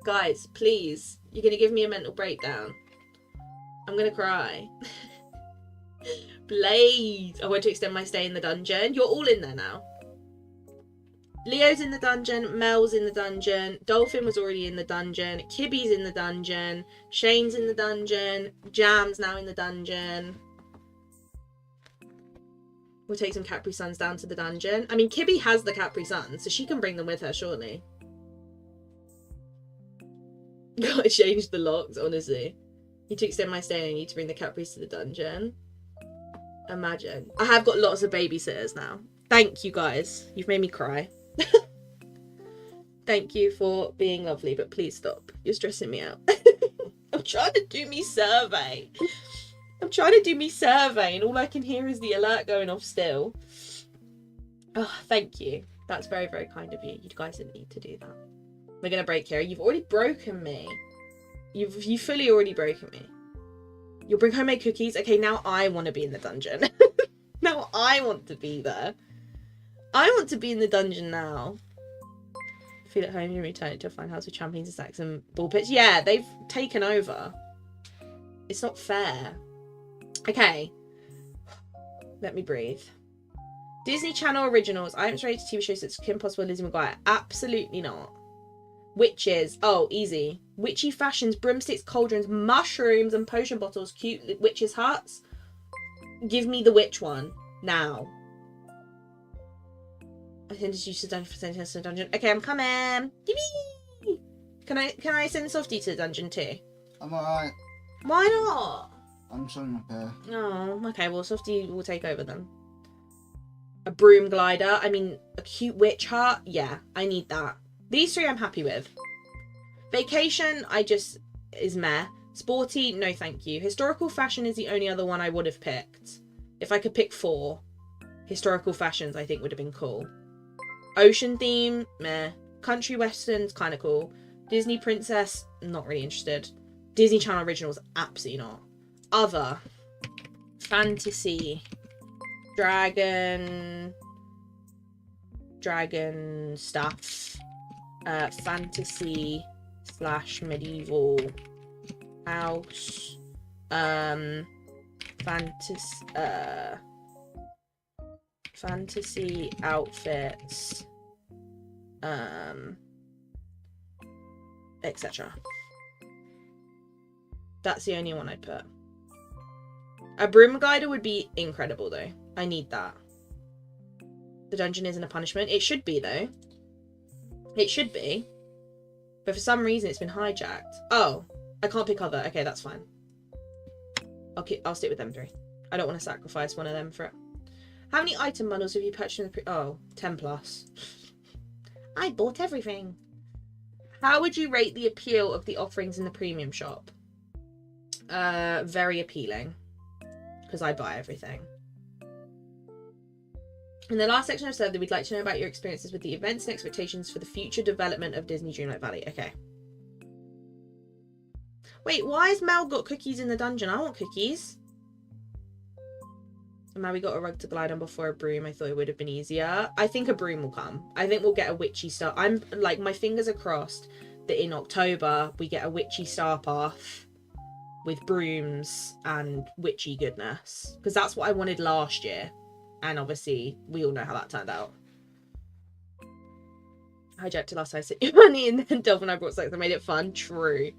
S1: Guys, please. You're going to give me a mental breakdown. I'm going to cry. Blaze. I want to extend my stay in the dungeon. You're all in there now. Leo's in the dungeon. Mel's in the dungeon. Dolphin was already in the dungeon. Kibby's in the dungeon. Shane's in the dungeon. Jam's now in the dungeon. We'll take some Capri Suns down to the dungeon. I mean, Kibby has the Capri Suns, so she can bring them with her, surely. Gotta change the locks, honestly. You to extend my stay, I need to bring the Capris to the dungeon. Imagine. I have got lots of babysitters now. Thank you, guys. You've made me cry. Thank you for being lovely, but please stop. You're stressing me out. I'm trying to do me survey. And all I can hear is the alert going off still. Oh, thank you. That's very, very kind of you. You guys didn't need to do that. We're going to break here. You've already broken me. You've fully already broken me. You'll bring homemade cookies. Okay, now I want to be in the dungeon. Now I want to be there. I want to be in the dungeon now. Feel at home, you return it to a fine house with trampolines and stacks and ball pits. Yeah, they've taken over. It's not fair. Okay. Let me breathe. Disney Channel originals. I haven't rated TV shows such as Kim Possible, Lizzie McGuire. Absolutely not. Witches. Oh, easy. Witchy fashions, broomsticks, cauldrons, mushrooms, and potion bottles. Cute witches' huts. Give me the witch one now. I send you to the dungeon. Okay, I'm coming. Yippee! Can I send Softy to the dungeon too?
S2: I'm alright.
S1: Why not?
S2: I'm showing up here.
S1: Oh, okay. Well, Softy will take over then. A broom glider. I mean, a cute witch hut. Yeah, I need that. These three I'm happy with. Vacation, is meh. Sporty, no thank you. Historical fashion is the only other one I would have picked. If I could pick 4, historical fashions I think would have been cool. Ocean theme, meh. Country westerns, kind of cool. Disney princess, not really interested. Disney Channel originals, absolutely not. Other. Fantasy. Dragon stuff. Fantasy / medieval house. Fantasy outfits. Etc. That's the only one I'd put. A broom glider would be incredible though. I need that. The dungeon isn't a punishment. It should be though. It should be. But for some reason it's been hijacked. Oh, I can't pick other. Okay, that's fine. I'll stick with them 3. I don't want to sacrifice one of them for it. How many item bundles have you purchased in the 10 plus. I bought everything. How would you rate the appeal of the offerings in the premium shop? Very appealing. Because I buy everything. In the last section of survey, we'd like to know about your experiences with the events and expectations for the future development of Disney Dreamlight Valley. Okay. Wait, why has Mel got cookies in the dungeon? I want cookies. And now we got a rug to glide on before a broom. I thought it would have been easier. I think a broom will come. I think we'll get a witchy star. I'm like, my fingers are crossed that in October we get a witchy star path with brooms and witchy goodness. Because that's what I wanted last year. And obviously, we all know how that turned out. Hijacked it last time I sent you money and then Dolphin and I brought something that made it fun. True.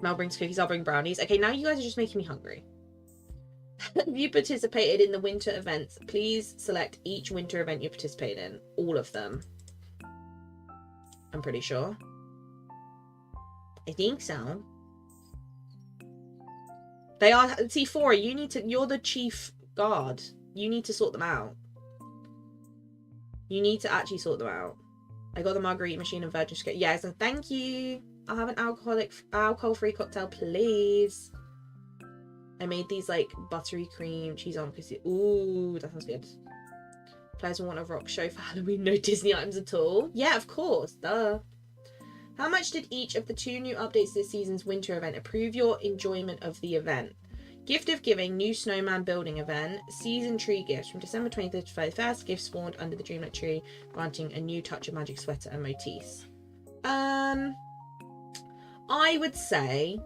S1: Mel brings cookies, I'll bring brownies. Okay, now you guys are just making me hungry. Have you participated in the winter events? Please select each winter event you participate in. All of them. I'm pretty sure. I think so. They are... See, Fora, you need to... You're the chief guard. You need to sort them out. You need to actually sort them out. I got the margarita machine and virgin scale. Yes, and thank you. I'll have an alcohol-free cocktail, please. I made these like buttery cream cheese on because ooh, that sounds good. Players will want a rock show for Halloween. No Disney items at all. Yeah, of course. Duh. How much did each of the 2 new updates this season's winter event improve your enjoyment of the event? Gift of Giving, new snowman building event, season tree gifts from December 23rd to 31st, gifts spawned under the Dreamlight tree, granting a new touch of magic sweater and motifs. I would say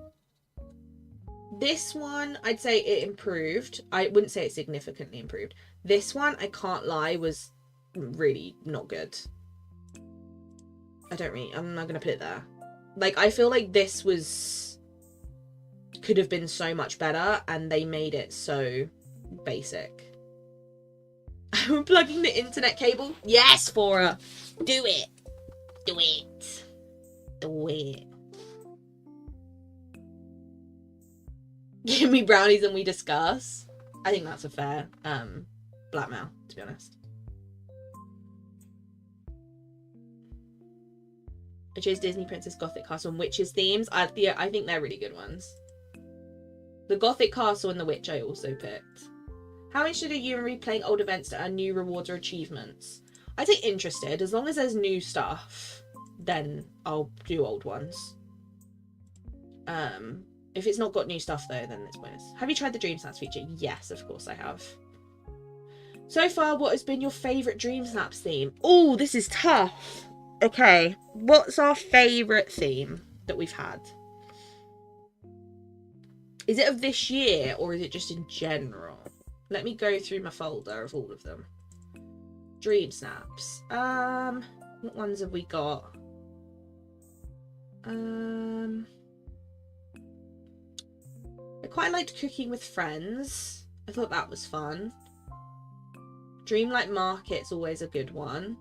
S1: this one, I'd say it improved. I wouldn't say it significantly improved. This one, I can't lie, was really not good. I'm not gonna put it there. Like, I feel like this could have been so much better and they made it so basic. I'm plugging the internet cable. Yes, Fora. Do it. Do it. Do it. Give me brownies and we discuss. I think that's a fair blackmail, to be honest. I chose Disney Princess Gothic Castle and Witches themes. I think they're really good ones. The Gothic Castle and the Witch I also picked. How interested are you in replaying old events to earn new rewards or achievements? I'd say interested. As long as there's new stuff, then I'll do old ones. If it's not got new stuff though, then it's bonus. Have you tried the DreamSnaps feature? Yes, of course I have. So far, what has been your favourite DreamSnaps theme? Oh, this is tough. Okay, what's our favourite theme that we've had? Is it of this year or is it just in general? Let me go through my folder of all of them. DreamSnaps. What ones have we got? I quite liked Cooking with Friends. I thought that was fun. Dreamlight Market's always a good one.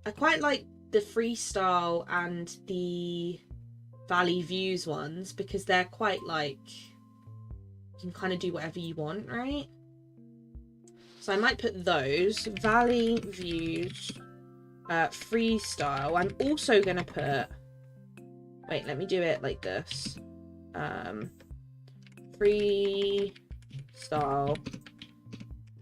S1: I quite like the freestyle and the Valley Views ones because they're quite like, you can kind of do whatever you want, right? So I might put those. Valley Views, freestyle. I'm also gonna put, wait, let me do it like this. Freestyle,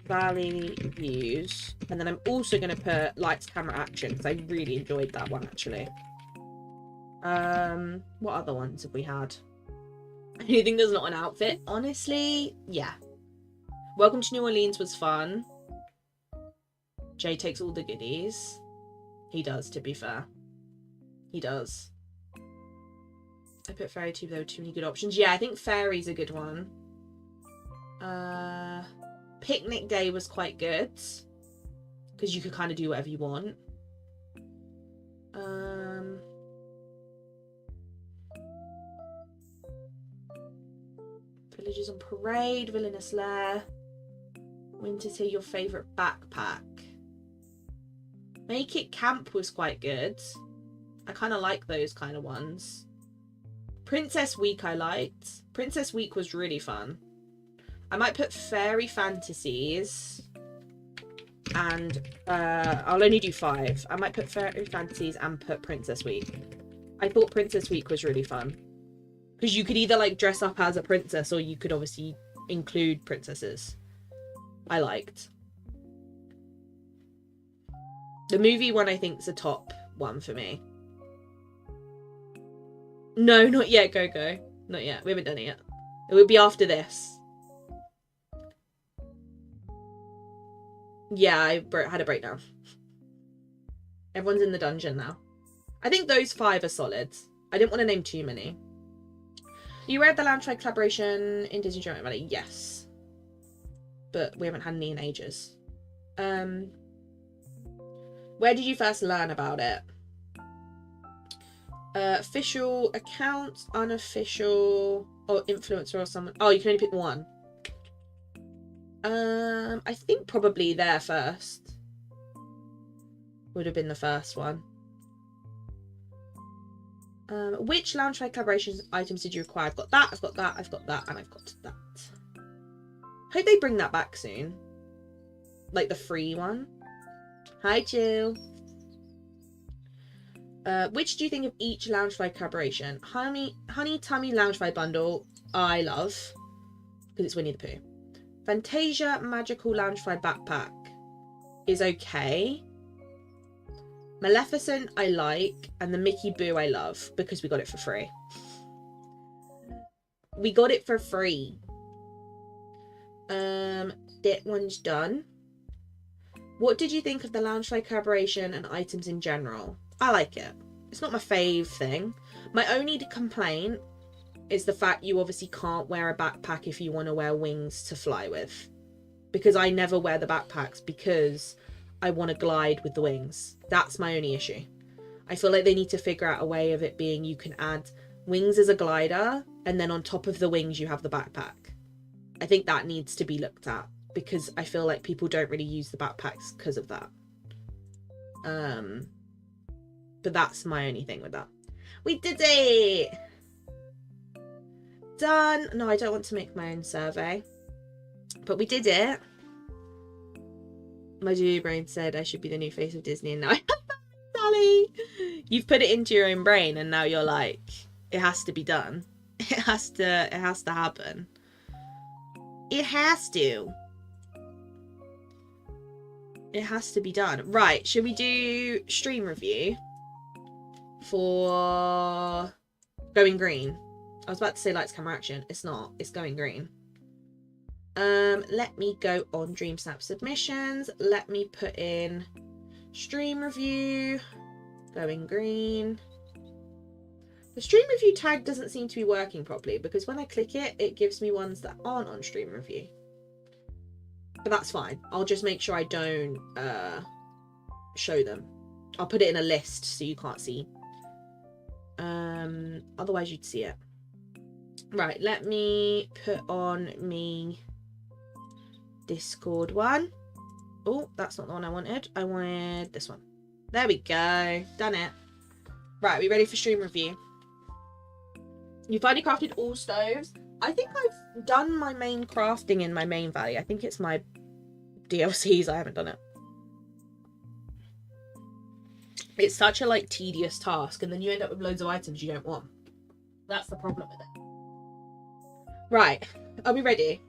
S1: Valley Views, and then I'm also gonna put Lights, Camera, Action because I really enjoyed that one actually. What other ones have we had? Anything that's not an outfit, honestly, yeah. Welcome to New Orleans was fun. Jay takes all the goodies. He does, to be fair. He does. I put Fairy Tube, there were too many good options. Yeah, I think Fairy's a good one. Picnic Day was quite good. Because you could kind of do whatever you want. Villagers on Parade, Villainous Lair. Winter's Here, your favourite backpack. Make It Camp was quite good. I kind of like those kind of ones. Princess Week I liked. Princess Week was really fun. I might put Fairy Fantasies. And I'll only do 5. I might put Fairy Fantasies and put Princess Week. I thought Princess Week was really fun. Because you could either like dress up as a princess or you could obviously include princesses. I liked. The movie one I think is the top one for me. No, not yet, Go. Not yet. We haven't done it yet. It will be after this. Yeah, I had a breakdown. Everyone's in the dungeon now. I think those 5 are solid. I didn't want to name too many. You read the Loungefly collaboration in Disney Dreamlight Valley? Yes. But we haven't had any in ages. Where did you first learn about it? Official accounts, unofficial, or influencer or someone. Oh, you can only pick one. I think probably there first. Would have been the first one. Which Loungefly collaboration items did you require? I've got that, I've got that, I've got that, and I've got that. Hope they bring that back soon. Like the free one. Hi, Jill. Which do you think of each Loungefly collaboration? Honey Tummy Loungefly bundle, I love. Because it's Winnie the Pooh. Fantasia Magical Loungefly backpack is okay. Maleficent I like, and the Mickey Boo I love because we got it for free. We got it for free. That one's done. What did you think of the Loungefly collaboration and items in general? I like it. It's not my fave thing. My only complaint is the fact you obviously can't wear a backpack if you want to wear wings to fly with. Because I never wear the backpacks because I want to glide with the wings. That's my only issue. I feel like they need to figure out a way of it being you can add wings as a glider and then on top of the wings you have the backpack. I think that needs to be looked at because I feel like people don't really use the backpacks because of that. But that's my only thing with that. We did it! Done. No, I don't want to make my own survey. But we did it. My Julie brain said I should be the new face of Disney, and now I have that, Sally. You've put it into your own brain, and now you're like, it has to be done. It has to happen. It has to. It has to be done. Right, should we do stream review for Going Green? I was about to say Lights, Camera, Action. It's not. It's Going Green. Let me go on DreamSnap submissions. Let me put in stream review. Going Green. The stream review tag doesn't seem to be working properly because when I click it, it gives me ones that aren't on stream review. But that's fine. I'll just make sure I don't show them. I'll put it in a list so you can't see. Otherwise you'd see it. Right, let me put on me Discord one. Oh, that's not the one I wanted. I wanted this one. There we go. Done it. Right, we ready for stream review? You finally crafted all stoves. I think I've done my main crafting in my main valley. I think it's my DLCs. I haven't done it. It's such a like tedious task, and then you end up with loads of items you don't want. That's the problem with it. Right, are we ready?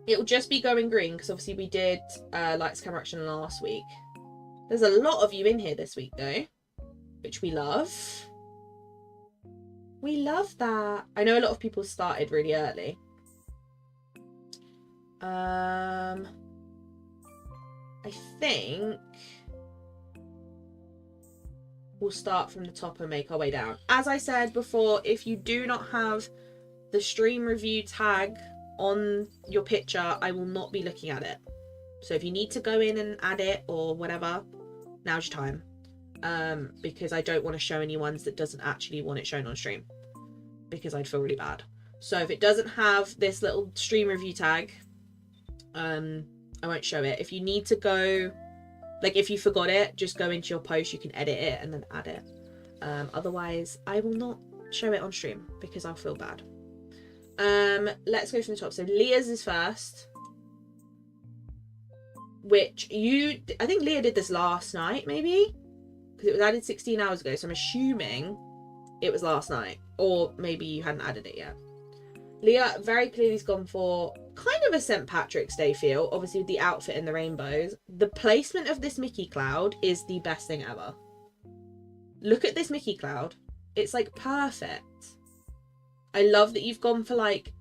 S1: It will just be going green because obviously we did lights, camera, action last week. There's a lot of you in here this week though, which we love. We love that. I know a lot of people started really early. I think we'll start from the top and make our way down. As I said before, if you do not have the stream review tag on your picture, I will not be looking at it. So if you need to go in and add it or whatever, now's your time. Because I don't want to show any ones that doesn't actually want it shown on stream, because I'd feel really bad. So if it doesn't have this little stream review tag, I won't show it. If you need to go, like if you forgot it, just go into your post, you can edit it and then add it. Otherwise I will not show it on stream because I'll feel bad. Let's go from the top. So Leah's is first, which I think Leah did this last night maybe, because it was added 16 hours ago, so I'm assuming it was last night, or maybe you hadn't added it yet. Leah very clearly has gone for kind of a St. Patrick's Day feel, obviously with the outfit and the rainbows. The placement of this Mickey cloud is the best thing ever. Look at this Mickey cloud. It's like perfect. I love that you've gone for like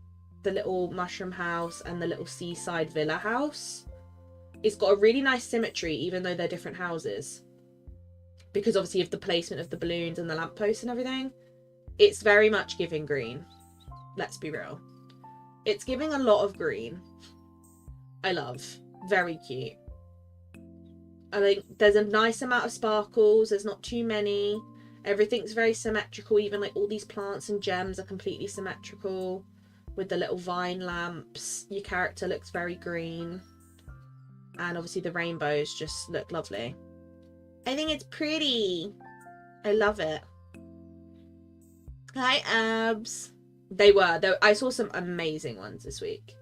S1: the little mushroom house and the little seaside villa house. It's got a really nice symmetry even though they're different houses, because obviously of the placement of the balloons and the lampposts and everything. It's very much giving green. Let's be real. It's giving a lot of green. I love. Very cute. I think there's a nice amount of sparkles. There's not too many. Everything's very symmetrical. Even like all these plants and gems are completely symmetrical with the little vine lamps. Your character looks very green. And obviously the rainbows just look lovely. I think it's pretty. I love it. Hi, Abs. They were. I saw some amazing ones this week.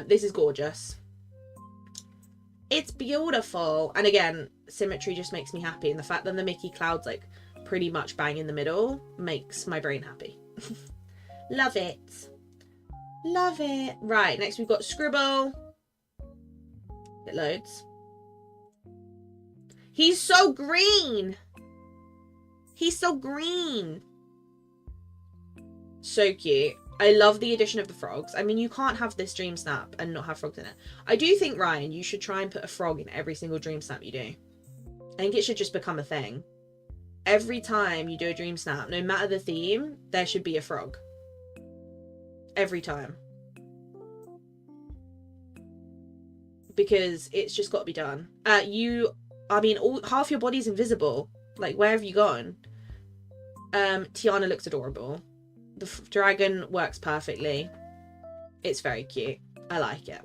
S1: This is gorgeous. It's beautiful. And again, symmetry just makes me happy. And the fact that the Mickey cloud's like pretty much bang in the middle makes my brain happy. Love it. Love it. Right, next we've got Scribble. It loads. He's so green. He's so green. So cute. I love the addition of the frogs. I mean, you can't have this dream snap and not have frogs in it. I do think, Ryan, you should try and put a frog in every single dream snap you do. I think it should just become a thing. Every time you do a dream snap, no matter the theme, there should be a frog. Every time. Because it's just got to be done. I mean, half your body's invisible. Like, where have you gone? Tiana looks adorable. The dragon works perfectly. It's very cute. I like it.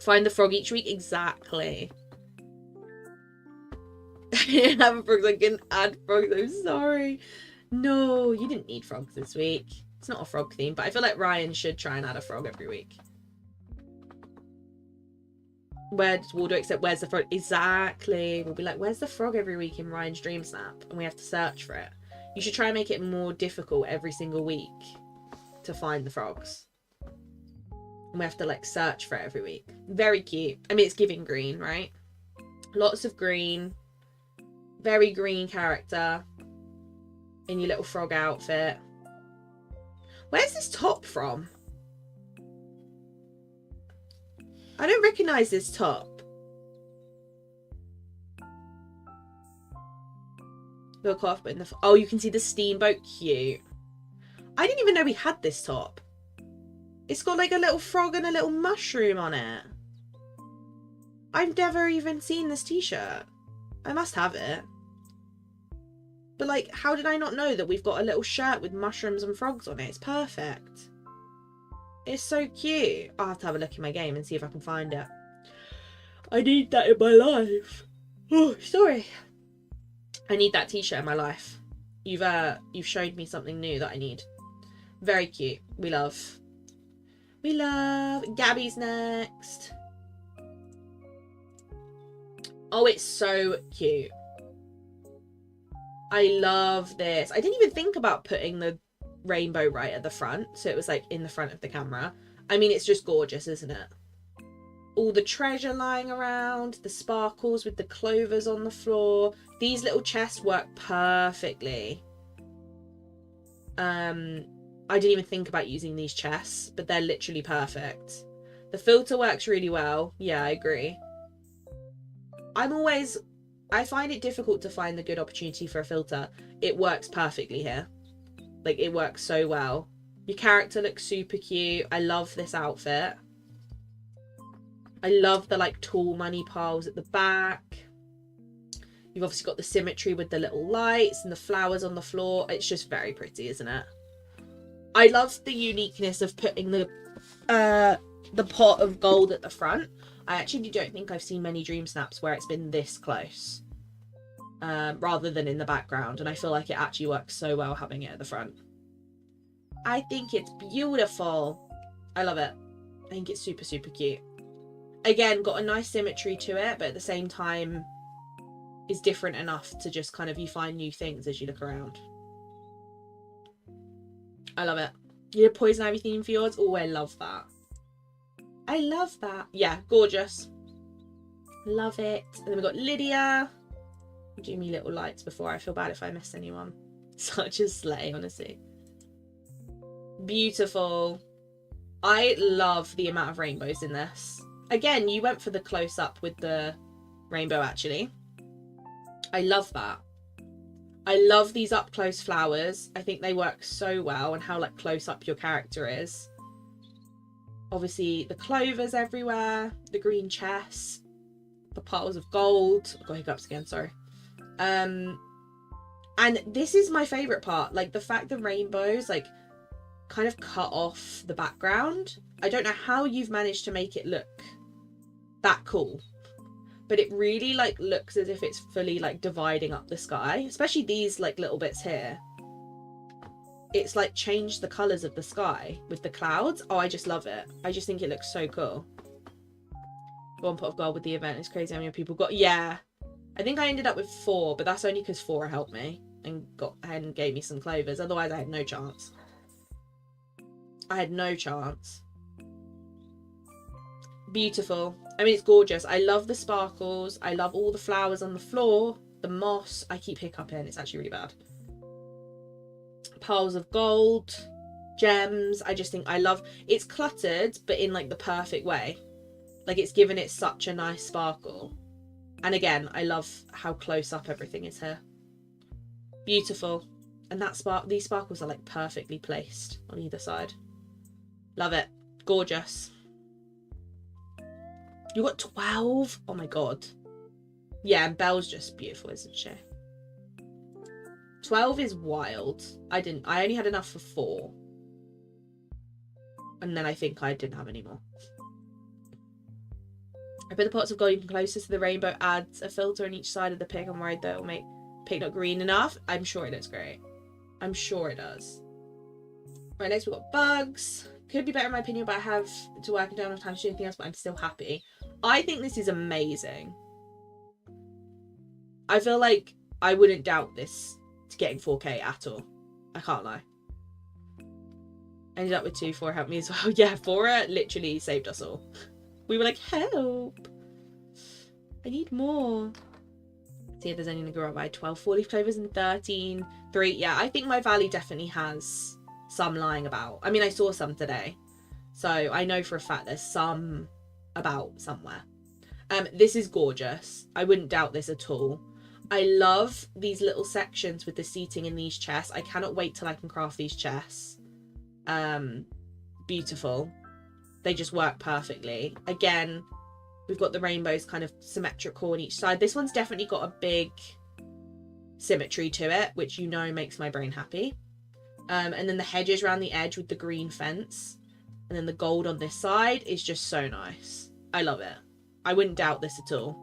S1: Find the frog each week. Exactly. I didn't have a frog, so I couldn't add frogs. I'm sorry. No, you didn't need frogs this week. It's not a frog theme, but I feel like Ryan should try and add a frog every week. Where does Waldo accept where's the frog? Exactly. We'll be like, where's the frog every week in Ryan's Dream Snap? And we have to search for it. You should try and make it more difficult every single week to find the frogs. And we have to like search for it every week. Very cute. I mean, it's giving green, right? Lots of green. Very green character. In your little frog outfit. Where's this top from? I don't recognise this top. Look off, but in the oh, you can see the steamboat. Cute. I didn't even know we had this top. It's got like a little frog and a little mushroom on it. I've never even seen this t-shirt. I must have it. But like, how did I not know that we've got a little shirt with mushrooms and frogs on it? It's perfect. It's so cute. I'll have to have a look in my game and see if I can find it. I need that in my life. Oh, sorry. I need that t-shirt in my life. You've showed me something new that I need. Very cute. We love. Gabby's next. Oh, it's so cute. I love this. I didn't even think about putting the rainbow right at the front, so it was like in the front of the camera. I mean, it's just gorgeous, isn't it? All the treasure lying around, the sparkles with the clovers on the floor. These little chests work perfectly. I didn't even think about using these chests, but they're literally perfect. The filter works really well. Yeah, I agree. I find it difficult to find the good opportunity for a filter. It works perfectly here. Like, it works so well. Your character looks super cute. I love this outfit. I love the like tall money piles at the back. You've obviously got the symmetry with the little lights and the flowers on the floor. It's just very pretty, isn't it? I love the uniqueness of putting the pot of gold at the front. I actually don't think I've seen many DreamSnaps where it's been this close, rather than in the background, and I feel like it actually works so well having it at the front. I think it's beautiful. I love it. I think it's super, super cute. Again, got a nice symmetry to it, but at the same time is different enough to just kind of, you find new things as you look around. I love it. You did poison ivy theme for yours? Oh, I love that. I love that. Yeah, gorgeous. Love it. And then we've got Lydia. Do me little lights before. I feel bad if I miss anyone. Such a slay, honestly. Beautiful. I love the amount of rainbows in this. Again, you went for the close-up with the rainbow, actually. I love that. I love these up-close flowers. I think they work so well, and how like close-up your character is. Obviously, the clovers everywhere, the green chests, the piles of gold. I've got hiccups again, sorry. And this is my favourite part. Like, the fact the rainbows, like, kind of cut off the background. I don't know how you've managed to make it look that cool. But it really, like, looks as if it's fully, like, dividing up the sky. Especially these, like, little bits here. It's like changed the colours of the sky with the clouds. Oh, I just love it. I just think it looks so cool. One pot of gold with the event. It's crazy how many people got. Yeah. I think I ended up with 4, but that's only because fora helped me and got ahead and gave me some clovers. Otherwise, I had no chance. I had no chance. Beautiful. I mean, it's gorgeous. I love the sparkles. I love all the flowers on the floor. The moss. I keep hiccuping. It's actually really bad. Piles of gold, gems. I just think I love. It's cluttered, but in like the perfect way. Like, it's given it such a nice sparkle. And again, I love how close up everything is here. Beautiful. And that these sparkles are like perfectly placed on either side. Love it. Gorgeous. You got 12. Oh my god. Yeah, and Belle's just beautiful, isn't she? 12 is wild. I only had enough for 4. And then I think I didn't have any more. I put the pots of gold even closer to the rainbow, adds a filter on each side of the pic. I'm worried that it'll make pic not green enough. I'm sure it looks great. I'm sure it does. Right, next we've got bugs. Could be better in my opinion, but I have to work and don't have time to do anything else, but I'm still happy. I think this is amazing. I feel like I wouldn't doubt this to getting 4K at all. I can't lie. Ended up with 2. Fora helped me as well. Yeah, Fora literally saved us all. We were like, help. I need more. See if there's anything to grow up by. 12 4-leaf clovers and 13. 3. Yeah, I think my valley definitely has some lying about. I mean, I saw some today. So I know for a fact there's some about somewhere. This is gorgeous. I wouldn't doubt this at all. I love these little sections with the seating in these chests. I cannot wait till I can craft these chests. Beautiful. They just work perfectly. Again, We've got the rainbows kind of symmetrical on each side. This one's definitely got a big symmetry to it, which makes my brain happy. And then the hedges around the edge with the green fence, and then the gold on this side is just so nice. I love it. I wouldn't doubt this at all.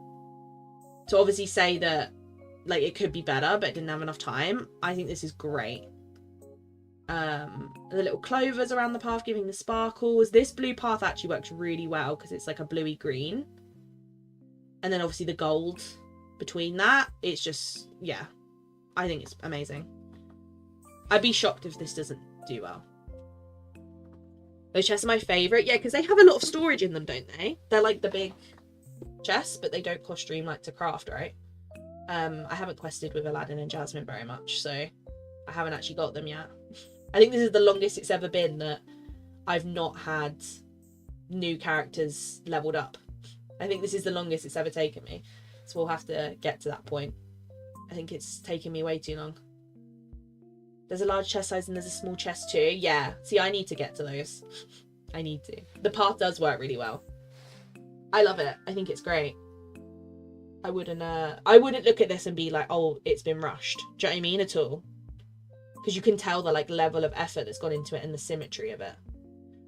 S1: To obviously say that like it could be better but didn't have enough time, I think this is great. The little clovers around the path giving the sparkles. This blue path actually works really well because it's like a bluey green, and then obviously the gold between that. It's just, yeah, I think it's amazing. I'd be shocked if this doesn't do well. Those chests are my favourite, yeah, because they have a lot of storage in them, don't they? They're like the big chests, but they don't cost Dreamlight to craft, right? I haven't quested with Aladdin and Jasmine very much, so I haven't actually got them yet. I think this is the longest it's ever been that I've not had new characters leveled up. I think this is the longest it's ever taken me, so we'll have to get to that point. I think it's taken me way too long. There's a large chest size and there's a small chest too. Yeah, see, I need to get to those. I need to. The path does work really well. I love it. I think it's great. I wouldn't look at this and be like, oh, it's been rushed. Do you know what I mean? At all. Because you can tell the like level of effort that's gone into it and the symmetry of it.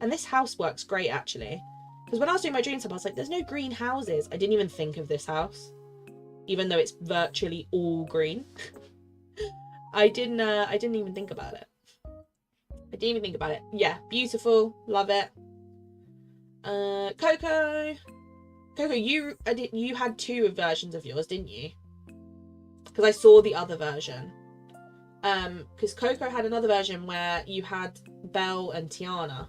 S1: And this house works great actually. Because when I was doing my dream stuff, I was like, there's no green houses. I didn't even think of this house, even though it's virtually all green. I didn't even think about it. Yeah, beautiful, love it. Coco, you had two versions of yours, didn't you? Because I saw the other version. Because Coco had another version where you had Belle and Tiana,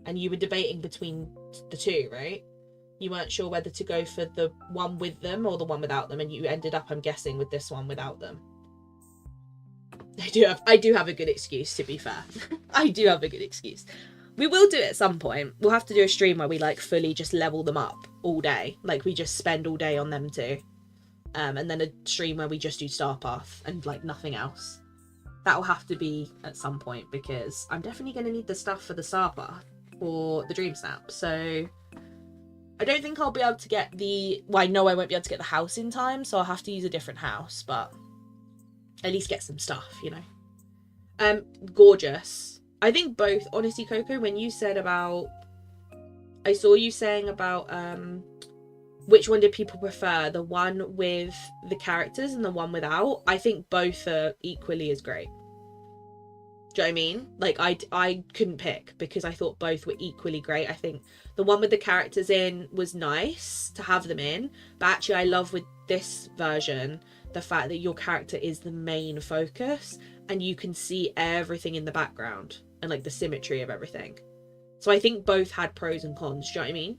S1: and you were debating between the two, right? You weren't sure whether to go for the one with them or the one without them, and you ended up, I'm guessing, with this one without them. I do have a good excuse, to be fair. I do have a good excuse. We will do it at some point. We'll have to do a stream where we like fully just level them up all day. Like we just spend all day on them too. And then a stream where we just do Star Path and like nothing else. That'll have to be at some point because I'm definitely going to need the stuff for the Star Path for the DreamSnaps. So I don't think I'll be able to get I know I won't be able to get the house in time, so I'll have to use a different house, but at least get some stuff, you know. Gorgeous. I think both, honestly, Coco, when you said about, I saw you saying about which one did people prefer, the one with the characters and the one without. I think both are equally as great. Do you know what I mean? Like I couldn't pick because I thought both were equally great. I think the one with the characters in was nice to have them in, but actually I love with this version the fact that your character is the main focus and you can see everything in the background and like the symmetry of everything. So I think both had pros and cons, do you know what I mean?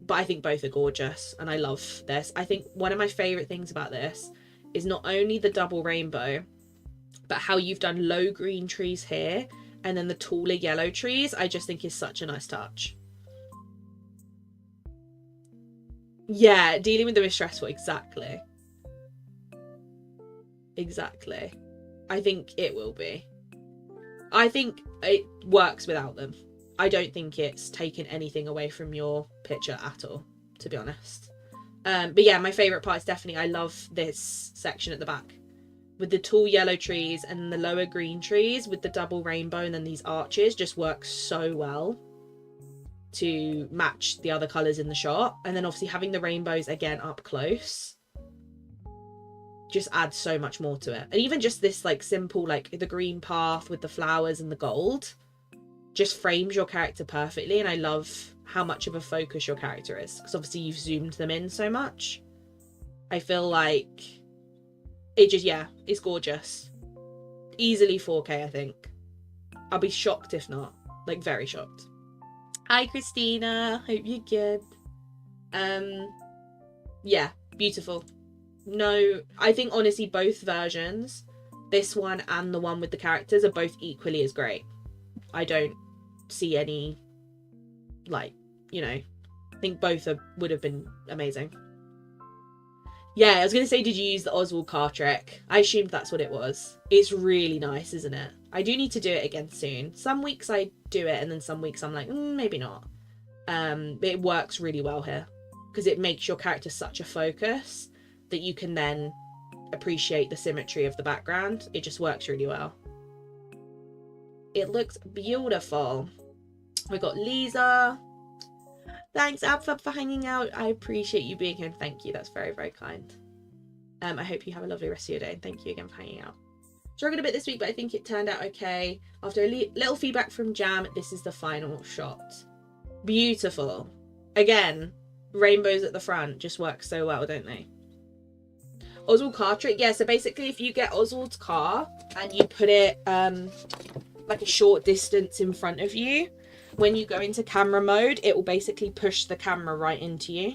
S1: But I think both are gorgeous and I love this. I think one of my favourite things about this is not only the double rainbow, but how you've done low green trees here and then the taller yellow trees. I just think is such a nice touch. Yeah, dealing with them is stressful. Exactly. I think it will be. I think it works without them. I don't think it's taken anything away from your picture at all, to be honest. But yeah, my favourite part is definitely I love this section at the back with the tall yellow trees and the lower green trees with the double rainbow and then these arches just work so well to match the other colours in the shot. And then obviously having the rainbows again up close just adds so much more to it. And even just this like simple, like the green path with the flowers and the gold just frames your character perfectly. And I love how much of a focus your character is because obviously you've zoomed them in so much. I feel like it just, yeah, it's gorgeous. Easily 4K, I think. I'll be shocked if not, like very shocked. Hi Christina, hope you're good. Yeah, beautiful. No, I think honestly both versions, this one and the one with the characters, are both equally as great. I don't see any, like, you know, I think both would have been amazing. Yeah, I was going to say, did you use the Oswald car trick? I assumed that's what it was. It's really nice, isn't it? I do need to do it again soon. Some weeks I do it and then some weeks I'm like, maybe not. But it works really well here because it makes your character such a focus that you can then appreciate the symmetry of the background. It just works really well. It looks beautiful. We got Lisa. Thanks, Abfab, for hanging out. I appreciate you being here, and thank you. That's very, very kind. I hope you have a lovely rest of your day, and thank you again for hanging out. Struggled a bit this week, but I think it turned out okay. After a little feedback from Jam, this is the final shot. Beautiful. Again, rainbows at the front just work so well, don't they? Oswald car trick. Yeah, so basically if you get Oswald's car and you put it like a short distance in front of you, when you go into camera mode, it will basically push the camera right into you.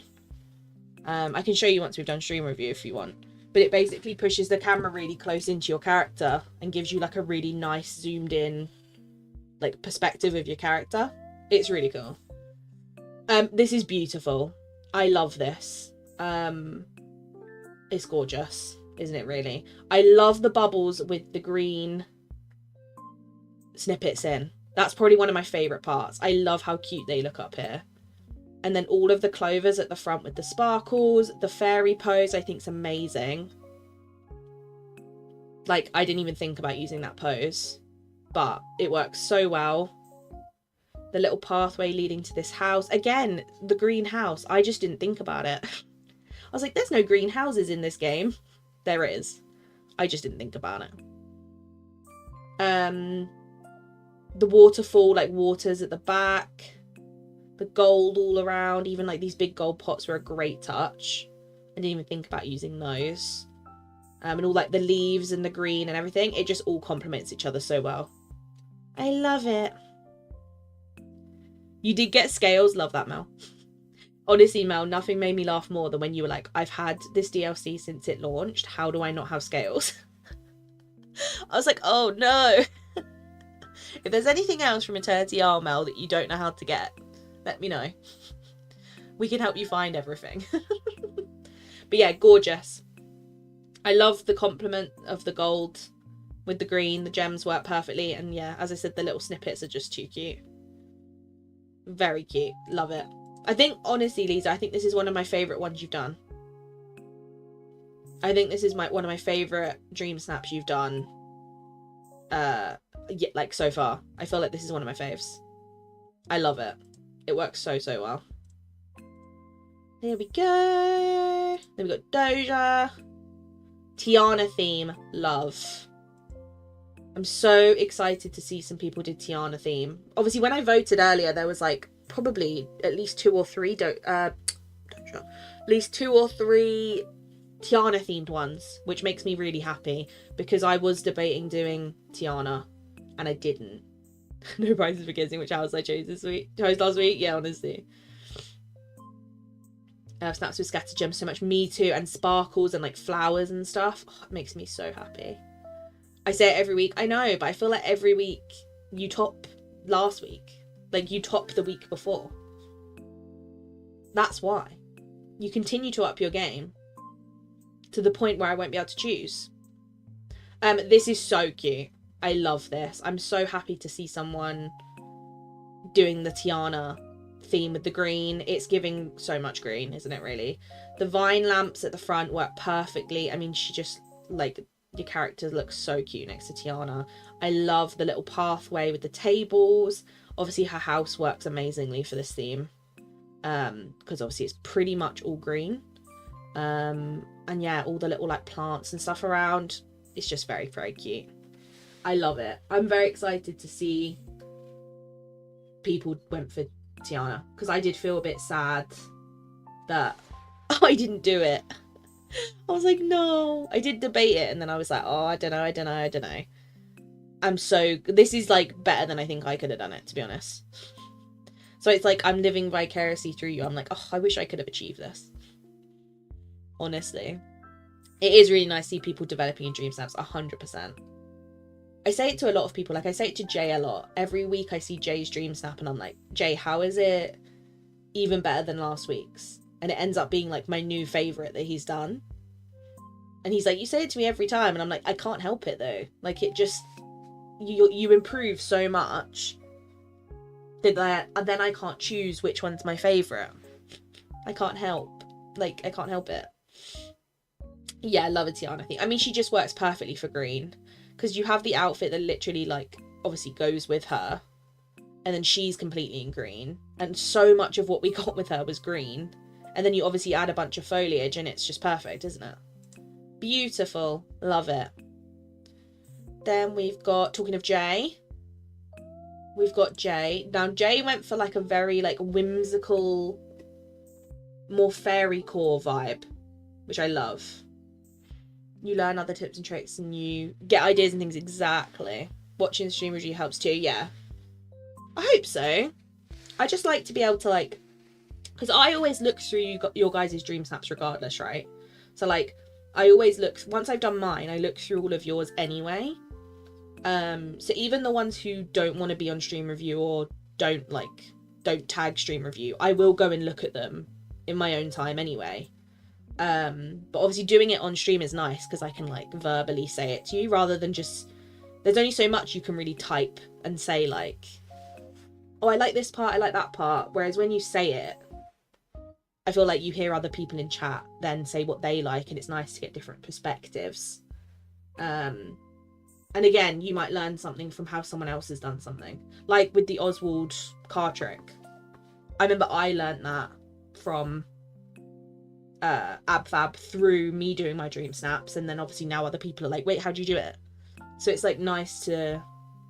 S1: I can show you once we've done stream review if you want. But it basically pushes the camera really close into your character and gives you like a really nice zoomed in like perspective of your character. It's really cool. This is beautiful. I love this. It's gorgeous, isn't it really? I love the bubbles with the green snippets in. That's probably one of my favourite parts. I love how cute they look up here. And then all of the clovers at the front with the sparkles. The fairy pose I think is amazing. Like, I didn't even think about using that pose, but it works so well. The little pathway leading to this house. Again, the green house. I just didn't think about it. I was like, there's no green houses in this game. There is. I just didn't think about it. The waterfall, like waters at the back. The gold all around. Even like these big gold pots were a great touch. I didn't even think about using those. And all like the leaves and the green and everything. It just all complements each other so well. I love it. You did get scales. Love that, Mel. Honestly, Mel, nothing made me laugh more than when you were like, I've had this DLC since it launched. How do I not have scales? I was like, oh no. If there's anything else from Eternity R, Mel, that you don't know how to get, let me know. We can help you find everything. But yeah, gorgeous. I love the complement of the gold with the green. The gems work perfectly. And yeah, as I said, the little snippets are just too cute. Very cute. Love it. I think, honestly, Lisa, I think this is one of my favourite ones you've done. I think this is one of my favourite DreamSnaps you've done. Yeah, like so far. I feel like this is one of my faves. I love it. It works so, so well. There we go. Then we got Doja. Tiana theme. Love. I'm so excited to see some people did Tiana theme. Obviously, when I voted earlier, there was like probably at least 2 or 3 Tiana themed ones, which makes me really happy because I was debating doing Tiana and I didn't. No prizes for guessing which house I chose last week. Yeah, honestly. Snaps with scattered gems so much. Me too. And sparkles and like flowers and stuff. Oh, it makes me so happy. I say it every week. I know, but I feel like every week you top last week. Like you top the week before. That's why. You continue to up your game to the point where I won't be able to choose. This is so cute. I love this. I'm so happy to see someone doing the Tiana theme with the green. It's giving so much green, isn't it, really? The vine lamps at the front work perfectly. I mean, she just, like, your character looks so cute next to Tiana. I love the little pathway with the tables. Obviously, her house works amazingly for this theme. Because obviously it's pretty much all green. And yeah, all the little, like, plants and stuff around. It's just very, very cute. I love it. I'm very excited to see people went for Tiana because I did feel a bit sad that I didn't do it. I was like, no. I did debate it and then I was like, oh, I don't know. This is like better than I think I could have done it, to be honest. So it's like I'm living vicariously through you. I'm like, oh, I wish I could have achieved this. Honestly. It is really nice to see people developing in DreamSnaps 100%. I say it to a lot of people. Like, I say it to Jay a lot. Every week I see Jay's DreamSnap and I'm like, Jay, how is it even better than last week's? And it ends up being, like, my new favourite that he's done. And he's like, you say it to me every time. And I'm like, I can't help it, though. Like, it just... You improve so much. then I can't choose which one's my favourite. I can't help it. Yeah, I love a Tiana theme. I mean, she just works perfectly for green, because you have the outfit that literally, like, obviously goes with her, and then she's completely in green, and so much of what we got with her was green, and then you obviously add a bunch of foliage, and it's just perfect, isn't it? Beautiful. Love it. Then we've got, talking of Jay, we've got Jay. Now, Jay went for, like, a very, like, whimsical, more fairy core vibe, which I love. You learn other tips and tricks and you get ideas and things. Exactly. Watching the stream review helps too. Yeah, I hope so. I just like to be able to, like, because I always look through your guys' DreamSnaps regardless, right? So, like, I always look, once I've done mine, I look through all of yours anyway. So even the ones who don't want to be on stream review or don't tag stream review, I will go and look at them in my own time anyway. But obviously doing it on stream is nice because I can, like, verbally say it to you rather than just, there's only so much you can really type and say, like, oh, I like this part, I like that part. Whereas when you say it, I feel like you hear other people in chat then say what they like, and it's nice to get different perspectives. And again, you might learn something from how someone else has done something. Like with the Oswald car trick. I remember I learned that from AbFab through me doing my DreamSnaps, and then obviously now other people are like, wait, how do you do it? So it's, like, nice to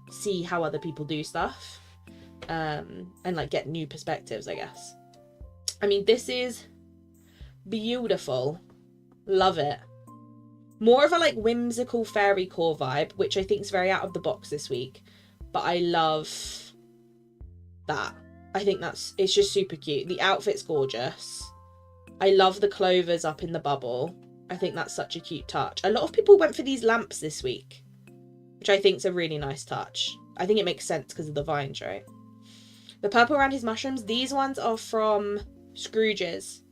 S1: see how other people do stuff, and, like, get new perspectives, I guess. I mean, this is beautiful. Love it. More of a, like, whimsical fairy core vibe, which I think is very out of the box this week, but I love that. I think it's just super cute. The outfit's gorgeous. I love the clovers up in the bubble. I think that's such a cute touch. A lot of people went for these lamps this week, which I think is a really nice touch. I think it makes sense because of the vines, right? The purple around his mushrooms, these ones are from Scrooge's.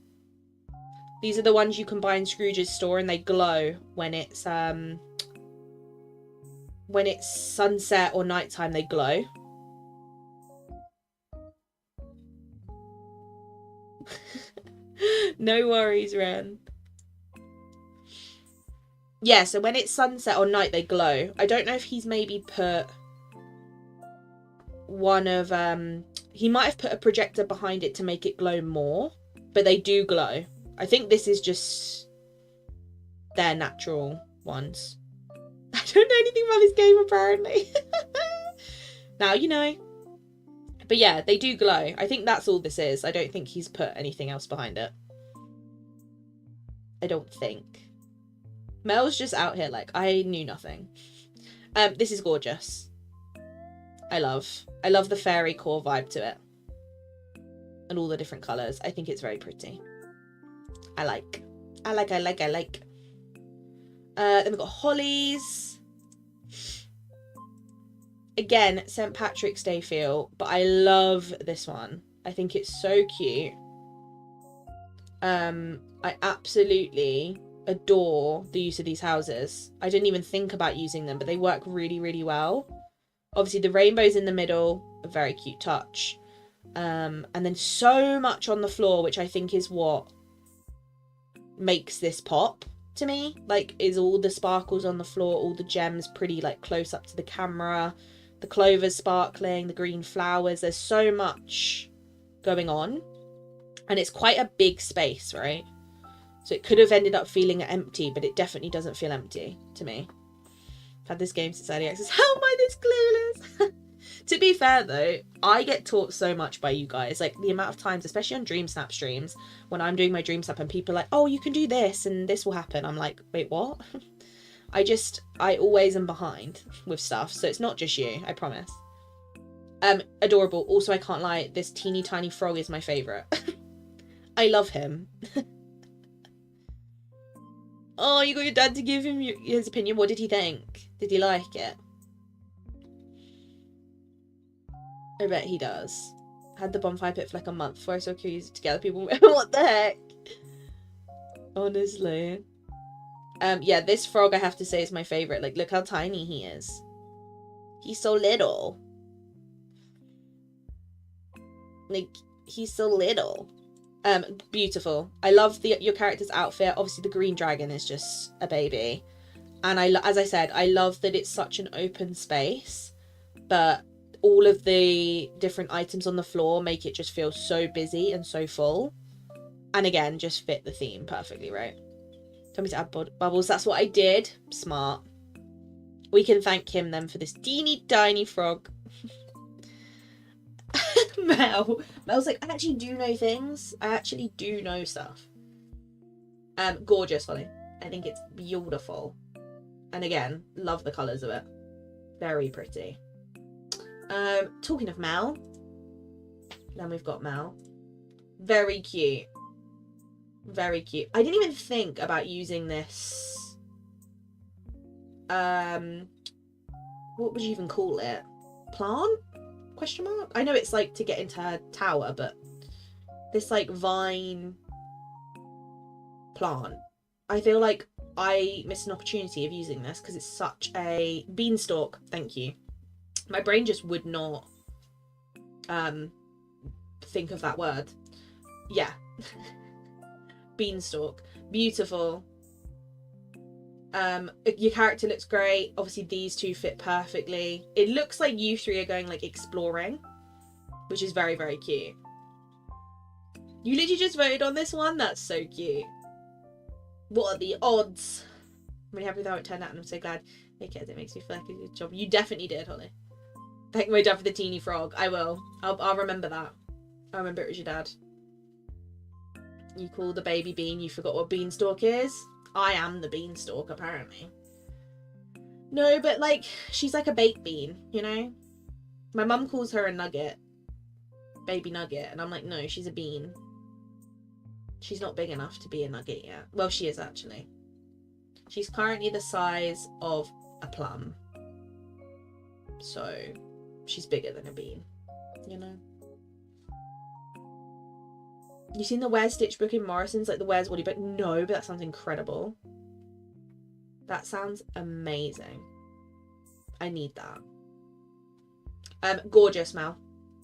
S1: These are the ones you can buy in Scrooge's store, and they glow when it's sunset or nighttime, they glow. No worries, Ren. Yeah, so when it's sunset or night, they glow. I don't know if he's maybe put one of... he might have put a projector behind it to make it glow more, but they do glow. I think this is just their natural ones. I don't know anything about this game, apparently. Now you know. But yeah, they do glow. I think that's all this is. I don't think he's put anything else behind it. I don't think. Mel's just out here like, I knew nothing. This is gorgeous. I love the fairy core vibe to it. And all the different colours. I think it's very pretty. I like. Then we've got hollies. Again, St. Patrick's Day feel, but I love this one. I think it's so cute. I absolutely adore the use of these houses. I didn't even think about using them, but they work really, really well. Obviously, the rainbows in the middle, a very cute touch. And then so much on the floor, which I think is what makes this pop to me. Like, is all the sparkles on the floor, all the gems pretty, like, close up to the camera. The clovers sparkling, the green flowers. There's so much going on. And it's quite a big space, right? So it could have ended up feeling empty, but it definitely doesn't feel empty to me. I've had this game since early access. How am I this clueless? To be fair, though, I get taught so much by you guys. Like, the amount of times, especially on DreamSnap streams, when I'm doing my DreamSnap and people are like, oh, you can do this and this will happen. I'm like, wait, what? I always am behind with stuff. So it's not just you, I promise. Adorable. Also, I can't lie, this teeny tiny frog is my favourite. I love him. Oh, you got your dad to give him his opinion. What did he think? Did he like it? I bet he does. Had the bonfire pit for like a month before I saw Q use it together. People went, what the heck? Honestly. Yeah, this frog I have to say is my favourite. Like, look how tiny he is. He's so little. Like, he's so little. Beautiful. I love your character's outfit. Obviously, the green dragon is just a baby. And as I said, I love that it's such an open space, but all of the different items on the floor make it just feel so busy and so full. And again, just fit the theme perfectly, right? Tell me to add bubbles. That's what I did. Smart. We can thank him then for this teeny tiny frog. Mel's like, I actually do know things. I actually do know stuff. Gorgeous, Holly. I think it's beautiful. And again, love the colours of it. Very pretty. Talking of Mel. Then we've got Mel. Very cute. Very cute. I didn't even think about using this. What would you even call it? Plant? Question mark? I know it's like to get into her tower, but this like vine plant. I feel like I missed an opportunity of using this because it's such a beanstalk. Thank you. My brain just would not think of that word. Yeah. Beanstalk. Beautiful. Your character looks great. Obviously these two fit perfectly. It looks like you three are going like exploring, which is very, very cute. You literally just voted on this one? That's so cute. What are the odds? I'm really happy with how it turned out and I'm so glad. Okay, it makes me feel like a good job. You definitely did, Holly. Thank my dad for the teeny frog. I will. I'll remember that. I'll remember it was your dad. You call the baby bean, you forgot what beanstalk is? I am the beanstalk, apparently. No, but like, she's like a baked bean, you know? My mum calls her a nugget. Baby nugget. And I'm like, no, she's a bean. She's not big enough to be a nugget yet. Well, she is actually. She's currently the size of a plum. So, she's bigger than a bean, you know? You seen the Where's Stitch book in Morrison's? Like the Where's Woody book? No, but that sounds incredible. That sounds amazing. I need that. Gorgeous, Mel.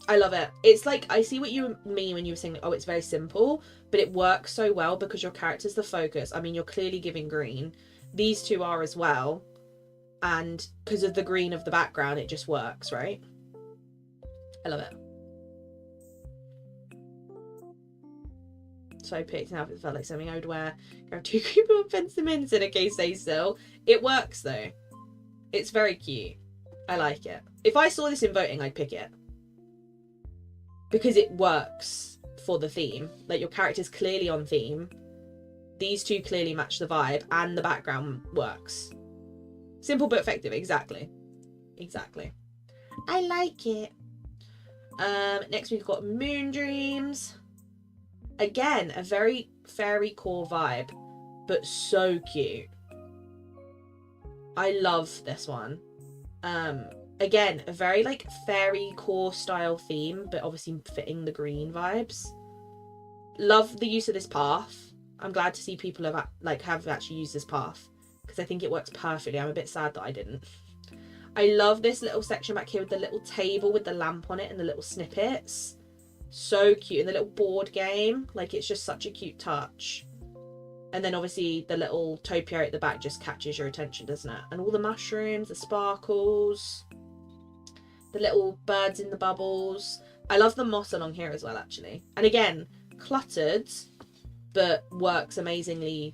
S1: I love it. It's like, I see what you mean when you were saying, like, oh, it's very simple, but it works so well because your character's the focus. I mean, you're clearly giving green. These two are as well. And because of the green of the background, it just works, right? I love it. So I picked an outfit that felt like something I would wear. Grab 2 creepy and fence them in, said okay, stay still. It works though. It's very cute. I like it. If I saw this in voting, I'd pick it. Because it works for the theme. Like, your character's clearly on theme. These two clearly match the vibe, and the background works. Simple but effective, exactly. Exactly. I like it. Next we've got Moon Dreams. Again, a very fairy core vibe, but so cute. I love this one. Again, a very like fairy core style theme, but obviously fitting the green vibes. Love the use of this path. I'm glad to see people have actually used this path because I think it works perfectly. I'm a bit sad that I didn't. I love this little section back here with the little table with the lamp on it and the little snippets. So cute. And the little board game, like, it's just such a cute touch. And then obviously the little topiary at the back just catches your attention, doesn't it? And all the mushrooms, the sparkles, the little birds in the bubbles. I love the moss along here as well, actually. And again, cluttered, but works amazingly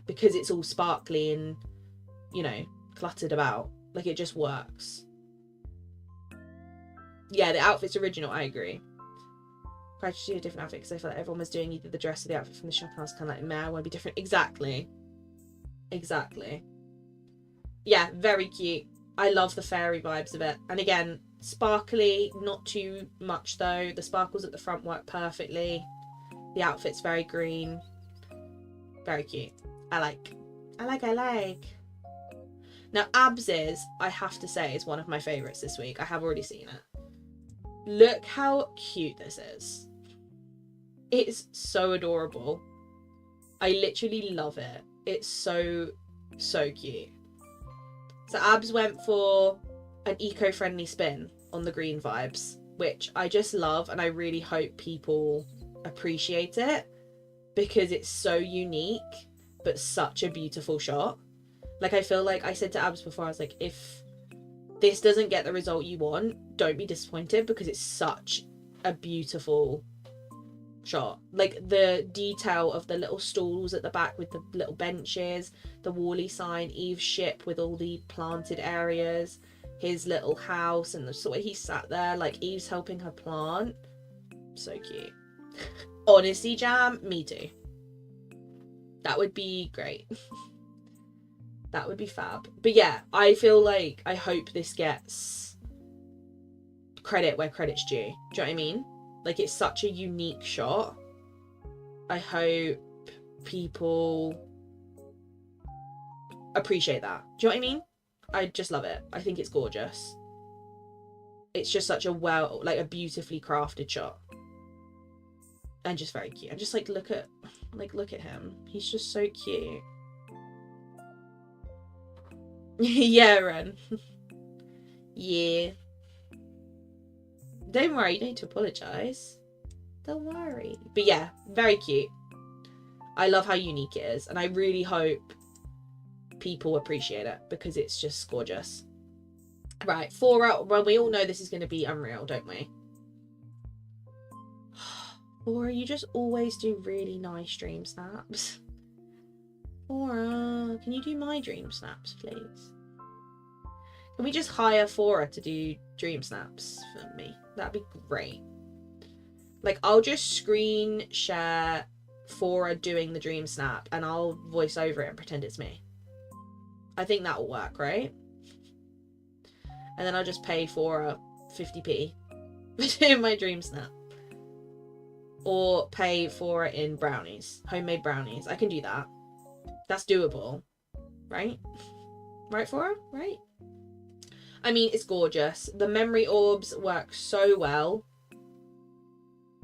S1: because it's all sparkly and, you know, cluttered about. Like, it just works. Yeah, the outfit's original, I agree. Tried to do a different outfit because I felt like everyone was doing either the dress or the outfit from the shop, and I was kind of like, man, I want to be different. Exactly. Exactly. Yeah, very cute. I love the fairy vibes of it. And again, sparkly, not too much though. The sparkles at the front work perfectly. The outfit's very green. Very cute. I like. Now, Abs's, I have to say, is one of my favourites this week. I have already seen it. Look how cute this is. It's so adorable. I literally love it. It's so, so cute. So Abs went for an eco-friendly spin on the green vibes which I just love, and I really hope people appreciate it because it's so unique but such a beautiful shot. Like, I feel like I said to Abs before, I was like, if this doesn't get the result you want, don't be disappointed, because it's such a beautiful shot. Like, the detail of the little stalls at the back with the little benches, the Wall-E sign, Eve's ship with all the planted areas, his little house, and the sort of he sat there, like, Eve's helping her plant. So cute. Honestly, Jam, me too. That would be great. That would be fab. But yeah, I feel like, I hope this gets credit where credit's due. Do you know what I mean? Like, it's such a unique shot. I hope people appreciate that. Do you know what I mean? I just love it. I think it's gorgeous. It's just such a a beautifully crafted shot. And just very cute. And just look at him. He's just so cute. Yeah, Ren. Yeah. Don't worry, you don't need to apologise. Don't worry. But yeah, very cute. I love how unique it is, and I really hope people appreciate it because it's just gorgeous. Right, fora. Well, we all know this is going to be unreal, don't we? Fora, you just always do really nice dream snaps. Fora, can you do my dream snaps, please? Can we just hire Fora to do dream snaps for me? That'd be great. Like, I'll just screen share Fora doing the dream snap and I'll voice over it and pretend it's me. I think that will work, right? And then I'll just pay Fora 50p for doing my dream snap. Or pay for it in brownies. Homemade brownies. I can do that. That's doable. Right? Right, Fora? Right? I mean, it's gorgeous. The memory orbs work so well.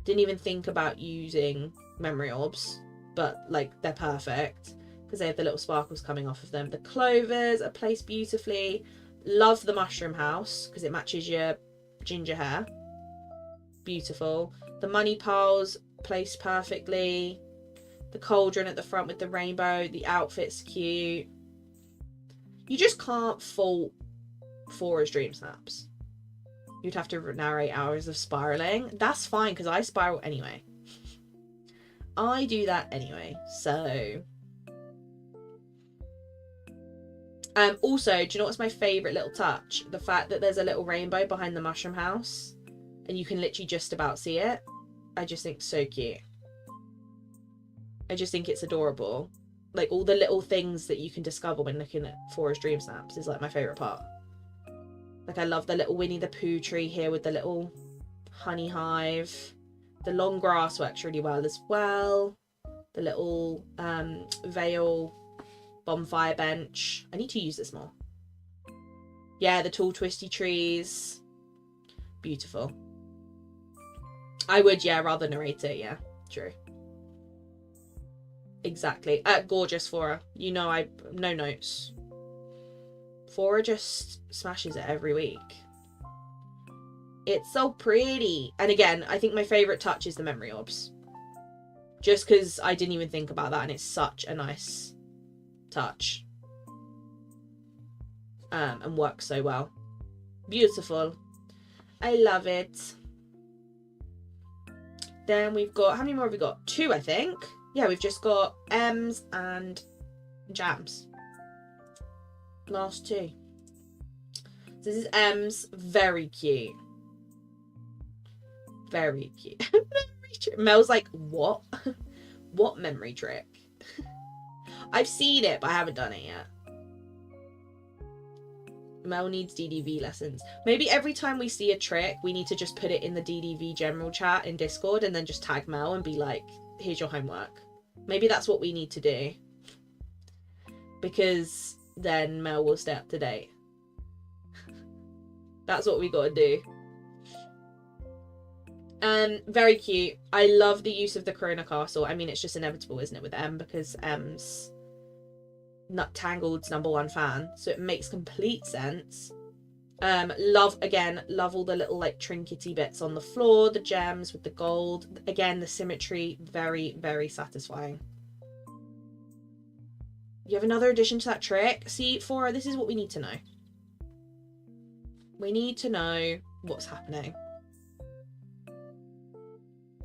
S1: Didn't even think about using memory orbs. But, like, they're perfect. Because they have the little sparkles coming off of them. The clovers are placed beautifully. Love the mushroom house. Because it matches your ginger hair. Beautiful. The money piles placed perfectly. The cauldron at the front with the rainbow. The outfit's cute. You just can't fault Fora's dream snaps. You'd have to narrate hours of spiraling. That's fine, because I spiral anyway. I do that anyway. So also, do you know what's my favourite little touch? The fact that there's a little rainbow behind the mushroom house and you can literally just about see it. I just think it's so cute. I just think it's adorable. Like, all the little things that you can discover when looking at Fora's dream snaps is like my favourite part. Like, I love the little Winnie the Pooh tree here with the little honey hive. The long grass works really well as well. The little veil bonfire bench. I need to use this more. Yeah, the tall twisty trees. Beautiful. I would, yeah, rather narrate it, yeah. True. Exactly. Gorgeous Fora. You know, no notes. Fora just smashes it every week. It's so pretty. And again, I think my favourite touch is the memory orbs. Just because I didn't even think about that, and it's such a nice touch. And works so well. Beautiful. I love it. Then we've got, how many more have we got? 2, I think. Yeah, we've just got M's and Jams. Last 2. So this is M's. Very cute. Very cute. Mel's like, what? What memory trick? I've seen it, but I haven't done it yet. Mel needs DDV lessons. Maybe every time we see a trick, we need to just put it in the DDV general chat in Discord and then just tag Mel and be like, here's your homework. Maybe that's what we need to do. Because then Mel will stay up to date. That's what we gotta do. Very cute. I love the use of the Corona Castle. I mean, it's just inevitable, isn't it, with M, because M's Tangled's #1 fan, so it makes complete sense. Love all the little like trinkety bits on the floor, the gems with the gold. Again, the symmetry, very, very satisfying. You have another addition to that trick. See, Fora, this is what we need to know. We need to know what's happening.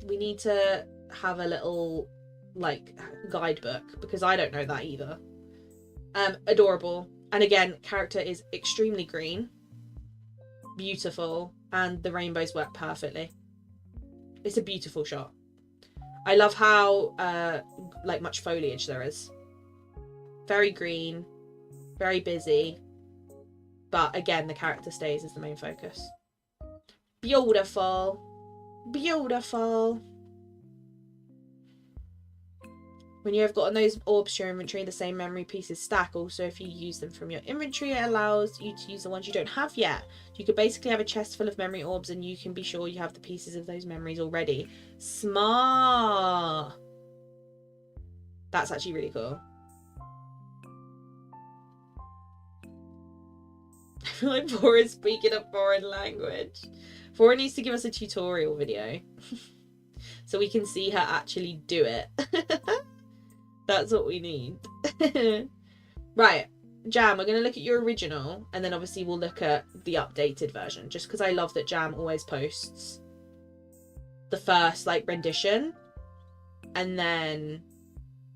S1: We need to have a little like guidebook, because I don't know that either. Adorable. And again, character is extremely green. Beautiful. And the rainbows work perfectly. It's a beautiful shot. I love how like much foliage there is. Very green, very busy, but again the character stays as the main focus. Beautiful, beautiful. When you have gotten those orbs to your inventory, the same memory pieces stack. Also, if you use them from your inventory, it allows you to use the ones you don't have yet. You could basically have a chest full of memory orbs and you can be sure you have the pieces of those memories already. Smart. That's actually really cool. I feel like Fora is speaking a foreign language. Fora needs to give us a tutorial video so we can see her actually do it. That's what we need. Right, Jam, we're going to look at your original and then obviously we'll look at the updated version, just because I love that Jam always posts the first like rendition and then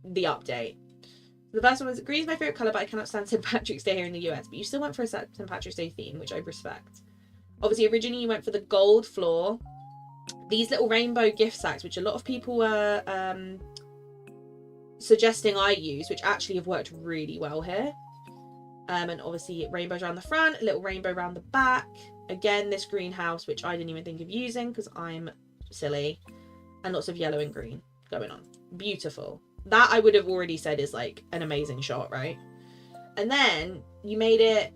S1: the update. The first one was, green is my favourite colour, but I cannot stand St. Patrick's Day here in the US. But you still went for a St. Patrick's Day theme, which I respect. Obviously, originally you went for the gold floor. These little rainbow gift sacks, which a lot of people were suggesting I use, which actually have worked really well here. And obviously rainbows around the front, a little rainbow around the back. Again, this greenhouse, which I didn't even think of using because I'm silly. And lots of yellow and green going on. Beautiful. That I would have already said is like an amazing shot, right? And then you made it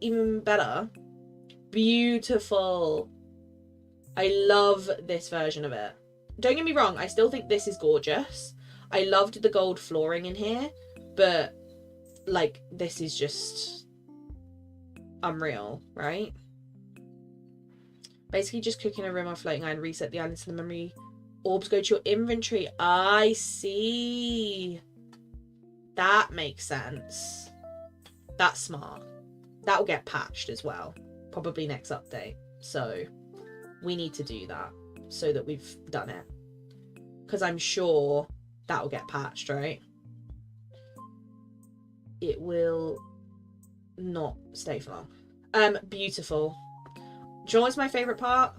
S1: even better. Beautiful. I love this version of it. Don't get me wrong, I still think this is gorgeous. I loved the gold flooring in here, but like this is just unreal, right? Basically just clicking a rim on floating island, reset the island to the memory. Orbs go to your inventory. I see. That makes sense. That's smart. That'll get patched as well. Probably next update. So we need to do that so that we've done it. Because I'm sure that'll get patched, right? It will not stay for long. Beautiful. Do you know what's my favourite part?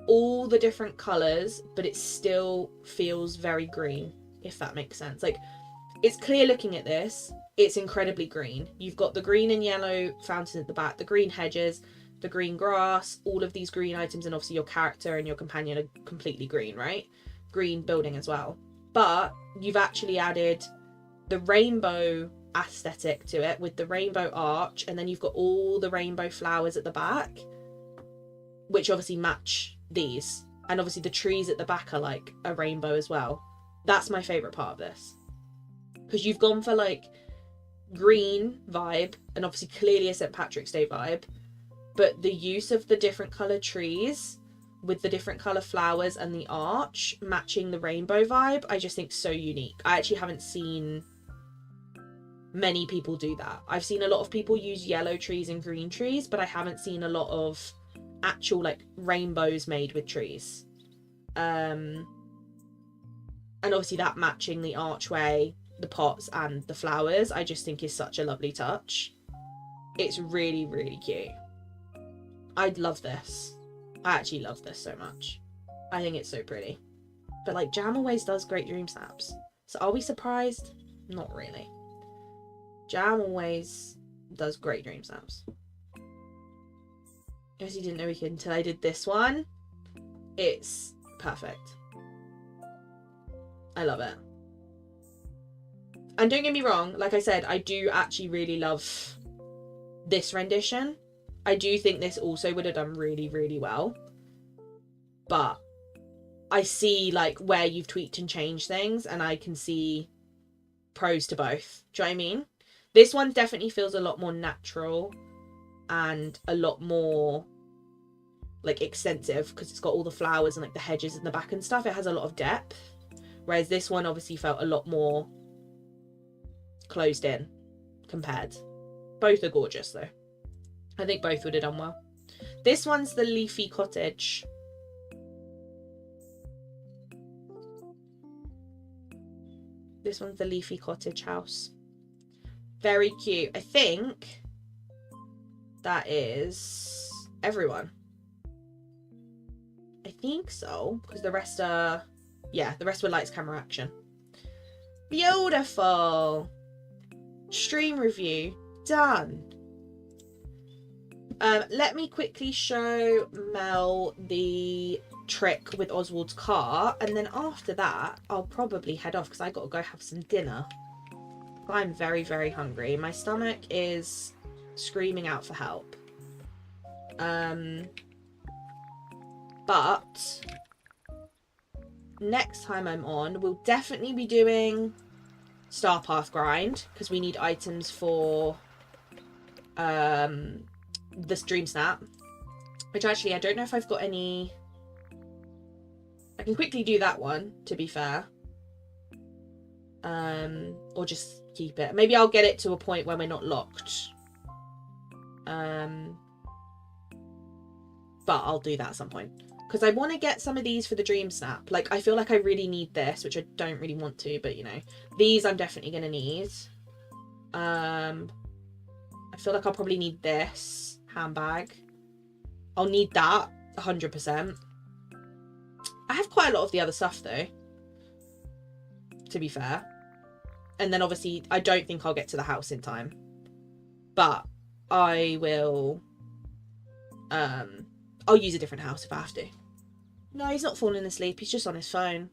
S1: All the different colours, but it still feels very green, if that makes sense. Like, it's clear looking at this, it's incredibly green. You've got the green and yellow fountain at the back, the green hedges, the green grass, all of these green items, and obviously your character and your companion are completely green, right? Green building as well. But you've actually added the rainbow aesthetic to it with the rainbow arch, and then you've got all the rainbow flowers at the back, which obviously match these, and obviously the trees at the back are like a rainbow as well. That's my favorite part of this, because you've gone for like green vibe and obviously clearly a St. Patrick's Day vibe, but the use of the different color trees with the different color flowers and the arch matching the rainbow vibe, I just think so unique. I actually haven't seen many people do that. I've seen a lot of people use yellow trees and green trees, but I haven't seen a lot of actual like rainbows made with trees. And obviously that matching the archway, the pots and the flowers, I just think is such a lovely touch. It's really, really cute. I'd love this. I actually love this so much. I think it's so pretty. But like, Jam always does great DreamSnaps. So are we surprised? Not really. Jam always does great DreamSnaps. Obviously didn't know we could until I did this one. It's perfect. I love it. And don't get me wrong, like I said, I do actually really love this rendition. I do think this also would have done really, really well. But I see like where you've tweaked and changed things, and I can see pros to both. Do you know what I mean? This one definitely feels a lot more natural and a lot more like extensive because it's got all the flowers and like the hedges in the back and stuff. It has a lot of depth, whereas this one obviously felt a lot more closed in compared. Both are gorgeous though. I think both would have done well. This one's the Leafy Cottage. This one's the Leafy Cottage house. Very cute. I think that is everyone. I think so, because the rest are, yeah, the rest were lights, camera, action. Beautiful. Stream review done. Let me quickly show Mel the trick with Oswald's car, and then after that I'll probably head off because I gotta go have some dinner. I'm very, very hungry. My stomach is screaming out for help. But next time I'm on, we'll definitely be doing Star Path grind because we need items for this DreamSnap, which actually I don't know if I've got any. I can quickly do that one, to be fair, or just keep it. Maybe I'll get it to a point where we're not locked, but I'll do that at some point because I want to get some of these for the DreamSnap. Like, I feel like I really need this, which I don't really want to, but you know, these I'm definitely gonna need. I feel like I'll probably need this handbag. I'll need that 100%. I have quite a lot of the other stuff though, to be fair. And then obviously I don't think I'll get to the house in time, but I will I'll use a different house if I have to. No, he's not falling asleep, he's just on his phone.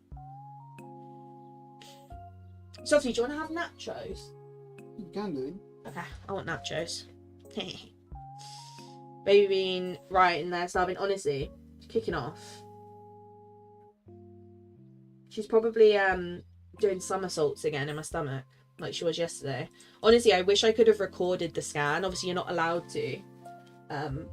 S1: Sophie, do you want to have nachos?
S2: You can do.
S1: Okay, I want nachos. Baby bean right in there starving. Honestly, kicking off. She's probably doing somersaults again in my stomach like she was yesterday. Honestly, I wish I could have recorded the scan. Obviously, you're not allowed to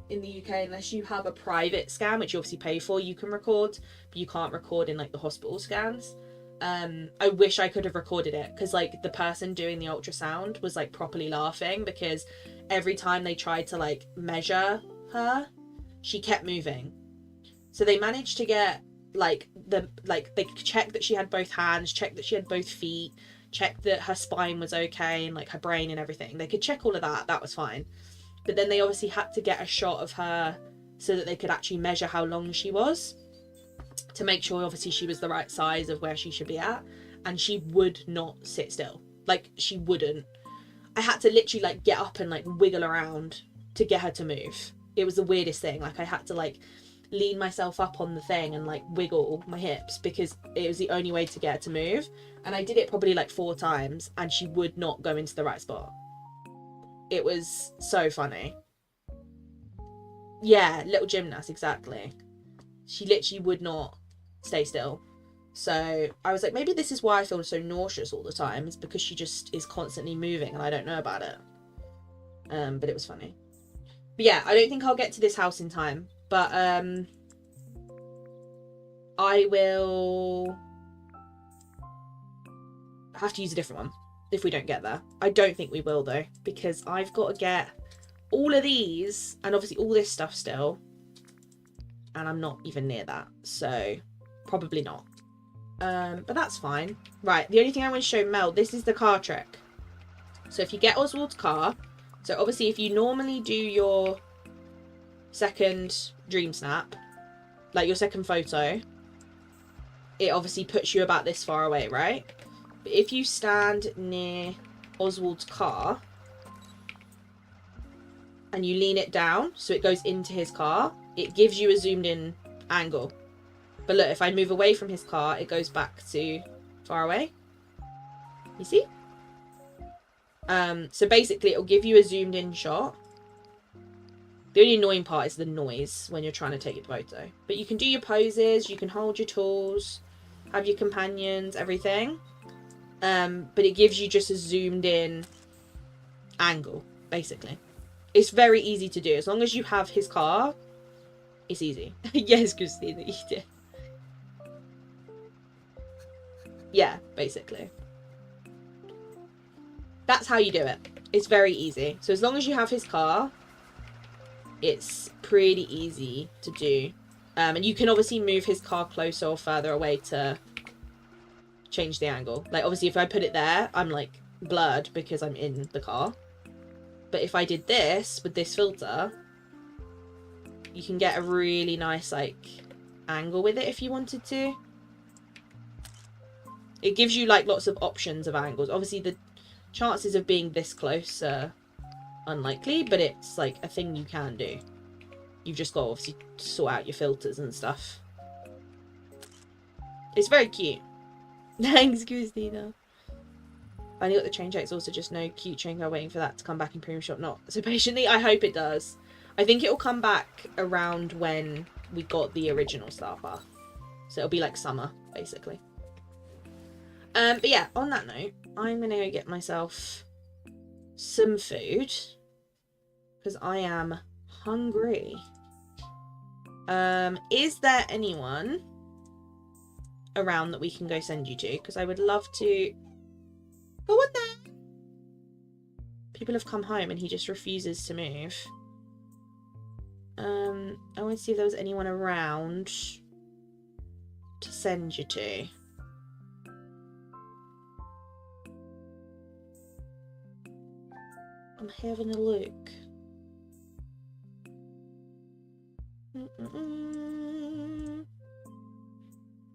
S1: in the UK unless you have a private scan, which you obviously pay for. You can record, but you can't record in like the hospital scans. I wish I could have recorded it because like the person doing the ultrasound was like properly laughing because every time they tried to like measure her, she kept moving. So they managed to get they checked that she had both hands, checked that she had both feet, checked that her spine was okay and like her brain and everything. They could check all of that. That was fine. But then they obviously had to get a shot of her so that they could actually measure how long she was, to make sure obviously she was the right size of where she should be at, and she would not sit still. Like, she wouldn't. I had to literally like get up and like wiggle around to get her to move. It was the weirdest thing. Like, I had to like lean myself up on the thing and like wiggle my hips because it was the only way to get her to move, and I did it probably like 4 times and she would not go into the right spot. It was so funny. Yeah, little gymnast, exactly. She literally would not stay still. So I was like, maybe this is why I feel so nauseous all the time. It's because she just is constantly moving and I don't know about it. But it was funny. But yeah, I don't think I'll get to this house in time. But I will have to use a different one if we don't get there. I don't think we will though, because I've got to get all of these and obviously all this stuff still. And I'm not even near that. So probably not. But that's fine. Right, the only thing I want to show Mel, this is the car trick. So if you get Oswald's car, so obviously if you normally do your second DreamSnap, like your second photo, it obviously puts you about this far away, right? But if you stand near Oswald's car and you lean it down so it goes into his car, it gives you a zoomed in angle. But look, if I move away from his car, it goes back to far away. You see? So basically it'll give you a zoomed in shot. The only annoying part is the noise when you're trying to take your photo. But you can do your poses, you can hold your tools, have your companions, everything. But it gives you just a zoomed in angle, basically. It's very easy to do. As long as you have his car, it's easy. Yes, Christina, you did. Yeah, basically. That's how you do it. It's very easy. So as long as you have his car, it's pretty easy to do. And you can obviously move his car closer or further away to change the angle. Like, obviously, if I put it there, I'm, like, blurred because I'm in the car. But if I did this with this filter, you can get a really nice, like, angle with it if you wanted to. It gives you, like, lots of options of angles. Obviously, the chances of being this close are unlikely, but it's, like, a thing you can do. You've just got to obviously sort out your filters and stuff. It's very cute. Thanks, Christina. Finally got the train check. It's also just no cute train car waiting for that to come back in premium shop. Not so patiently. I hope it does. I think it will come back around when we got the original Star Path. So it'll be like summer, basically. But yeah, on that note, I'm going to go get myself some food. Because I am hungry. Is there anyone around that we can go send you to? Because I would love to... Go on there! People have come home and he just refuses to move. I want to see if there was anyone around to send you to. I'm having a look.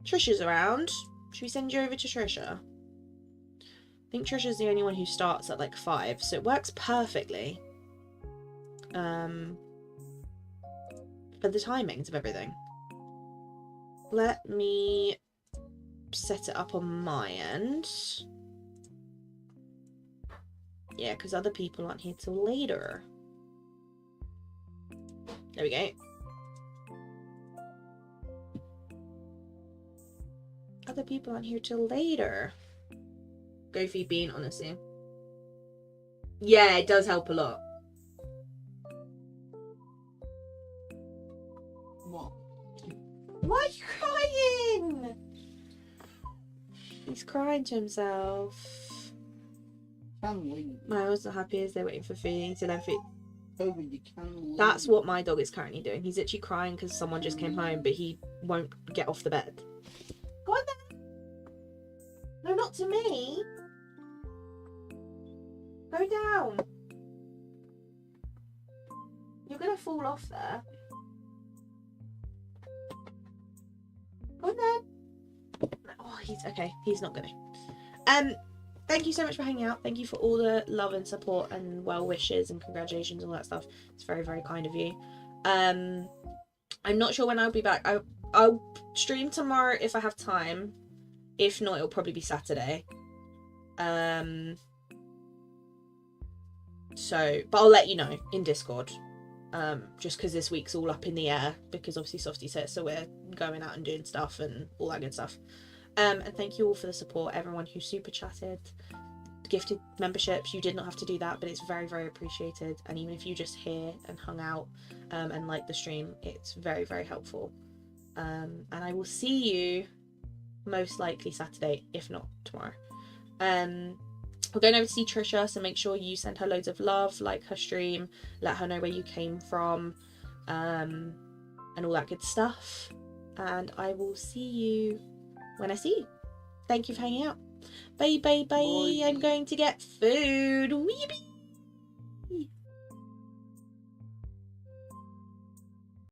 S1: Trisha's around. Should we send you over to Trisha? I think Trisha's the only one who starts at like 5, so it works perfectly. For the timings of everything. Let me set it up on my end. Yeah, because other people aren't here till later. There we go. Other people aren't here till later. Go for your bean, honestly. Yeah, it does help a lot.
S2: What?
S1: Why are you crying? He's crying to himself.
S2: Can we?
S1: My was not happy as they're waiting for food to then food.
S2: Over, you can.
S1: That's what my dog is currently doing. He's literally crying because someone just came home, but he won't get off the bed. Go on then. No, not to me. Go down. You're gonna fall off there. Go on then. Oh, he's okay. He's not gonna. Thank you so much for hanging out. Thank you for all the love and support and well wishes and congratulations and all that stuff. It's very, very kind of you. I'm not sure when I'll be back. I'll stream tomorrow if I have time. If not, it'll probably be Saturday. But I'll let you know in Discord. Just because this week's all up in the air because obviously Softy said so we're going out and doing stuff and all that good stuff. And thank you all for the support, everyone who super chatted, gifted memberships. You did not have to do that, but it's very, very appreciated. And even if you just hear and hung out and liked the stream, it's very, very helpful. And I will see you most likely Saturday, if not tomorrow. We're going over to see Trisha, so make sure you send her loads of love, like her stream, let her know where you came from, and all that good stuff. And I will see you when I see you. Thank you for hanging out. Bye, bye, bye. I'm going to get food. Weebie.